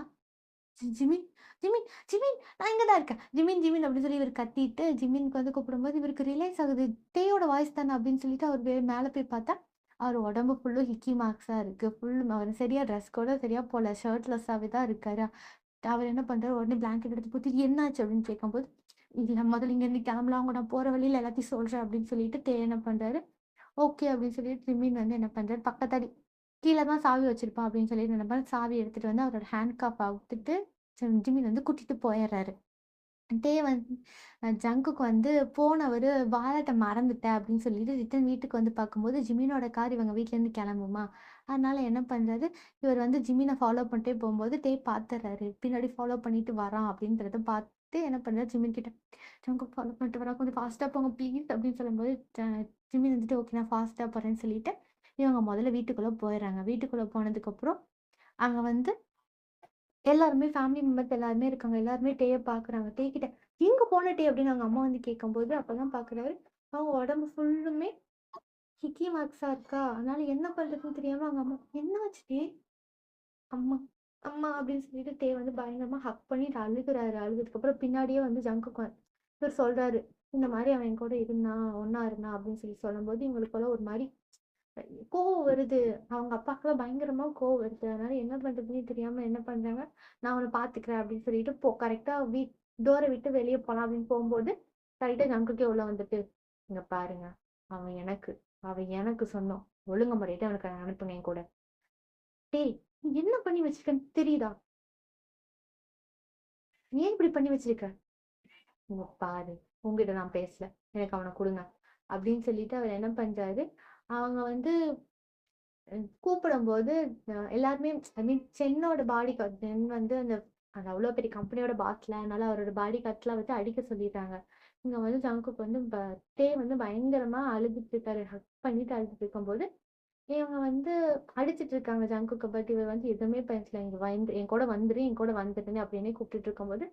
A: ஜிமின், ஜிமின், ஜிமின் நான் இங்க தான் இருக்கேன். ஜிமின், ஜிமின் அப்படின்னு சொல்லி இவரு கத்திட்டு, ஜிமின்க்கு வந்து கூப்பிடும்போது, இவருக்கு ரியலைஸ் ஆகுது. தேயோட வாய்ஸ் தான அப்படின்னு சொல்லிட்டு அவரு மேல போய் பார்த்தா, அவர் உடம்பு ஃபுல்லும் ஹிக்கி மார்க்ஸா இருக்கு. அவர் சரியா ட்ரெஸ் கூட சரியா போடல. ஷர்ட்லெஸ்ஸாவே தான் இருக்காரு. அவர் என்ன பண்றாரு, உடனே பிளாங்கெட் எடுத்து போத்தி, "என்னாச்சு?" அப்படின்னு கேட்கும்போது, "இல்ல முதல்ல இங்கேருந்து கிளம்பலாம். அவங்க நான் போற வழியில எல்லாத்தையும் சொல்றேன்." அப்படின்னு சொல்லிட்டு என்ன பண்றாரு, ஓகே அப்படின்னு சொல்லிட்டு ஜிமின் வந்து என்ன பண்றாரு, பக்கத்தாடி கீழ தான் சாவி வச்சிருப்பான் அப்படின்னு சொல்லிட்டு என்ன பண்றாரு, சாவி எடுத்துட்டு வந்து அவரோட ஹேண்ட் கஃப் அவுத்துட்டு ஜிமின் வந்து கூட்டிட்டு போயிர்றாரு. வந்து ஜங்குக்கு வந்து போனவரு வாலெட்ட மறந்துட்டேன் அப்படின்னு சொல்லிட்டு ரிட்டர்ன் வீட்டுக்கு வந்து பார்க்கும்போது, ஜிமினோட கார் இவங்க வீட்லேருந்து கிளம்புமா. அதனால என்ன பண்றாரு, இவர் வந்து ஜிமின ஃபாலோ பண்ணிட்டே போம்போது பார்த்துர்றாரு. பின்னாடி ஃபாலோ பண்ணிட்டு வரான் அப்படின்றத பார்த்து என்ன பண்றாரு, ஜிமின் கிட்ட "ஜங்குக் ஃபாலோ பண்ணிட்டு வரான். கொஞ்சம் ஃபாஸ்ட்டா போங்க ப்ளீஸ்" அப்படின்னு சொல்லும்போது, ஜிமின் வந்துட்டு ஓகே நான் ஃபாஸ்ட்டா போறேன்னு சொல்லிட்டு, இவங்க முதல்ல வீட்டுக்குள்ள போயிர்றாங்க. வீட்டுக்குள்ள போனதுக்கப்புறம், அங்க வந்து எல்லாருமே ஃபேமிலி மெம்பர்ஸ் எல்லாருமே இருக்காங்க. எல்லாருமே டேய பார்க்குறாங்க. டே கிட்ட "எங்க போன டே?" அப்படின்னு அவங்க அம்மா வந்து கேட்கும்போது, அப்பதான் பார்க்குறாரு, அவங்க உடம்பு ஃபுல்லுமே ஹிக்கி மார்க்ஸா இருக்கா. அதனால என்ன பண்றதுன்னு தெரியாம அவங்க அம்மா, "என்னாச்சு டே?" "அம்மா, அம்மா" அப்படின்னு சொல்லிட்டு டே வந்து பயங்கரமா ஹக் பண்ணிட்டு அழுகுறாரு. அழுததுக்கப்புறம் பின்னாடியே வந்து ஜங்குக்கு இவரு சொல்றாரு, "இந்த மாரி அவன் என் கூட இருந்தான், ஒண்ணா இருந்தான்" அப்படின்னு சொல்லி சொல்லும்போது, இவங்களுக்குள்ள ஒரு மாரி கோவம் வருது. அவங்க அப்பாக்குலாம் பயங்கரமா கோவம் வருது. அதனால என்ன பண்றதுன்னே தெரியாம என்ன பண்றாங்க, "நான் அவன பார்த்துக்கிறேன்" அப்படின்னு சொல்லிட்டு கரெக்ட்டா டோர விட்டு வெளிய போலாம் அப்படின்னு போம்போது, கரெக்ட்டா ஜங்குக்கே உள்ள வந்துட்டு, "இங்க பாருங்க, அவன் எனக்கு அவன் எனக்கு சொந்தம். ஒழுங்கு அவனுக்கு அனுப்புங்க என் கூட." "டேய்! நீ என்ன பண்ணி வச்சிருக்கன்னு தெரியுதா? நீ ஏன் இப்படி பண்ணி வச்சிருக்க?" "இங்க பாரு, உன்கிட்ட நான் பேசல. எனக்கு அவன குடுங்க." அப்படின்னு சொல்லிட்டு அவர் என்ன பண்றாரு, அவங்க வந்து கூப்பிடும்போது எல்லாருமே ஐ மீன் சென்னோட பாடி கார்ட் சென் வந்து அந்த அந்த அவ்வளோ பெரிய கம்பெனியோட பாஸ்ல அதனால அவரோட பாடி கார்ட்ஸ்லாம் வந்து அடிக்க சொல்லிடுறாங்க. இங்க வந்து ஜங்குக்கு வந்து வந்து பயங்கரமா அழுதுட்டு இருக்காரு. ஹக் பண்ணிட்டு அழுதுட்டு இருக்கும்போது, இவங்க வந்து அடிச்சிட்டு இருக்காங்க ஜங்குக்க. பட் இவர் வந்து எதுவுமே பேசல. இங்க வந்து என் கூட வந்துரு, என் கூட வந்துருன்னு அப்படின்னே கூப்பிட்டுட்டு இருக்கும்போது,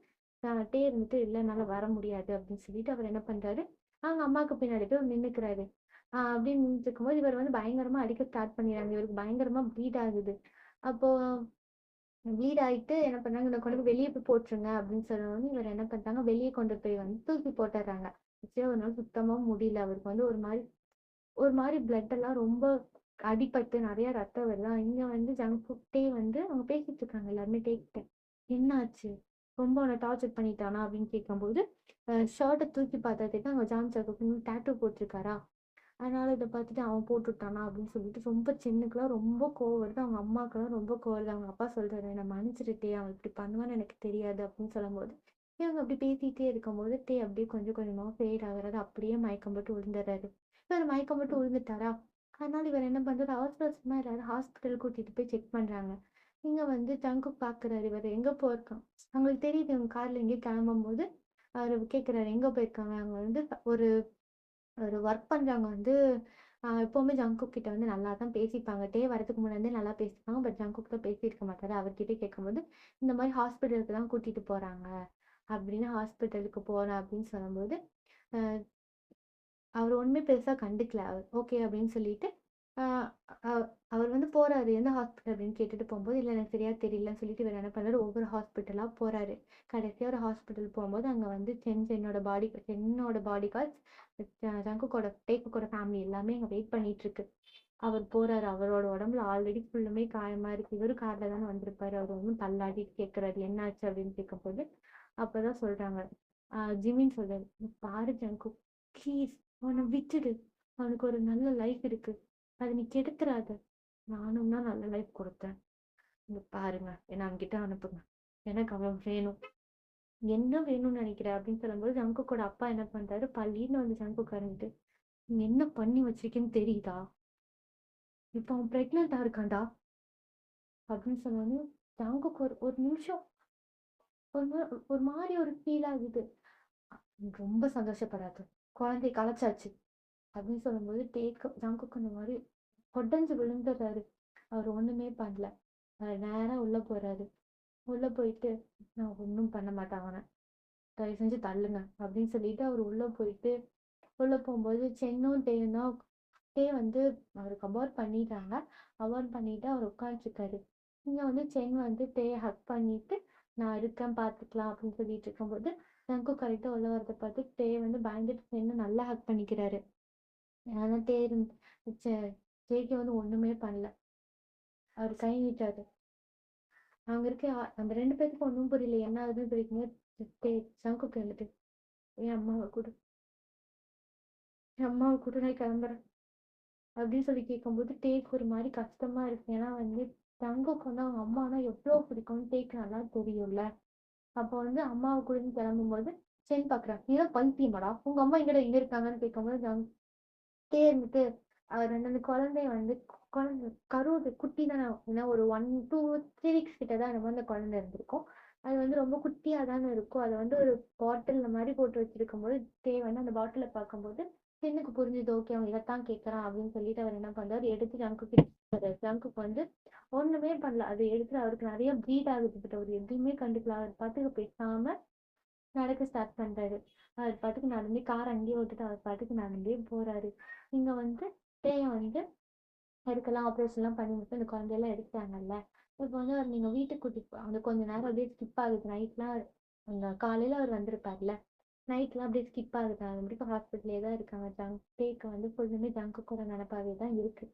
A: இருந்துட்டு இல்ல என்னால வர முடியாது அப்படின்னு சொல்லிட்டு அவர் என்ன பண்றாரு, அவங்க அம்மாவுக்கு பின்னாடி போய் நின்னுக்கிறாரு. அப்படின்னு நின்னுட்டு இருக்கும்போது, இவர் வந்து பயங்கரமா அடிக்க ஸ்டார்ட் பண்ணிடுறாங்க. இவருக்கு பயங்கரமா ப்ளீட் ஆகுது. அப்போ ப்ளீட் ஆயிட்டு என்ன பண்ணாங்க, "இத கொண்டு போய் வெளிய போய் போட்டுருங்க" அப்படின்னு சொன்னவுடனே, இவர் என்ன பண்ணிட்டாங்க, வெளிய கொண்டு போய் வந்து தூக்கி போட்டுர்றாங்க. ஆக்சுவலா அவருனால சுத்தமா முடியல. அவருக்கு வந்து ஒரு மாரி பிளட் எல்லாம் ரொம்ப அடிபட்டு நெறைய ரத்தம் வருதா, இங்க வந்து ஜங்க் ஃபுட்டே வந்து அவங்க பேசிட்டு இருக்காங்க எல்லாருமே டே கிட்ட. "என்ன ஆச்சு? ரொம்ப உன்ன டார்ச்சர் பண்ணிட்டானா?" அப்படின்னு கேட்கும்போது, ஷர்ட்ட தூக்கி பார்த்ததுக்கு அங்க ஜான் ஜாக்கப் டாட்டூ போட்டுருக்காரா, அதனால இத பார்த்துட்டு அவன் போட்டுட்டானா அப்படின்னு சொல்லிட்டு ரொம்ப சின்னுக்குலாம் ரொம்ப கோவம் வருது. அவங்க அம்மாக்கெல்லாம் ரொம்ப கோவம் வருது. அவங்க அப்பா சொல்றாரு, "என்ன மன்னிச்சிரு அவன் இப்படி பண்ணுவான்னு எனக்கு தெரியாது" அப்படின்னு சொல்லும்போது, இவங்க அப்படி பேசிட்டே இருக்கும்போது, அப்படியே கொஞ்சம் கொஞ்சமா ஃபேட் ஆகுறாரு. அப்படியே மயக்கம் போட்டு விழுந்துர்றாரு. இவரு மயக்கம் போட்டு விழுந்துட்டாரா, அதனால இவர் என்ன பண்றாரு, அவசர அவசரமா எல்லாரும் ஹாஸ்பிட்டல் கூட்டிட்டு போய் செக் பண்றாங்க. இங்க வந்து ஜங்குக் பார்க்குறாரு இவரு எங்க போயிருக்கான். அவங்களுக்கு தெரியுது இவங்க கார்ல எங்கேயோ கிளம்பும்போது, அவரு கேட்குறாரு எங்க போயிருக்காங்க? அவங்க வந்து ஒரு ஒரு ஒர்க் பண்றவங்க வந்து எப்பவுமே ஜங்குக் கிட்ட வந்து நல்லா தான் பேசிப்பாங்க. டே வரதுக்கு முன்னாடியே நல்லா பேசிப்பாங்க. பட் ஜங்குக் தான் பேசியிருக்க மாட்டாரு. அவர்கிட்ட கேட்கும்போது, இந்த மாரி ஹாஸ்பிட்டலுக்கு தான் கூட்டிட்டு போறாங்க. அப்படின்னு ஹாஸ்பிட்டலுக்கு போறேன் அப்படின்னு சொல்லும்போது, அ அவரு ஒண்ணுமே பெருசா கண்டுக்கல. அவர் ஓகே அப்படின்னு சொல்லிட்டு, அ அ அவர் வந்து போறாரு. எந்த ஹாஸ்பிட்டல் அப்படின்னு கேட்டுட்டு போம்போது, இல்ல எனக்கு சரியா தெரியலன்னு சொல்லிட்டு இவரு என்ன பண்றாரு, ஒவ்வொரு ஹாஸ்பிட்டலா போறாரு. கடைசியா ஒரு ஹாஸ்பிட்டல் போம்போது, அங்க வந்து சென்னோட பாடி கார்ட்ஸ், ஜங்குக்கோட டேக்குக்கோட ஃபேமிலி எல்லாமே அங்க வெயிட் பண்ணிட்டு இருக்கு. அவர் போறாரு. அவரோட உடம்புல ஆல்ரெடி ஃபுல்லுமே காயமா இருக்கு. இவரும் கார்ல தானே வந்திருப்பாரு. அவர் ஒண்ணும் தள்ளாடிட்டு கேட்கிறாரு, "என்னாச்சு?" அப்படின்னு கேட்கும்போது, அப்பதான் சொல்றாங்க. ஜிமின் சொல்றாரு, "இங்க பாரு ஜங்குக், ப்ளீஸ் அவன விட்டுடு. அவனுக்கு ஒரு நல்ல லைஃப் இருக்கு. அத நீ கெடுத்துறாத. நானும் தான் நல்ல லைஃப் குடுத்தேன். இங்க பாருங்க, என்ன அவன்கிட்ட அனுப்புங்க. எனக்கு அவன் வேணும்." "என்ன வேணும்னு நெனைக்கிற?" அப்படின்னு சொல்லும்போது, ஜங்குக்கோட அப்பா என்ன பண்றாரு, பளீர்னு வந்து ஜங்குக்க இருந்துட்டு, "நீ என்ன பண்ணி வச்சிருக்கேன்னு தெரியுதா? இப்ப அவன் பிரெக்னன்ட்டா இருக்கான்டா." அப்படின்னு சொன்னோனே, ஜங்குக்கு ஒரு ஒரு நிமிஷம் ஒரு மா ஒரு மாரி ஒரு ஃபீல் ஆகுது. ரொம்ப சந்தோஷப்படாத. குழந்தைய கலைச்சாச்சு. அப்படின்னு சொல்லும்போது ஜங்குக்கு இந்த மாரி உடைஞ்சு விழுந்துடுறாரு. அவர் ஒண்ணுமே பண்ணல. நேரா உள்ள போறாரு. உள்ள போயிட்டு, "நான் ஒண்ணும் பண்ண மாட்டேன் அவன. தயவு செஞ்சு தள்ளுங்க." அப்படின்னு சொல்லிட்டு அவர் உள்ள போகும்போது சென்னும் டேயும் தான் வந்து அவருக்கு அபார்ட் பண்ணிட்டாங்க. அபார்ட் பண்ணிட்டு அவர் உட்காந்துருக்காரு. இங்க வந்து சென் வந்து டேய ஹக் பண்ணிட்டு, "நான் இருக்கேன் பார்த்துக்கலாம்" அப்படின்னு சொல்லிட்டு இருக்கும்போது, ஜங்கு கரெக்ட்டா உள்ள வரத பார்த்து டே வந்து பயந்துட்டு சென்ன நல்லா ஹக் பண்ணிக்கிறாரு. ஆனா டே ச்ச ஜேகே வந்து ஒண்ணுமே பண்ணல. அவரு கை நீட்டாரு. அங்க இருக்க அந்த 2 பேத்துக்கும் ஒண்ணும் புரியல. என்ன ஆகுதுன்னு தெரியுமா? டே ஜங்குக்கு வந்துட்டு, "என் அம்மாவ குடு. என் அம்மாவ குடு நான் கிளம்புறேன்." அப்படின்னு சொல்லி கேட்கும்போது டேக்கு ஒரு மாதிரி கஷ்டமா இருக்கு. ஏன்னா வந்து தங்குக்கு வந்து அவங்க அம்மானா எவ்வளோ பிடிக்கும்னு டேக்கு நல்லா தெரியும்ல. அப்போ வந்து அம்மாவை கூடன்னு கிளம்பும்போது சென் பாக்குறா, நீ தான் பைத்தியமாடா, உங்க அம்மா எங்க இருக்காங்கன்னு கேட்கும்போது டே இருந்துட்டு அவர் வந்து அந்த குழந்தைய வந்து குழந்தை கருவுது குட்டி தானே, ஏன்னா ஒரு 1, 2, 3 வீக்ஸ் கிட்ட தான் நம்ம அந்த குழந்தை இருந்திருக்கும். அது வந்து ரொம்ப குட்டியா தானே இருக்கும். அதை வந்து ஒரு பாட்டில் மாதிரி போட்டு வச்சிருக்கும் போது டே வந்து அந்த பாட்டிலை பார்க்கும்போது சின்னுக்கு புரிஞ்சுது, ஓகே அவன் இதைத்தான் கேட்கறான் அப்படின்னு சொல்லிட்டு அவர் என்ன பண்றாரு, எடுத்து ஜங்குக்கு வந்து ஒண்ணுமே பண்ணல. அதை எடுத்து அவருக்கு நிறைய ப்ளீட் ஆகுது, பட் அவர் எதுவுமே கண்டுக்கல. அவர் பாட்டுக்கு பேசாம நடக்க ஸ்டார்ட் பண்றாரு. அவர் பாட்டுக்கு நடந்து கார் அங்கேயே விட்டுட்டு அவர் பாட்டுக்கு நடந்தே போறாரு. இங்க வந்து தேய வந்து அதுக்கெல்லாம் ஆப்ரேஷன்லாம் பண்ணி முடிச்சு அந்த குழந்தையெல்லாம் எடுத்தாங்கல்ல. இப்போ வந்து அவர் நீங்க வீட்டுக்கு கூட்டிட்டு அந்த கொஞ்ச நேரம் அப்படியே ஸ்கிப் ஆகுது. நைட்லாம் அந்த காலையில அவர் வந்திருப்பார்ல. நைட்லாம் அப்படியே ஸ்கிப் ஆகுது. அது முடிக்கும் ஹாஸ்பிட்டலே தான் இருக்காங்க. டேக்கு வந்து ஃபுல்லுமே ஜங்கு கூட நினப்பாவே தான் இருக்கு.